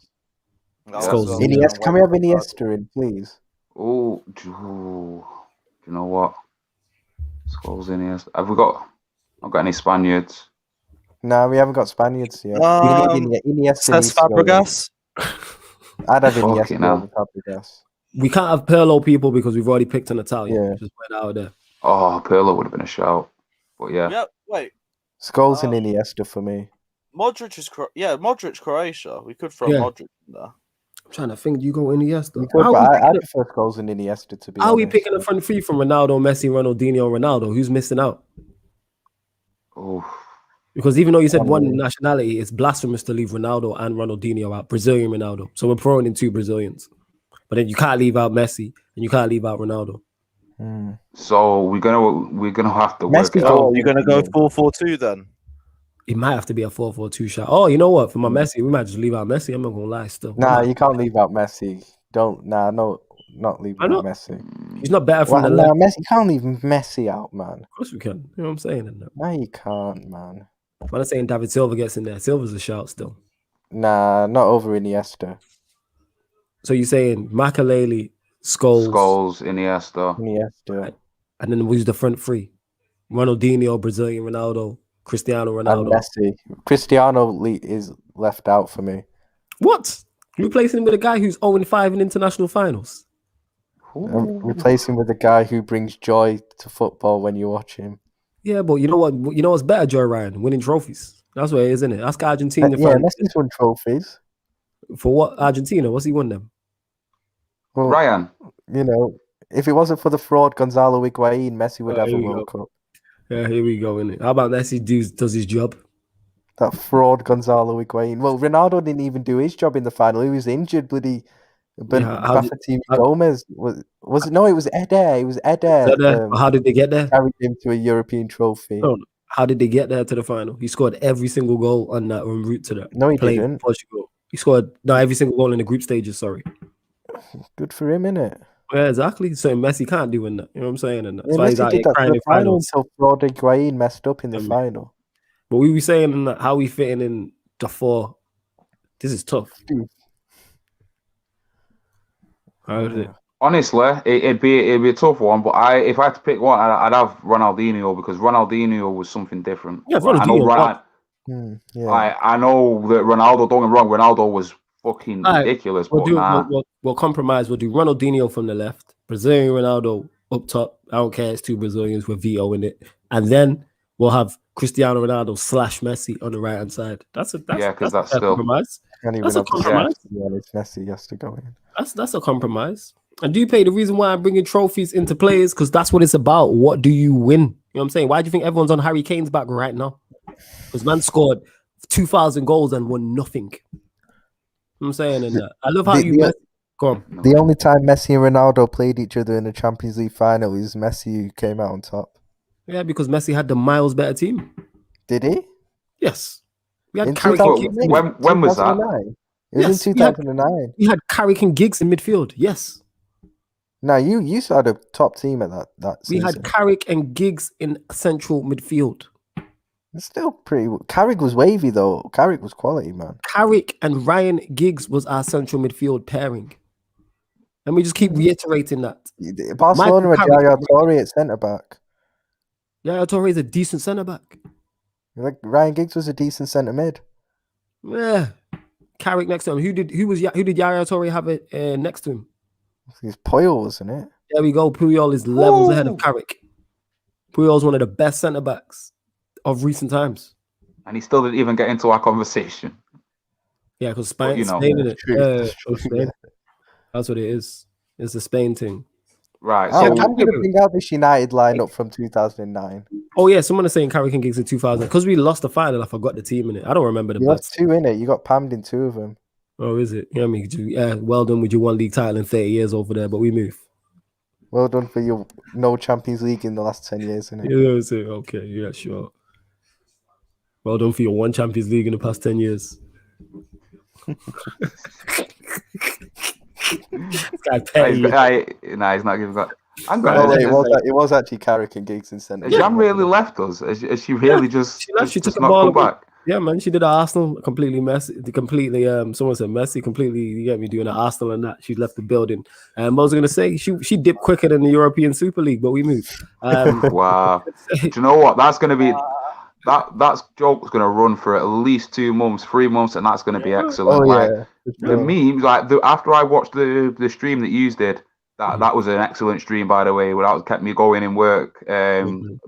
Scholes. Iniesta. Can we have Iniesta in, please? Oh, you know what? Scholes, Iniesta. Have we got? I've got any Spaniards? No, we haven't got Spaniards yet. Iniesta. Says Fabregas. I'd have Fucking Iniesta hell. over Fabregas. We can't have Pirlo people because we've already picked an Italian. Yeah. Just went out there. Oh, Pirlo would have been a shout. But yeah. Yeah, wait. Scholes and Iniesta for me. Modric is Modric Croatia. We could throw Modric in there. I'm trying to think. You go Iniesta. You could, but I prefer Scholes and Iniesta to be How are we honest. picking a front three from Ronaldo, Messi, Ronaldinho, Ronaldo? Who's missing out? Oh. Because even though you said one nationality, it's blasphemous to leave Ronaldo and Ronaldinho out. Brazilian Ronaldo. So we're throwing in two Brazilians. But then you can't leave out Messi and you can't leave out Ronaldo. So we're gonna have to work Messi it out. You're gonna go 4-4-2 then? It might have to be a 4-4-2 shot. Oh, you know what? For my Messi, we might just leave out Messi. I'm not gonna lie still. Nah, you can't leave out Messi. Not leave out Messi. He's not better from the Nah, left. Messi, you can't leave Messi out, man. Of course we can. You know what I'm saying? No, you can't, man. I'm not saying David Silva gets in there. Silva's a shout still. Nah, not over Iniesta. So you're saying Makaleli, Scholes, Iniesta, and then we use the front three: Ronaldinho, Brazilian Ronaldo, Cristiano Ronaldo, and Messi. Cristiano is left out for me. What? You're replacing him with a guy who's 0-5 in international finals? I'm replacing with a guy who brings joy to football when you watch him. Yeah, but you know what? You know what's better, Joe Ryan? Winning trophies. That's what it is, isn't it? Ask Argentina. Yeah, Messi's won trophies. For what? Argentina? What's he won them? Well, Ryan. You know, if it wasn't for the fraud Gonzalo Higuain, Messi would have a World Cup. Yeah, here we go, innit? How about Messi does his job? That fraud Gonzalo Higuain. Well, Ronaldo didn't even do his job in the final. He was injured, bloody. But Gomez was it? No, it was Eder. It was Eder. How did they get there? Carried him to a European trophy. No. How did they get there to the final? He scored every single goal on that en route to that. No, he didn't. Portugal. He scored every single goal in the group stages. Sorry. Good for him, innit? Yeah, exactly. So Messi can't do that. You know what I'm saying? And that's Yeah, why he's Messi out did here that crying to in the final finals. until fraud Higuain messed up in the final. But we were saying that how we fitting in the four. This is tough. Dude. How is it? Honestly, it'd be a tough one. But if I had to pick one, I'd have Ronaldinho, because Ronaldinho was something different. Yeah, Ronaldinho. I know that Ronaldo. Don't get me wrong. Ronaldo was fucking ridiculous. We'll compromise. We'll do Ronaldinho from the left, Brazilian Ronaldo up top. I don't care. It's two Brazilians with Vito in it, and then we'll have Cristiano Ronaldo / Messi on the right hand side. That's a still compromise. Can't even That's a have the compromise. to be honest. Messi has to go in. That's a compromise. And do you pay the reason why I'm bringing trophies into players? Because that's what it's about. What do you win? You know what I'm saying? Why do you think everyone's on Harry Kane's back right now? Because man scored 2,000 goals and won nothing. You know what I'm saying? And I love how go on. The only time Messi and Ronaldo played each other in the Champions League final is Messi who came out on top. Yeah, because Messi had the miles better team. Did he? Yes. We had In Carrick 2009? When was that? 2009? It was in 2009. We had Carrick and Giggs in midfield. Yes. No, you had a top team at that We season. had Carrick and Giggs in central midfield. It's still pretty. Carrick was wavy though. Carrick was quality, man. Carrick and Ryan Giggs was our central midfield pairing. Let me just keep reiterating that. Barcelona had Yaya Toure at centre back. Yaya Toure is a decent centre back. Like Ryan Giggs was a decent centre mid. Yeah. Carrick next to him. Who did Yaya Toure have it next to him? It's Puyol, wasn't it? There we go. Puyol is levels ahead of Carrick. Puyol's one of the best centre backs of recent times. And he still didn't even get into our conversation. Yeah, because Spain, you know, Spain in it. True. That's what it is. It's the Spain thing. Right. I'm So going to bring out this United lineup from 2009. Oh yeah, someone is saying Carrick and Giggs in 2000 because we lost the final. I forgot the team in it. I don't remember the You best. lost 2 in it. You got pammed in 2 of them. Oh, is it? Yeah, I mean, well done with your 1 league title in 30 years over there, but we move. Well done for your no Champions League in the last 10 years, innit? Yeah, okay, yeah, sure. Well done for your 1 Champions League in the past 10 years. This guy petty. he's not giving that. I'm No, going it was actually Carrick and Giggs in centre. Has Jam really left us? Has she really just? She left. She took just the not ball come back. Yeah, man, she did Arsenal completely messy. Someone said Messi completely. You get me doing the Arsenal and that. She left the building. I was gonna say she dipped quicker than the European Super League, but we moved. Wow. Do you know what? That's gonna be that joke's gonna run for at least 2 months, 3 months, and that's gonna be excellent. The memes, after I watched the stream that you did, that was an excellent stream, by the way. That kept me going in work.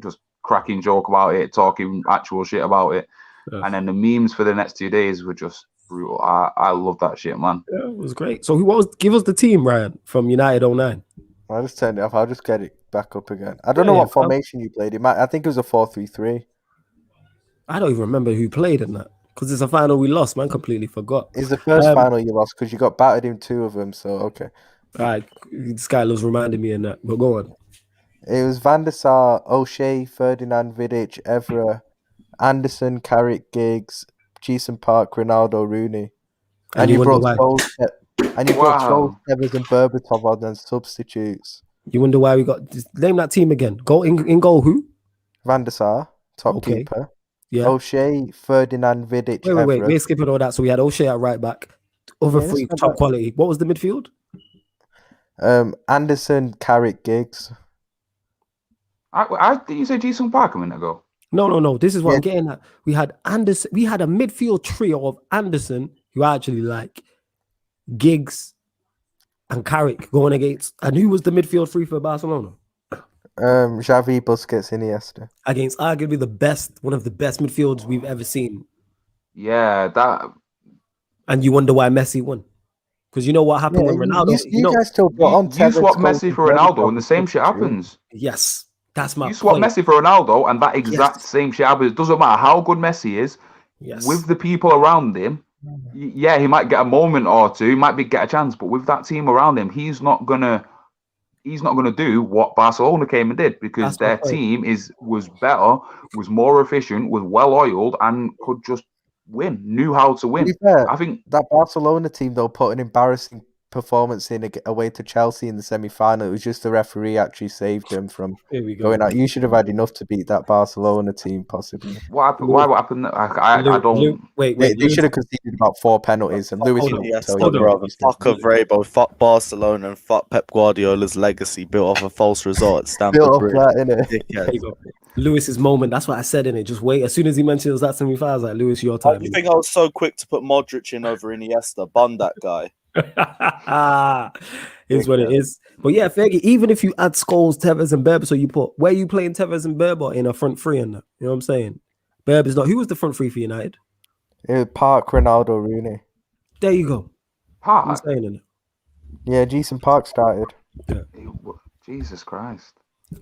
Just cracking joke about it, talking actual shit about it. Yeah. And then the memes for the next 2 days were just brutal. I love that shit, man. Yeah, it was great. So give us the team, Ryan, from United 09. I'll just turn it off. I'll just get it back up again. I don't know what formation you played. I think it was a 4-3-3. I don't even remember who played in that because it's a final we lost. Man, completely forgot. It's the first final you lost because you got battered in 2 of them. So okay. All right, this guy loves reminding me of that. But go on. It was Van der Sar, O'Shea, Ferdinand, Vidic, Evra, Anderson, Carrick, Giggs, Jason Park, Ronaldo, Rooney. And you brought Scholes, Tevez and Berbatov on as substitutes. You wonder why we got... Name that team again. Go in goal, who? Van der Sar, top keeper. Yeah. O'Shea, Ferdinand, Vidic, Wait. We're skipping all that. So we had O'Shea at right back. Other 3, top quality. What was the midfield? Anderson, Carrick, Giggs. Did you say Jason Park a minute ago? No. This is what I'm getting at. We had Anderson. We had a midfield trio of Anderson, who I actually like, Giggs, and Carrick going against. And who was the midfield 3 for Barcelona? Xavi, Busquets, Iniesta. Against arguably one of the best midfields we've ever seen. Yeah, that. And you wonder why Messi won. Because you know what happened with Ronaldo. You guys still brought on you swap Messi for Ronaldo and the same shit happens. Yes. That's my point. You swap Messi for Ronaldo and that exact same shit happens. It doesn't matter how good Messi is. Yes. With the people around him, yeah, he might get a moment or two, he might get a chance, but with that team around him, he's not gonna do what Barcelona came and did because their team was better, was more efficient, was well oiled, and could just win, knew how to win. I think that Barcelona team though put an embarrassing performance in away to Chelsea in the semi-final. It was just the referee actually saved them from going out. You should have had enough to beat that Barcelona team, possibly. What happened? What happened? I don't. Wait. They should have conceded about 4 penalties, and Lewis. Fuck of Rabo, fuck Barcelona, and fuck Pep Guardiola's legacy built off a false result at Stamford Bridge. Lewis's moment. That's what I said in it. Just wait. As soon as he mentioned it was that semi-final, I was like, Lewis, your time. You think I was so quick to put Modric in over Iniesta? Bun that guy. Is what it is. But yeah, Fergie, even if you add Scholes, Tevez, and Berbatov, so you put where you playing Tevez and Berbatov in a front 3 and that, you know what I'm saying? Berb is not. Who was the front three for United? It was Park, Ronaldo, Rooney. There you go. I'm Park. saying it. Yeah, Jason Park started. Jesus Christ.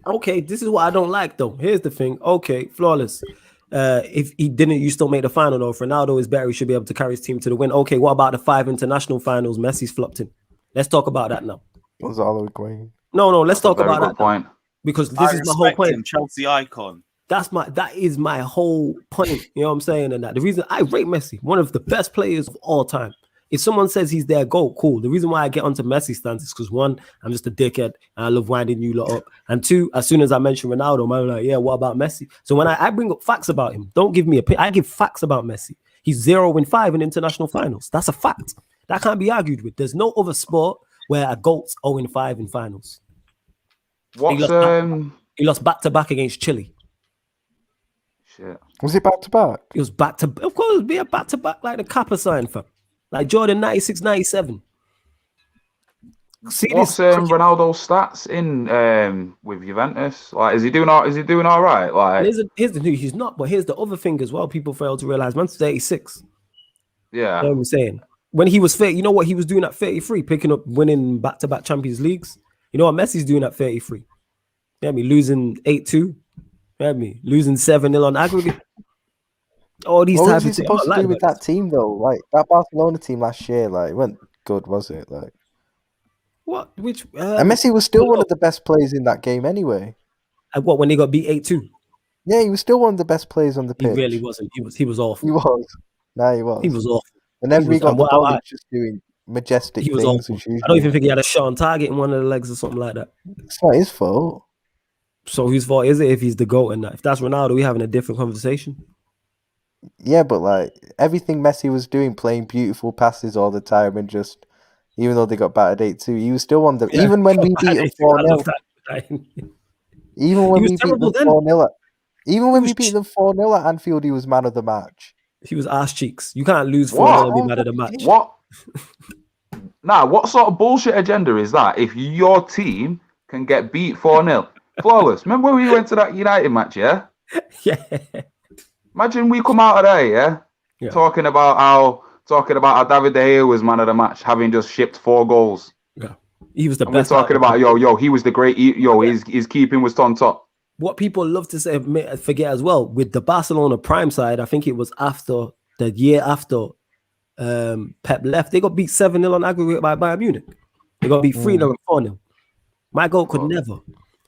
Okay, this is what I don't like though. Here's the thing. Okay, Flawless. If he didn't, you still make the final though. If Ronaldo is better, he should be able to carry his team to the win. Okay, what about the 5 international finals Messi's flopped in? Let's talk about that now. Gonzalo Higuain. No, let's That's talk a very about good that now. point. Because I this is my whole respect point. him, Chelsea icon. That is my whole point. You know what I'm saying? And that the reason I rate Messi, one of the best players of all time. If someone says he's their GOAT, cool. The reason why I get onto Messi stands is because one, I'm just a dickhead and I love winding you lot up. And two, as soon as I mention Ronaldo, I'm like, yeah, what about Messi? So when I bring up facts about him, don't give me I give facts about Messi. He's 0-5 in international finals. That's a fact. That can't be argued with. There's no other sport where a GOAT's 0-5 in finals. What's He lost back-to-back against Chile. shit. Was it back to back? It was of course, it'd be a back-to-back like the Kappa sign for. Like Jordan 96, 97. See What's this? Ronaldo's stats in with Juventus? Like, is he doing all right? Like, Here's the news. He's not, but here's the other thing as well. People fail to realize. Man's 36. yeah. You know what I'm saying? When he was 30, you know what he was doing at 33? Picking up, winning back-to-back Champions Leagues. You know what Messi's doing at 33? Yeah, me losing 8-2. Yeah, me losing 7-0 on aggregate. All these What types was he of things. supposed to I'm not do with like that team though? Like that Barcelona team last year, like it wasn't good, was it? Like, what? Which? and Messi was still one of the best players in that game anyway. What? When they got beat 8-2? Yeah, he was still one of the best players on the He pitch. really wasn't. He was awful. He was. No, he was. He was awful. Whenever he got the and ball, I- he was just doing majestic He was things. awful. As usual. I don't even think he had a shot on target in one of the legs or something like that. It's not his fault. So whose fault is it if he's the GOAT and that? If that's Ronaldo, we having a different conversation. Yeah, but like everything Messi was doing, playing beautiful passes all the time, and just even though they got battered 8-2, he was still one of them. Yeah. Even when we beat them 4-0, even when we was beat terrible them then. 4-0, even when was we beat them 4-0 at Anfield, he was man of the match. He was ass cheeks. You can't lose 4-0 What? and be mad at the match. What? Nah, what sort of bullshit agenda is that? If your team can get beat 4-0, flawless. Remember when we went to that United match? Yeah. Yeah. Imagine we come out of there, Yeah. talking about how David De Gea was man of the match, having just shipped 4 goals. Yeah. He was the And we're best. talking about he was the great. His keeping was on top. What people love to say, forget as well, with the Barcelona prime side, I think it was after the year after Pep left, they got beat 7-0 on aggregate by Bayern Munich. They got beat 3-0 and 4-0. My goal could never.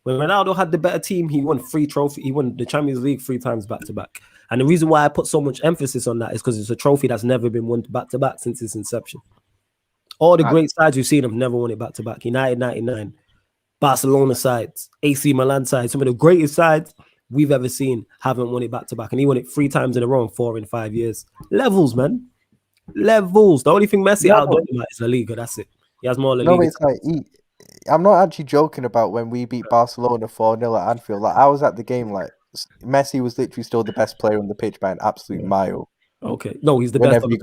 When Ronaldo had the better team, he won 3 trophies. He won the Champions League 3 times back to back. And the reason why I put so much emphasis on that is because it's a trophy that's never been won back to back since its inception. All the great sides we've seen have never won it back to back. United 99, Barcelona sides, AC Milan sides, some of the greatest sides we've ever seen haven't won it back to back. And he won it 3 times in a row in 4 and 5 years. Levels, man. Levels. The only thing Messi outdone him at is La Liga. That's it. He has more La Liga. No, it's like I'm not actually joking about when we beat Barcelona 4-0 at Anfield. Like I was at the game, like Messi was literally still the best player on the pitch by an absolute mile. Okay. No, he's the Whenever best. you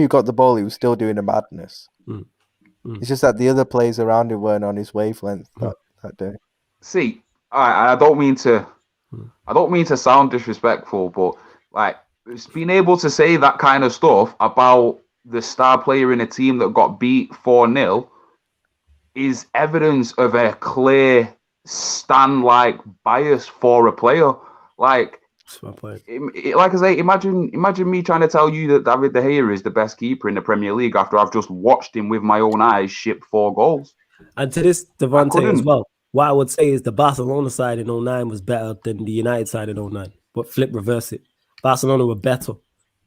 got the ball, he was still doing a madness. It's just that the other players around him weren't on his wavelength that day. See, I don't mean to sound disrespectful, but like it's being able to say that kind of stuff about the star player in a team that got beat 4-0 is evidence of a clear Stan-like bias for a player. Like, that's my point. Like I say, imagine me trying to tell you that David De Gea is the best keeper in the Premier League after I've just watched him with my own eyes ship 4 goals. And to this, Devante as well, what I would say is the Barcelona side in 09 was better than the United side in 09. But reverse it. Barcelona were better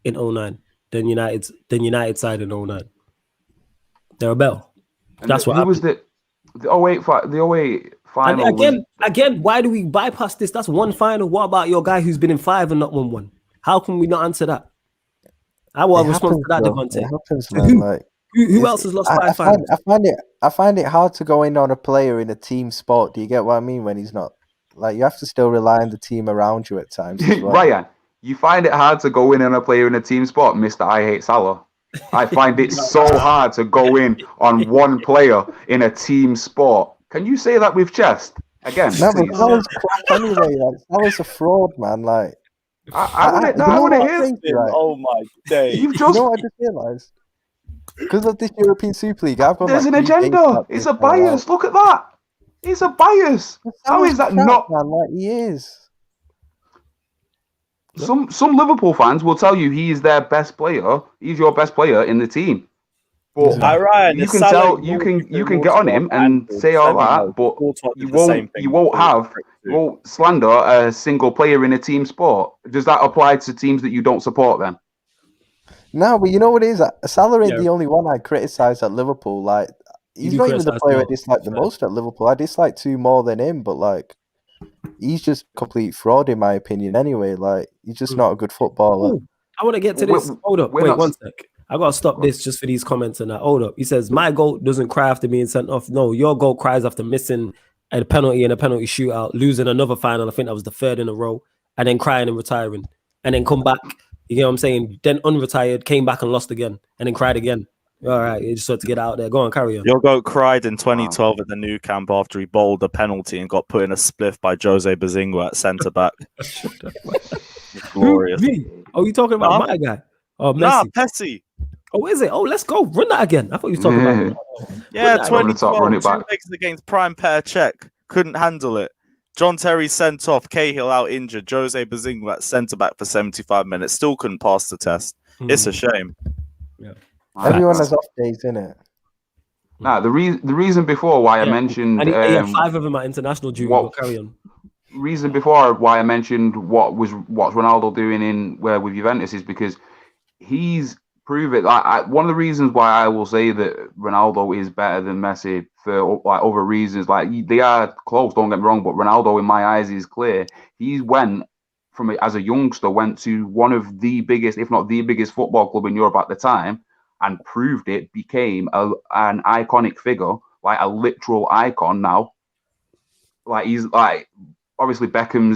in 09 than United side in 09. They were better. That's what was the 08 final. And again, why do we bypass this? That's one final. What about your guy who's been in 5 and not won one? How can we not answer that? I will respond to that, Devante. It happens, man. Like, who else has lost 5 finals? I find it hard to go in on a player in a team sport. Do you get what I mean? When he's not, like, you have to still rely on the team around you at times. As well. Ryan, you find it hard to go in on a player in a team sport, Mr. I Hate Salah. I find it so hard to go in on one player in a team sport. Can you say that with chest? Again, No, but that was crap anyway. Like, that was a fraud, man. Like, I want to hear. Right? Oh my day! You've You just know what I just realised? Because of this European Super League, I've got there's an agenda. It's a bias. Look at that. It's a bias. How is that not? Man, like he is. Some Liverpool fans will tell you he is their best player. He's your best player in the team. But Ryan, you can tell you can get on him and say all that, but you won't slander a single player in a team sport. Does that apply to teams that you don't support then? No, but you know what it is? Salah ain't the only one I criticise at Liverpool. Like he's not even the player I dislike the most at Liverpool. I dislike two more than him, but like he's just complete fraud in my opinion. Anyway, like he's just not a good footballer. Ooh, I want to get to this. Hold up, wait 1 sec. I gotta stop this just for these comments and that. Hold up. He says my goat doesn't cry after being sent off. No, your goat cries after missing a penalty in a penalty shootout, losing another final. I think that was the third in a row, and then crying and retiring, and then come back. You know what I'm saying? Then unretired, came back and lost again, and then cried again. All right, you just had to get out there. Go on, carry on. Your goat cried in 2012 at the new camp after he bowled a penalty and got put in a spliff by Jose Bazingua at centre back. Glorious. Oh, you talking about my guy? Oh, Messi. Nah, Messi. Oh, is it? Oh, let's go. Run that again. I thought you were talking about. Yeah, 2012, 2 legs against Prime Pair Czech. Couldn't handle it. John Terry sent off. Cahill out injured. Jose Bazingua at centre back for 75 minutes. Still couldn't pass the test. It's a shame. Yeah. Everyone has off days, innit? Nah, the reason before why I mentioned 5 of them at international duty. Carry on. Reason before why I mentioned what's Ronaldo doing with Juventus is because he's proven. One of the reasons why I will say that Ronaldo is better than Messi for like other reasons, like they are close. Don't get me wrong, but Ronaldo in my eyes is clear. He went as a youngster to one of the biggest, if not the biggest, football club in Europe at the time, and proved it. Became an iconic figure, like a literal icon now. Like he's like. Obviously, Beckham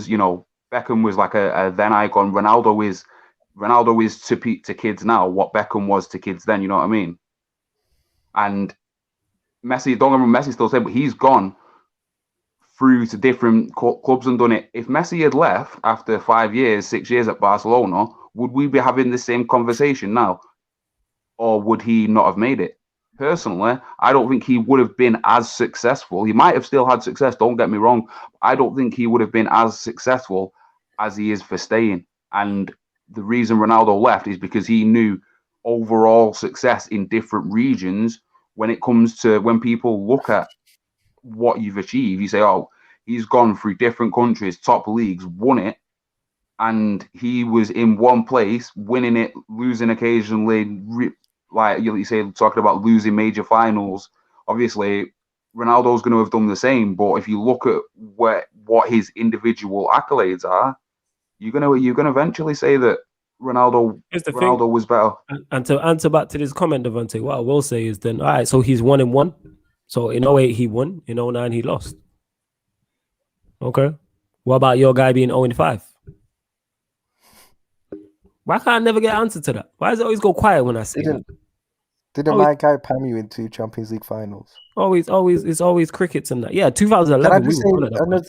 was like a then icon. Ronaldo is to kids now what Beckham was to kids then. You know what I mean? And Messi, don't remember Messi still said, but he's gone through to different clubs and done it. If Messi had left after 5 years, 6 years at Barcelona, would we be having the same conversation now, or would he not have made it? Personally, I don't think he would have been as successful. He might have still had success, don't get me wrong. I don't think he would have been as successful as he is for staying. And the reason Ronaldo left is because he knew overall success in different regions. When it comes to when people look at what you've achieved, you say, oh, he's gone through different countries, top leagues, won it. And he was in one place, winning it, losing occasionally, like you say, talking about losing major finals. Obviously, Ronaldo's going to have done the same. But if you look at what his individual accolades are, you're gonna eventually say that Ronaldo was better. And to answer back to this comment, Devante, what I will say is then, all right, so he's 1-1. So in 08 he won, in 09 he lost. Okay. What about your guy being 0-5? Why can't I never get an answer to that? Why does it always go quiet when I say that? Didn't my guy pam you in 2 Champions League finals? It's always crickets and that. Yeah, 2011.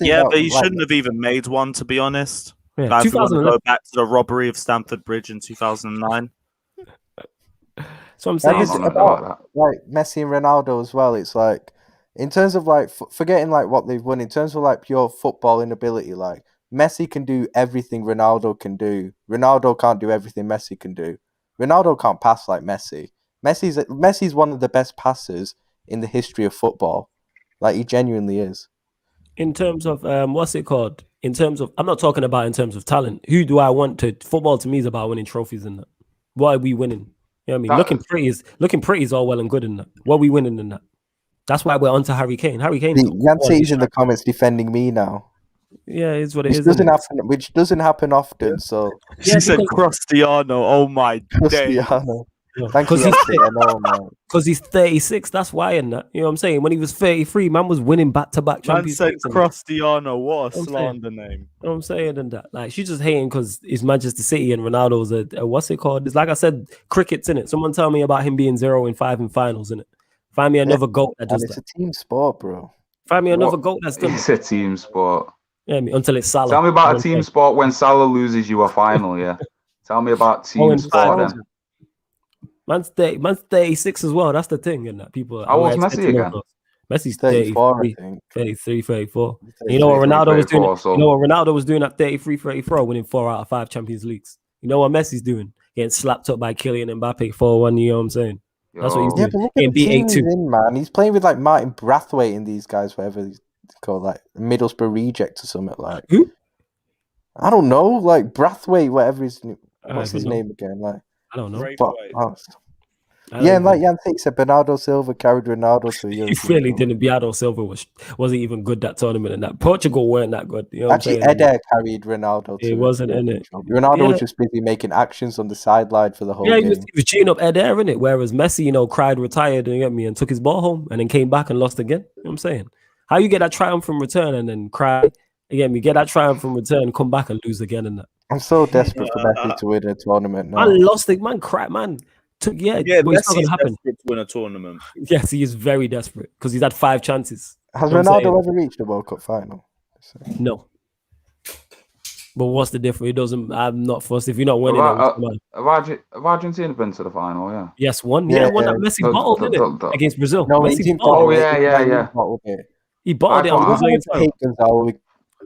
Yeah, but he shouldn't have even made one, to be honest. Yeah, Guys, we want to go back to the robbery of Stamford Bridge in 2009. So I'm saying about like Messi and Ronaldo as well. It's like in terms of like forgetting like what they've won in terms of like pure footballing ability. Like Messi can do everything Ronaldo can do. Ronaldo can't do everything Messi can do. Ronaldo can't pass like Messi. Messi's one of the best passers in the history of football. Like he genuinely is. In terms of what's it called? In terms of, I'm not talking about in terms of talent. Who do I want to? Football to me is about winning trophies and that. What are we winning? You know what I mean? Looking pretty is all well and good in that. What are we winning in that? That's why we're onto Harry Kane. Harry Kane. Yancey's in the comments defending me now. Yeah, it's what it is. Which doesn't happen often. So she said Cristiano. Oh my Cristiano. Because he's 36, that's why, and that. You know what I'm saying? When he was 33, man was winning back-to-back Champions League. Man said Cristiano, what a slander name. You know what I'm saying? And that, like, she's just hating because it's Manchester City and Ronaldo's a what's it called? It's like I said, cricket's in it. Someone tell me about him being 0-5 in finals, in it. Find me another GOAT that does that. It's a team sport, bro. Find me another GOAT that's done It's a team sport. Yeah, I mean, until it's Salah. Tell me about a Okay. team sport when Salah loses you a final, yeah. Tell me about team and sport Salah- then. Man's 36 as well. That's the thing, and that people. How old's we're expecting Messi more again? goals. Messi's 34, 33, I think. 33, 34. You know what 33, Ronaldo was doing? 34, so- You know what Ronaldo was doing at 33, 34, winning 4 out of 5 Champions Leagues. You know what Messi's doing? Getting slapped up by Kylian Mbappe 4-1. You know what I'm saying? That's what he's Yo. Yeah, doing. but look Getting at the beat team he's 8-2. in, man. He's playing with like Martin Brathwaite and these guys, whatever he's called, like Middlesbrough Reject or something like. Who? I don't know, like Brathwaite, whatever his don't what's his even know. name again? Like, I don't know. Braithwaite. I don't yeah, and like even- Jan said, Bernardo Silva carried Ronaldo to a he European really Cup. didn't. Bernardo Silva wasn't even good that tournament, and that Portugal weren't that good. You know what Actually, I'm saying? Eder carried Ronaldo to He a wasn't in European it. Cup. Ronaldo Yeah. was just busy making actions on the sideline for the whole Yeah, he game. was cheating up Ed Air, innit? Whereas Messi, cried, retired, and get me, and took his ball home, and then came back and lost again. You know what I'm saying? How you get that triumph from return and then cry again? You get that triumph from return, come back and lose again, and that. I'm so desperate for Messi to win a tournament now. Man lost it, man. Cried, man. Yeah, but it's not Messi's gonna happen. desperate to win a tournament. Yes, he is very desperate because he's had 5 chances. Has You know what I'm Ronaldo ever reached the World Cup final? No. But what's the difference? It doesn't. I'm not fussed. If you're not winning, then what's the matter? Have Argentina been to the final, yeah? Yes, one. Yeah, Yeah, one that yeah. Messi bottled, didn't it? Against Brazil. No, he Messi didn't bottled. bottle it. yeah. He bottled it. He bottled it on the I Brazilian I side. hate Gonzalo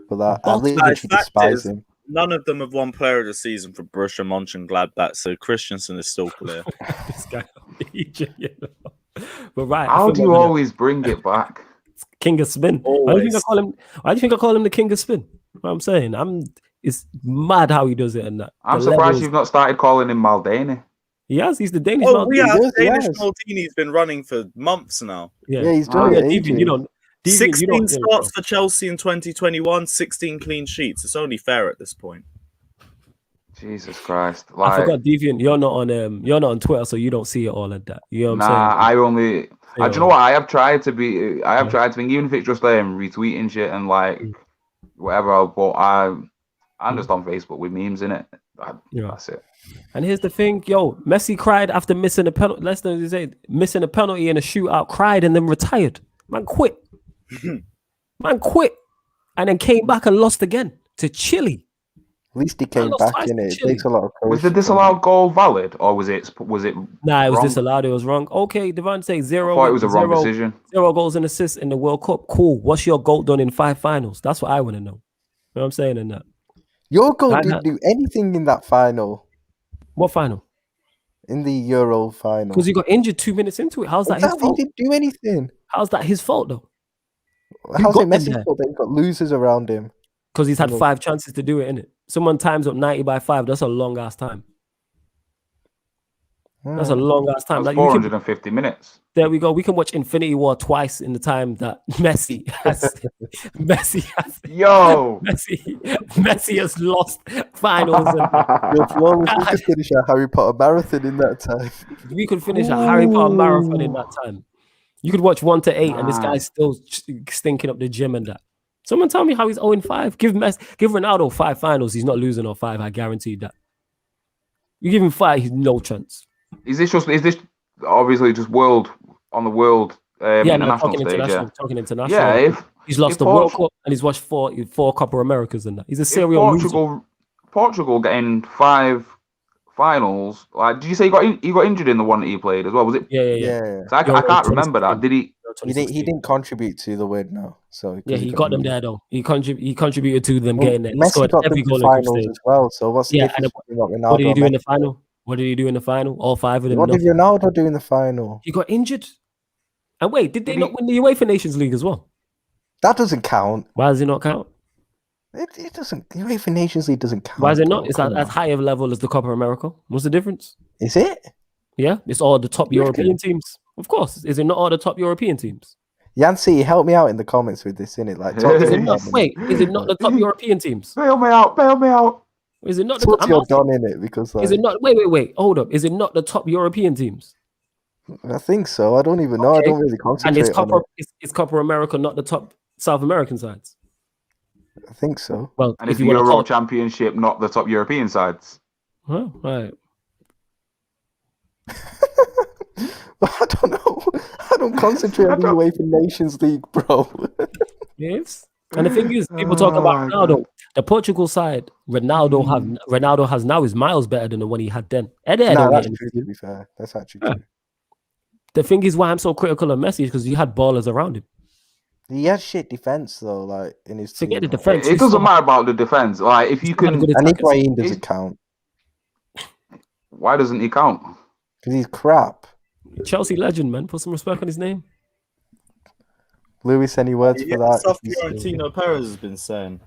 for that. I Bottled it. literally Fact despise is- him. None of them have won Player of the Season for Borussia Mönchengladbach, so Christensen is still clear. This guy, but right. I How feel do you like always bring it back? King of Spin? Why do you think I Always. call him? Why do you think I call him the King of Spin? What I'm saying, it's mad how he does it and that. I'm The surprised levels- you've not started calling him Maldini. He has. He's the Danish. Oh, Maldini. we have Yes, Danish yes. Maldini's been running for months now. Yeah, he's Oh, doing Yeah, it. Deviant, you don't. Deviant, 16 you don't, starts for Chelsea in 2021, 16 clean sheets. It's only fair at this point. Jesus Christ! I Like, forgot, Deviant. You're not on Twitter, so you don't see it all like that. You know what I'm nah, saying? I only. Yeah. Do you know what? I have tried to be. I have Yeah. tried to be even fixtures and retweeting shit and like whatever. But I'm just on Facebook with memes in it. Yeah. That's it. And here's the thing, Messi cried after missing a penalty. Less than they say, missing a penalty in a shootout, cried and then retired. Man quit. Man quit, and then came back and lost again to Chile. At least he came lost back twice in to it. It Chile. takes a lot of courage. Was the to come disallowed goal valid or was it? Nah, it was wrong? disallowed. It was wrong. Okay, Deviant say I zero. thought it was a wrong zero- decision. 0 goals and assists in the World Cup. Cool. What's your goal done in 5 finals? That's what I want to know. You know what I'm saying? In that, Your goal Like didn't that. do anything in that final, what final? in the Euro final. Because he got injured 2 minutes into it. How's that his Exactly, he fault? didn't do anything. How's that his fault though? How's got it him Messi's there? fault that he got losers around him? Because he's had No. 5 chances to do it, innit? Someone times up 90 by 5. That's a long ass time. That's a long ass time. That's Like, you can, 450 minutes. there we go. We can watch Infinity War twice in the time that Messi has. Yo. Messi has lost finals. And Your flawless we could finish a Harry Potter marathon in that time. we could finish a Harry Potter marathon in that time. You could watch 1 to 8, and this guy's still stinking up the gym and that. Someone tell me how he's 0-5. Give Ronaldo 5 finals. He's not losing on 5. I guarantee that. You give him 5, he's no chance. Is this obviously just world Yeah, no, international talking stage? international. Yeah. Talking international. Yeah. If He's lost if the World Portu- Cup and he's watched 4 Copa Americas and that. He's a if serial loser. Portugal getting 5 finals. Like, did you say he got injured in the one that he played as well? Was it? Yeah. Yeah. So I Euro can't remember that. 2016. Did he? Euro He 2016. didn't contribute to the win, no. So Yeah, he got them there though. He contributed to them Well, getting there. He Messi scored got them every to goal in group finals stage. as well. So what's the Yeah, difference between what Ronaldo What did he do in and the final? What did he do in the final? All 5 of them. What did nothing. Ronaldo do in the final? He got injured. And wait, did they Did not he- win the UEFA Nations League as well? That doesn't count. Why does it not count? It doesn't. The UEFA Nations League doesn't count. Why is it not? bro. It's Come at on. high of level as the Copa America. What's the difference? Is it? Yeah, it's all the top You European reckon? teams. Of course. Is it not all the top European teams? Yancy, help me out in the comments with this, innit? Like, talk Is to Is me it not? about Wait, is it not the top European teams? Bail me out! Bail me out! Is it not the Talk to I'm your asking- Don in it because like, Is it not? Wait. Hold up. Is it not the top European teams? I think so. I don't even know. Okay. I don't really And concentrate is on Copa it. is Copa America not the top South American sides? I think so. Well, And if is you the want to Euro call, Championship not the top European sides? well, right. I don't know. I don't concentrate on the UEFA Nations League, bro. Yes. And the thing is, people talk about Ronaldo. The Portugal side, Ronaldo has now is miles better than the one he had then. No, that's true, to be fair. That's actually true. The thing is why I'm so critical of Messi is because he had ballers around him. He has shit defense though, like in his team. Forget the defense. It doesn't matter about the defense. Like if you can, and Higuain doesn't count. Why doesn't he count? Because he's crap. Chelsea legend, man. Put some respect on his name. Lewis, any words for that? Stuff Fiorentino Perez has been saying.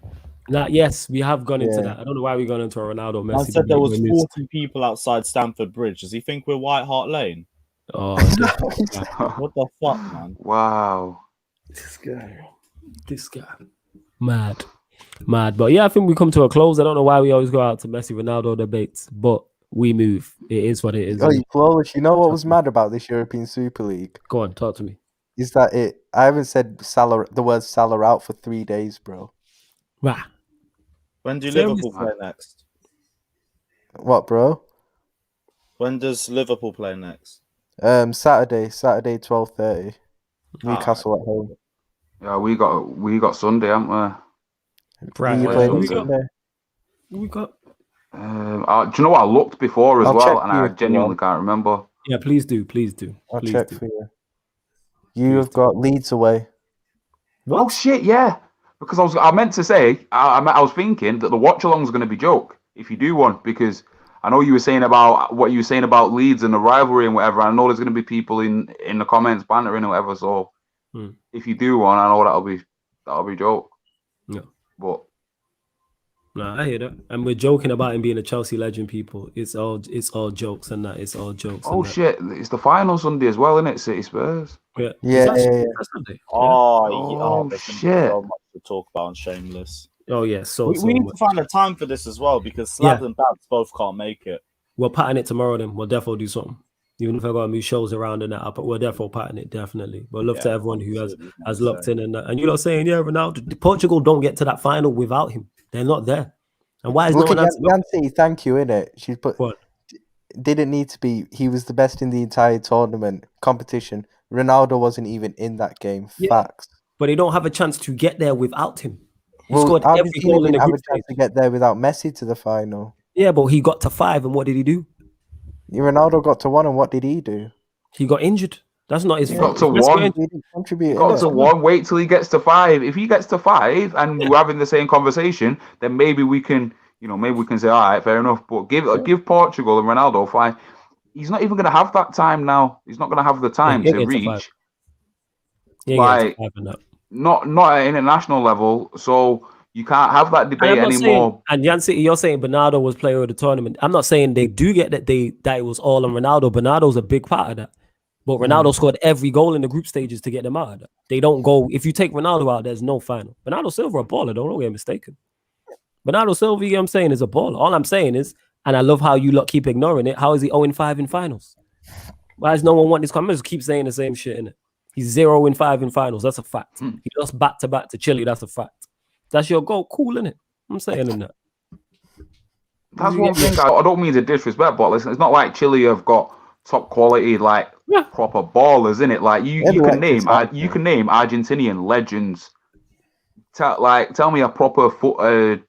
Yes, we have gone into that. I don't know why we've gone into a Ronaldo Messi. I said there was 40 people outside Stamford Bridge. Does he think we're White Hart Lane? Oh, what the fuck, man? Wow. This guy. Mad. But yeah, I think we come to a close. I don't know why we always go out to Messi Ronaldo debates, but we move. It is what it is. Oh, you flawless. You know what was mad about this European Super League? Go on, talk to me. Is that it? I haven't said the word Salah out for 3 days, bro. Rah. When do Liverpool play next? What, bro? When does Liverpool play next? Saturday 12:30. Newcastle at home. Yeah, we got Sunday, haven't we? Right. You playing Sunday? We got. Do you know what I looked before as well, and I genuinely can't remember. Yeah, please do. I'll check for you. You have got Leeds away. What? Oh shit! Yeah, because I meant to say I was thinking that the watch along is going to be joke if you do one, because I know you were saying about what you were saying about Leeds and the rivalry and whatever. I know there's going to be people in the comments bantering or whatever. So if you do one, I know that'll be joke. Yeah, but. No, I hear that. And we're joking about him being a Chelsea legend, people. It's all jokes and that. It's all jokes. Oh shit! It's the final Sunday as well, isn't it? City Spurs. Yeah. Sunday. Oh, shit! So much to talk about on Shameless. Oh yeah, we need to find a time for this as well because Slav and Babs both can't make it. We'll pattern it tomorrow. Then we'll definitely do something. Even if I got to move shows around and that, but we'll definitely pattern it. Definitely. But love to everyone who has locked in and that. And you're not saying Ronaldo. Portugal don't get to that final without him. They're not there. And why is Look no one Yancy, thank you, innit? She's put what? Didn't need to be. He was the best in the entire tournament competition. Ronaldo wasn't even in that game. Facts. But they don't have a chance to get there without him. He Well, scored every goal in the group stage. to get there without Messi to the final. Yeah, but he got to 5, and what did he do? Ronaldo got to 1, and what did he do? He got injured. That's not his fault. Got to 1. He didn't contribute. Got to 1. Wait till he gets to 5. If he gets to 5 and we're having the same conversation, then maybe we can, say, all right, fair enough. But give Portugal and Ronaldo 5. He's not even going to have that time now. He's not going to have the time to reach. Not at international level. So you can't have that debate anymore. And Yancy, you're saying Bernardo was player of the tournament. I'm not saying they do get that it was all on Ronaldo. Bernardo's a big part of that. But Ronaldo scored every goal in the group stages to get them out of that. They don't go. If you take Ronaldo out, there's no final. Bernardo Silva a baller. Don't get mistaken. Bernardo Silva, I'm saying, is a baller. All I'm saying is, and I love how you lot keep ignoring it. How is he 0-5 in finals? Why does no one want this? I'm just keep saying the same shit, innit? He's 0-5 in finals. That's a fact. He lost back-to-back to Chile. That's a fact. That's your goal. Cool, innit? I'm saying in that. That's one thing. I don't mean to disrespect, but listen, it's not like Chile have got top quality, proper ballers, innit? Like you can name Argentinian legends. Tell me a proper hang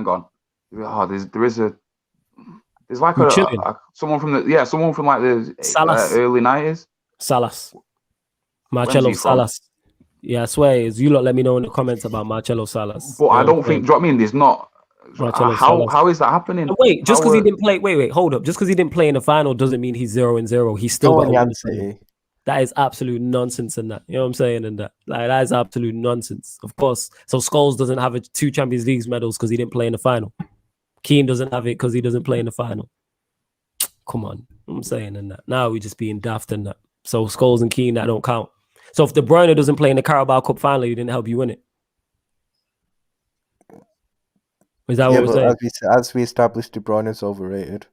on. Oh, there's like someone from the early 90s. Salas. Marcelo Salas. Yeah, I swear you lot let me know in the comments about Marcelo Salas. But I don't think, do you know what I mean? There's not. How is that happening? And wait, just because he didn't play. Wait, hold up. Just because he didn't play in the final doesn't mean he's 0-0. He's still got that is absolute nonsense in that. You know what I'm saying? In that, that is absolute nonsense. Of course. So Scholes doesn't have 2 Champions League medals because he didn't play in the final. Keane doesn't have it because he doesn't play in the final. Come on. I'm saying in that. Now we're just being daft in that. So Scholes and Keane, that don't count. So if De Bruyne doesn't play in the Carabao Cup final, he didn't help you win it. Is that what we're saying? As we established, De Bruyne is overrated.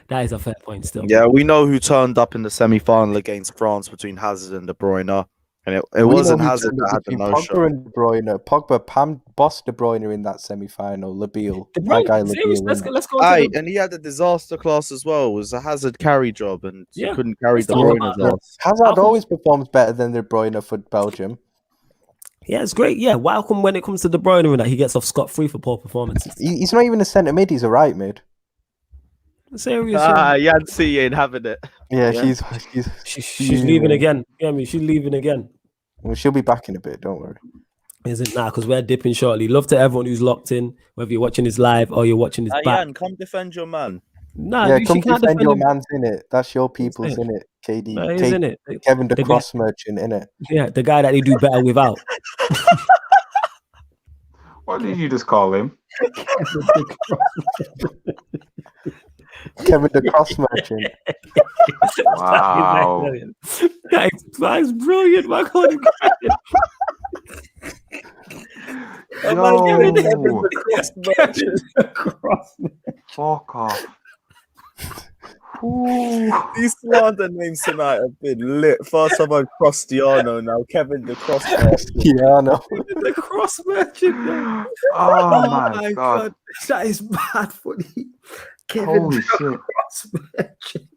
That is a fair point still. Yeah, we know who turned up in the semi-final against France between Hazard and De Bruyne. And it wasn't Hazard that had the no-show. Pogba and De Bruyne. Pogba bossed De Bruyne in that semi-final. Labille. That guy Labille. Let's go. And he had a disaster class as well. It was a Hazard carry job and he couldn't carry De Bruyne's ass. Hazard always performs better than De Bruyne for Belgium. Yeah, it's great. Yeah, welcome when it comes to De Bruyne and that he gets off scot-free for poor performances. He's not even a centre mid. He's a right mid. Serious. Yancy ain't having it. Yeah, Yeah. She's leaving again. Yeah, I mean, she's leaving again. Well, she'll be back in a bit. Don't worry. Isn't that because we're dipping shortly? Love to everyone who's locked in, whether you're watching this live or you're watching this back. Yan, come defend your man. Nah, Yeah, she come can't defend your him. man's in it. That's your people's in it. KD, Nah, he's in it. Kevin the The guy- Cross Merchant in it. Yeah, the guy that they do better without. What did you just call him? Kevin the Cross Merchant. Wow. That's brilliant. My God, Fuck off. These slander names tonight have been lit. First time I've Cristiano, now Kevin the Cross Merchant. Yeah, I know. the cross merchant. Oh my God. That is bad funny. Kevin Holy the shit. cross merchant.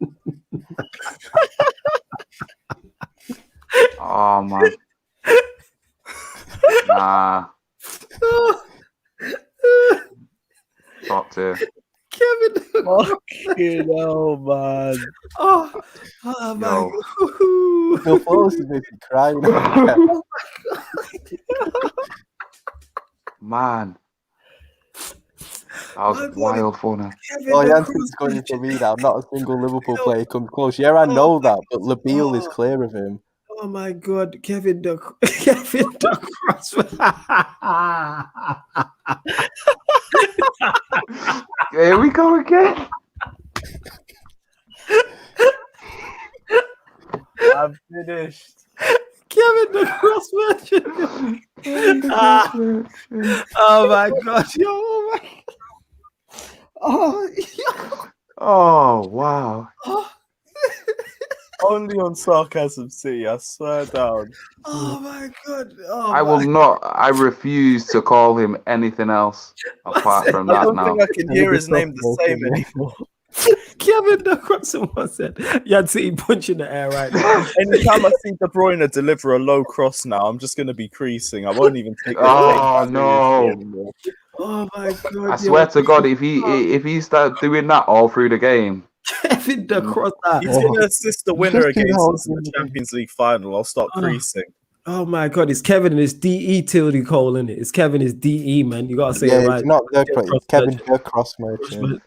Oh man. Nah. Top tier. Kevin the cross Fucking hell, man. Oh my Yo. God. Your photos is making me cry. Man. That was wild fun. Oh, Jansen's going for me now. Not a single Liverpool player comes close. Yeah, I know that, but Labille is clear of him. Oh my God, Kevin the cross. Here we go again. I'm finished. Kevin the cross merchant. Oh my God, yo, oh my. Oh, yo. Oh wow. Only on Sarcasm City, I swear down. Oh my God. Oh, I will not. I refuse to call him anything else apart from I that don't now. think I can hear his name the same anymore. Kevin the cross was said. You'd see him punch in the air right now. Anytime I see De Bruyne deliver a low cross now, I'm just going to be creasing. I won't even take Oh, no. anymore. Oh my God. I swear to God, if he starts doing that all through the game, Kevin the cross. He's going to assist the winner Just against hold us in the him. Champions League final. I'll start creasing. Oh my God, it's Kevin and it's DE Tildy Cole in it. It's Kevin, it's DE, man. You gotta say Yeah, it right. it's not the Cross it's Kevin merchant. the Cross Merchant.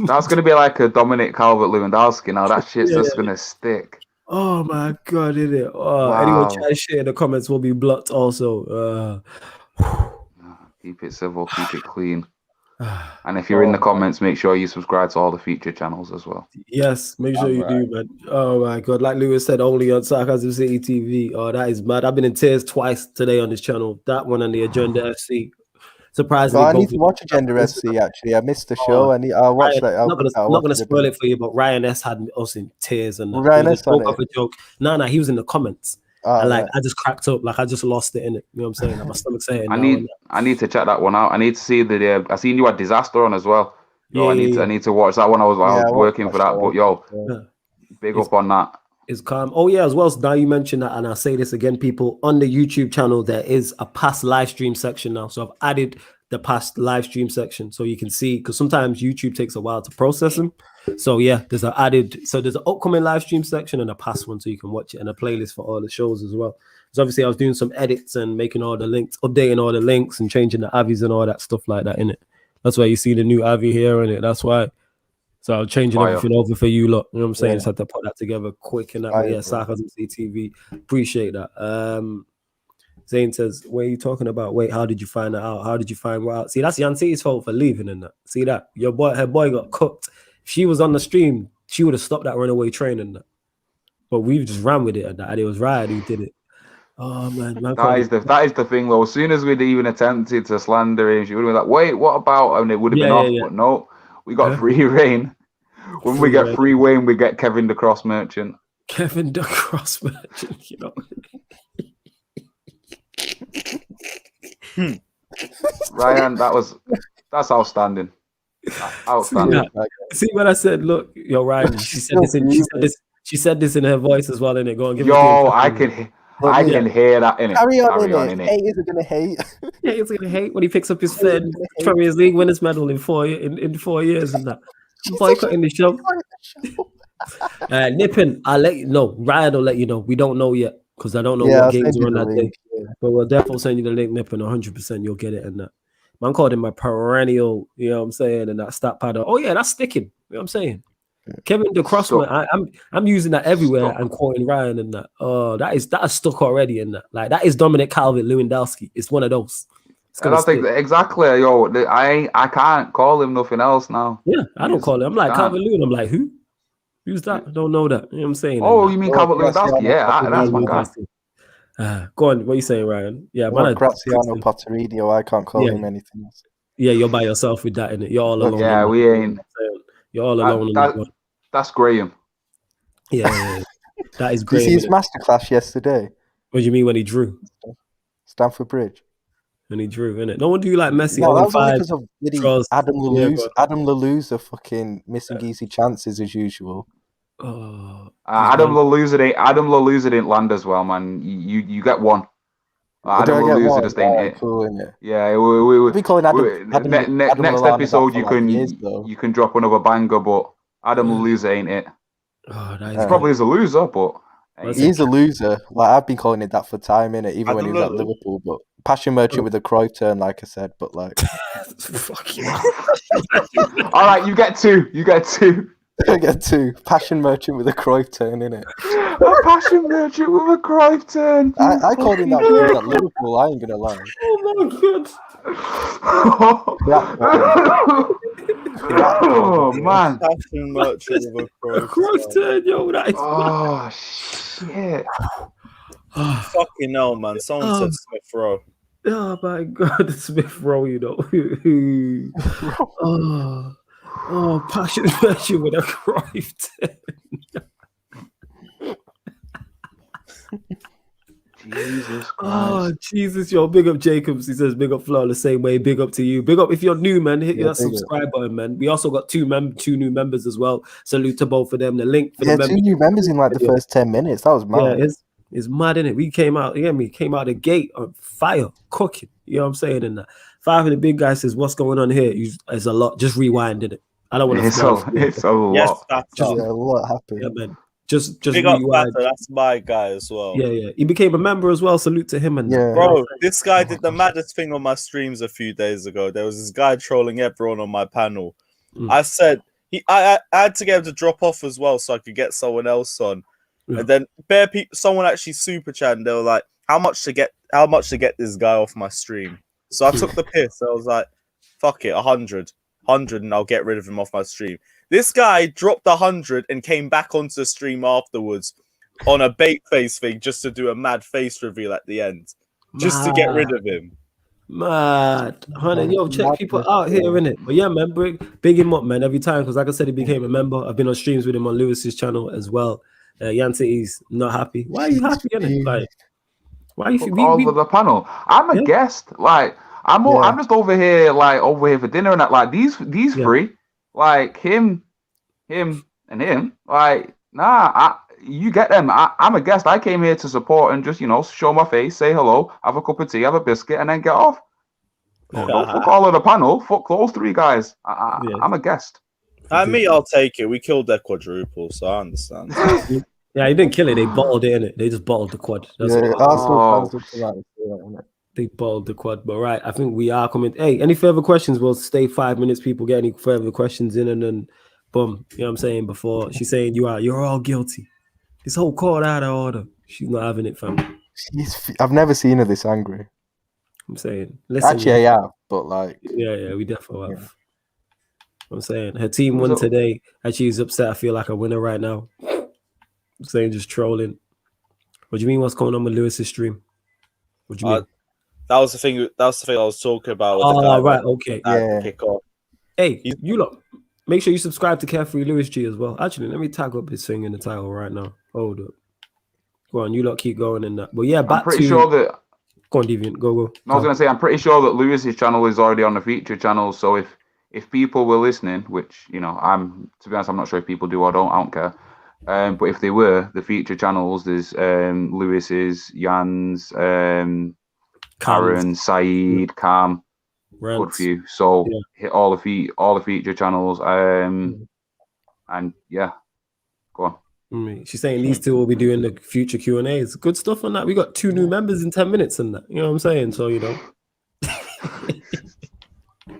that's going to be like a Dominic Calvert-Lewandowski now. That shit's just going to stick. Oh my God, is it? Oh, Wow. anyone trying to share in the comments will be blocked also. Keep it civil, keep it clean. And if you're in the comments, make sure you subscribe to all the feature channels as well. Yes, make sure you do, man. Oh my God, like Lewis said, only on Sarcasm City TV. Oh, that is mad. I've been in tears twice today on this channel. That one and the Agenda FC. Surprisingly, I need both to watch Agenda FC actually. I missed the show. I'll watch Ryan, that. I'm not gonna spoil it for you, but Ryan S had us in tears and Ryan it was S on a joke of a joke. No, he was in the comments. And like I just cracked up, like I just lost it in it. You know what I'm saying? Like, my stomach's saying. I need to check that one out. I need to see the. I seen you had Disaster on as well. Yo, Yeah, I need to watch that one. I was working for that, but yo, big up on that. It's calm. Oh yeah, as well. So now you mentioned that, and I'll say this again, people. On the YouTube channel, there is a past live stream section now. So I've added the past live stream section so you can see, because sometimes YouTube takes a while to process them. So yeah, there's an upcoming live stream section and a past one so you can watch it, and a playlist for all the shows as well. So obviously I was doing some edits and making all the links, updating all the links and changing the avies and all that stuff like that in it. That's why you see the new avi here in it. That's why. So I'm changing everything over for you lot. You know what I'm saying? Just had to put that together quick and that way. Yeah, Sarcasm CTV. Appreciate that. Zane says, what are you talking about? Wait, how did you find that out? How did you find what out? See, that's Yancy's fault for leaving in that. See that? Her boy got cooked. If she was on the stream, she would have stopped that runaway train and that. But we just ran with it and that. And it was Ryan who did it. Oh man, that is the thing though. As soon as we'd even attempted to slander him, she would have been like, wait, what about? And it would have been off, but no, we got free reign. When we get free reign, we get Kevin the Cross Merchant. Kevin the Cross Merchant, you know. Ryan, that's outstanding. Outstanding. See what I said? Look, yo, Ryan. She said this in her voice as well. In it, go and give. Yo, I can hear that in it. Carry on in in it. Haters are gonna hate. Yeah, he's gonna hate when he picks up his third Premier League winners medal in 4 years and that. Boycotting the show. Nipping, I'll let you know. Ryan will let you know. We don't know yet because I don't know Yeah, what I'll games send are you on the that link, day. But we'll definitely send you the link, Nipping. 100% you'll get it and that. Man called him my perennial, you know what I'm saying, and that stat pattern. Oh yeah, that's sticking. You know what I'm saying? Kevin the Crossman, I'm using that everywhere and quoting Ryan and that. Oh, that is stuck already in that. Like that is Dominic Calvert-Lewandowski. It's one of those. I don't think exactly, yo. I can't call him nothing else now. Yeah, I don't call him. I'm like Calvert-Lewin. I'm like, who? Who's that? I don't know that. You know what I'm saying? Oh, you mean Calvert-Lewandowski? Yeah, that's my guy. Go on. What are you saying, Ryan? Yeah, man. Graziano Potterini. I can't call him anything else. Yeah, you're by yourself with that, innit? You're all alone. Yeah, we ain't. You're all alone. That's Graham. Yeah. That is Graham. Did you see his masterclass yesterday? What do you mean when he drew? Stamford Bridge. When he drew, innit? No one do like Messi. No, that was only because of Adam Lallooza fucking missing easy chances as usual. Adam Lallooza didn't land as well, man. You get one. Adam Lallooza just ain't it. Cool, isn't it? Yeah, we be calling Adam next episode you can drop another banger, but Adam Lallooza ain't it. He probably is a loser, but he's a loser. Like I've been calling it that for time, innit? Even when he was at Liverpool, but passion merchant with a Cruyff turn, like I said. But like, fuck you. All right, you get two. I get two. Passion merchant with a Cruyff turn, innit? A passion merchant with a Cruyff turn. I called him that when he was at Liverpool. I ain't gonna lie. Oh man! Passion merchant with a Cruyff turn, yo. That is shit. Fucking hell, man. Someone said Smith Rowe. Oh my God, Smith Rowe, you know. Passion merchant with a Cruyff turn. Jesus Christ. Oh, Jesus, yo. Big up Jacobs. He says, big up Flo the same way. Big up to you. Big up if you're new, man. Hit that subscribe button, man. We also got two new members as well. Salute to both of them. The link for the members. 2 new members in like the first 10 minutes. That was mad. Yeah, it's mad, innit? We came out the gate on fire, cooking. You know what I'm saying? And 5 of the big guys says, what's going on here? It's a lot. Just rewinding it. I don't want to. It's a lot. Yes, that's a lot happened. Yeah, man. Just big up Batter, that's my guy as well. Yeah. He became a member as well. Salute to him. And bro, this guy did the maddest thing on my streams a few days ago. There was this guy trolling everyone on my panel. I said I had to get him to drop off as well so I could get someone else on. And then someone actually super chat and they were like, how much to get this guy off my stream? So I took the piss. I was like, fuck it, 100 and I'll get rid of him off my stream. This guy dropped 100 and came back onto the stream afterwards on a bait face thing just to do a mad face reveal at the end. Just to get rid of him. Mad. Honey, yo, check people out here, innit? But yeah, man, big him up, man, every time. Because like I said, he became a member. I've been on streams with him on Lewis's channel as well. Yan City's not happy. Why are you happy, innit? Like, why are you all over the panel? I'm a guest. Like, I'm just over here for dinner and that. Like these three, like him, and him. Like, you get them. I'm a guest. I came here to support and just show my face, say hello, have a cup of tea, have a biscuit, and then get off. Don't fuck all of the panel. Fuck those 3 guys. I'm a guest. I'll take it. We killed their quadruple, so I understand. Yeah, he didn't kill it. They bottled it, innit? They just bottled the quad. That's They bottled the quad. But right, I think we are coming. Hey, any further questions? We'll stay 5 minutes. People get any further questions in, and then boom. You know what I'm saying? Before she's saying you're all guilty. This whole court out of order. She's not having it, fam. I've never seen her this angry. I'm saying. Listen, actually, I have, but like. Yeah, we definitely have. I'm saying her team won today, and she's upset. I feel like a winner right now. I'm saying just trolling. What do you mean? What's going on with Lewis's stream? What do you mean? That was the thing I was talking about. Right, okay. Kick off. Hey, you lot, make sure you subscribe to Carefree Lewis G as well. Actually, let me tag up his thing in the title right now. Hold up. Go on, you lot keep going in that. But yeah, I'm pretty sure that. Go on, Deviant. Go. I was going to say, I'm pretty sure that Lewis's channel is already on the feature channel. So if people were listening, which to be honest, I'm not sure if people do or don't. I don't care. But if they were, the feature channels, there's Lewis's, Jan's, Aaron, Saeed, Cam, good few. So hit all the feature channels. And yeah, go on. She's saying these two will be doing the future Q&As. Good stuff on that. We got 2 new members in 10 minutes and that. You know what I'm saying? So, you know.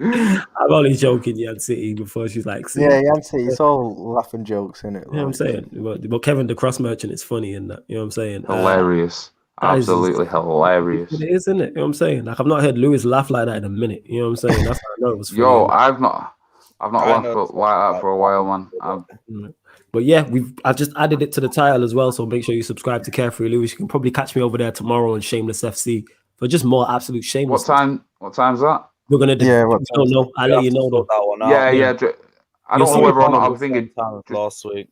I'm only joking, Yan City, before she's like... Yeah, Yan City, it's all laughing jokes, isn't it? You know what I'm saying? But Kevin the Cross Merchant is funny in that. You know what I'm saying? Hilarious. Absolutely hilarious. It is, isn't it? You know what I'm saying? Like, I've not heard Lewis laugh like that in a minute. You know what I'm saying? That's how I know it was funny. Yo, I've not laughed like that for a while, man. But yeah, I've just added it to the title as well. So make sure you subscribe to Carefree Lewis. You can probably catch me over there tomorrow on Shameless FC for just more absolute shameless. What time's that? We're gonna do. Yeah, I don't know. I'll let you know though. That one out. Yeah. I don't know whether or not I'm thinking last week.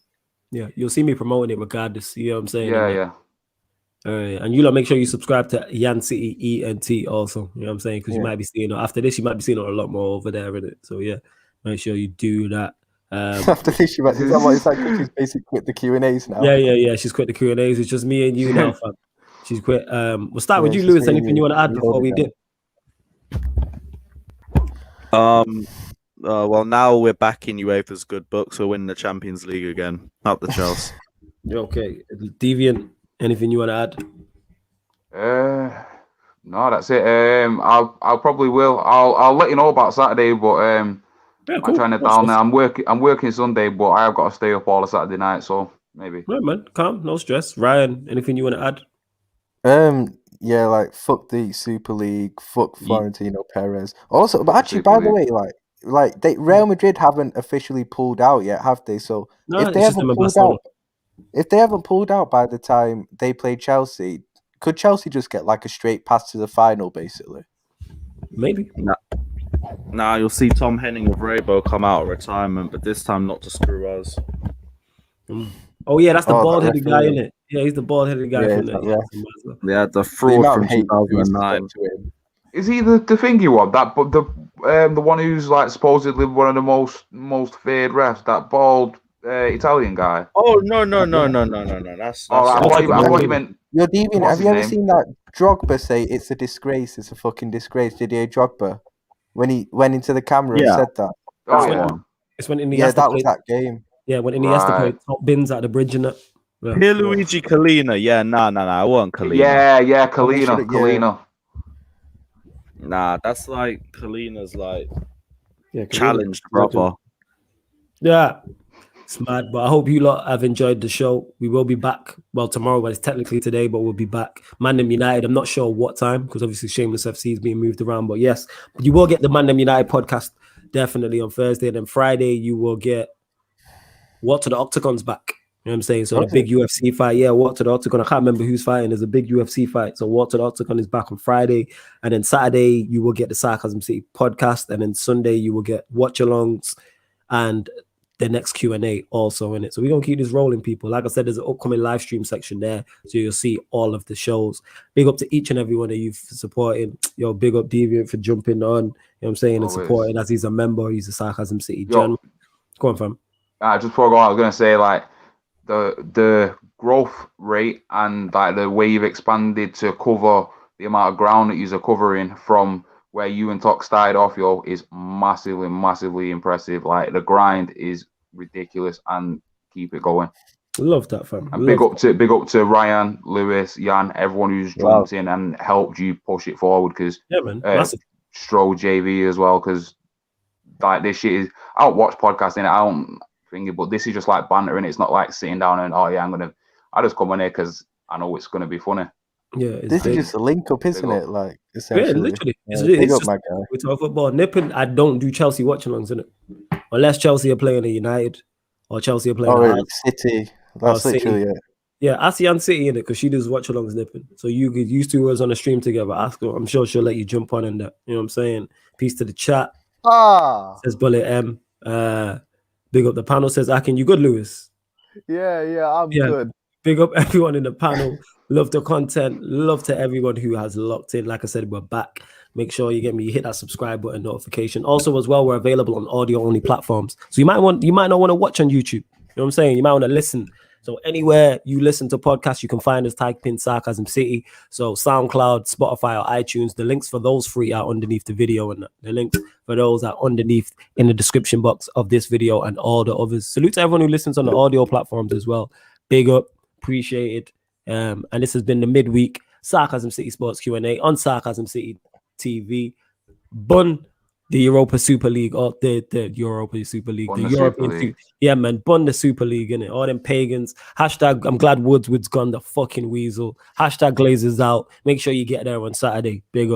Yeah, you'll see me promoting it regardless. You know what I'm saying? Yeah. All right, and you lot make sure you subscribe to Yan City ENT also. You know what I'm saying? Because you might be seeing it after this. You might be seeing it a lot more over there, innit? So yeah, make sure you do that. After this, is that what it's like? She's basically quit the Q&As now. Yeah. She's quit the Q&As. It's just me and you now, fam. She's quit. We'll start with you, Lewis. Anything you want to add before we dip? Well, now we're back in UEFA's good books. We're winning the Champions League again. Not the Chelsea. Okay, Deviant. Anything you want to add? No, that's it. I'll probably will. I'll let you know about Saturday, but I'm trying to down there. I'm working Sunday, but I've got to stay up all the Saturday night, so maybe. Right, man, calm, no stress. Ryan, anything you want to add? Yeah, like fuck the Super League, fuck Florentino Perez. Also, but actually, by the way, Real Madrid haven't officially pulled out yet, have they? So if they haven't pulled out by the time they play Chelsea, could Chelsea just get like a straight pass to the final, basically? Maybe. Nah, you'll see Tom Henning of Raybo come out of retirement, but this time not to screw us. Oh yeah, that's the bald-headed guy, isn't it? Yeah, he's the bald-headed guy from there. Yeah, the fraud from 2009. Is he the thingy one? The one who's like supposedly one of the most feared refs? That bald Italian guy? Oh no! That's I thought you meant. Yo, Deviant, have you ever seen that Drogba say it's a disgrace? It's a fucking disgrace. Didier Drogba, when he went into the camera and said that. It's when that was that game. Yeah, when Iniesta played top bins at the bridge and that. Pierluigi Collina. Yeah, nah, I want Collina. Yeah, Collina. Nah, that's like Collina's like challenged brother. Yeah, it's mad. But I hope you lot have enjoyed the show. We will be back. Well, tomorrow, but it's technically today, but we'll be back. Mandem United. I'm not sure what time because obviously Shameless FC is being moved around. But yes, you will get the Mandem United podcast definitely on Thursday. And then Friday, you will get What to the Octagon's back. You know what I'm saying? So the big UFC fight, What to the Octagon. I can't remember who's fighting. There's a big UFC fight. So What to the Octagon is back on Friday. And then Saturday, you will get the Sarcasm City podcast. And then Sunday, you will get watch-alongs and the next Q&A also in it. So we're going to keep this rolling, people. Like I said, there's an upcoming live stream section there. So you'll see all of the shows. Big up to each and every one of you for supporting. Yo, big up Deviant for jumping on. You know what I'm saying? And supporting as he's a member. He's a Sarcasm City journal. Go on, fam. Just before I go on, I was going to say, like, the growth rate and like the way you've expanded to cover the amount of ground that you're covering from where you and Tox started off, is massively impressive. Like the grind is ridiculous, and keep it going. Love that, fam. And big up to Ryan, Lewis, Jan, everyone who's jumped in and helped you push it forward. Because Stroll JV as well. Because like this shit is, I don't watch podcasting. I don't think it, but this is just like banter, and it's not like sitting down and I just come on here because I know it's gonna be funny. Yeah, this is just a link up, isn't it? Like, essentially. Yeah, literally. It's just, my guy. We talk football. Nipping, I don't do Chelsea watch-alongs, innit? Unless Chelsea are playing at United or Chelsea are playing at City. That's literally it. Yeah, ASEAN City in it because she does watch-alongs nipping. So you two was on the stream together. Ask her. I'm sure she'll let you jump on in that. You know what I'm saying? Peace to the chat. Says Bullet M. Big up the panel. Says Akin, you good, Lewis? Yeah, I'm good. Big up everyone in the panel. Love the content. Love to everyone who has locked in. Like I said, we're back. Make sure you hit that subscribe button notification. Also, as well, we're available on audio only platforms. So you might not want to watch on YouTube. You know what I'm saying? You might want to listen. So anywhere you listen to podcasts, you can find us, type in Sarcasm City. So SoundCloud, Spotify, or iTunes. The links for those three are underneath the video, and the links for those are underneath in the description box of this video and all the others. Salute to everyone who listens on the audio platforms as well. Big up, appreciate it. And this has been the midweek Sarcasm City Sports Q&A on Sarcasm City TV. Bun the Europa Super League, or the Europa Super League, Bun the the European Super League. yeah, man, bun the Super League, innit? All them pagans. Hashtag I'm glad Wood's gone, the fucking weasel. Hashtag Glazers out. Make sure you get there on Saturday. Big up.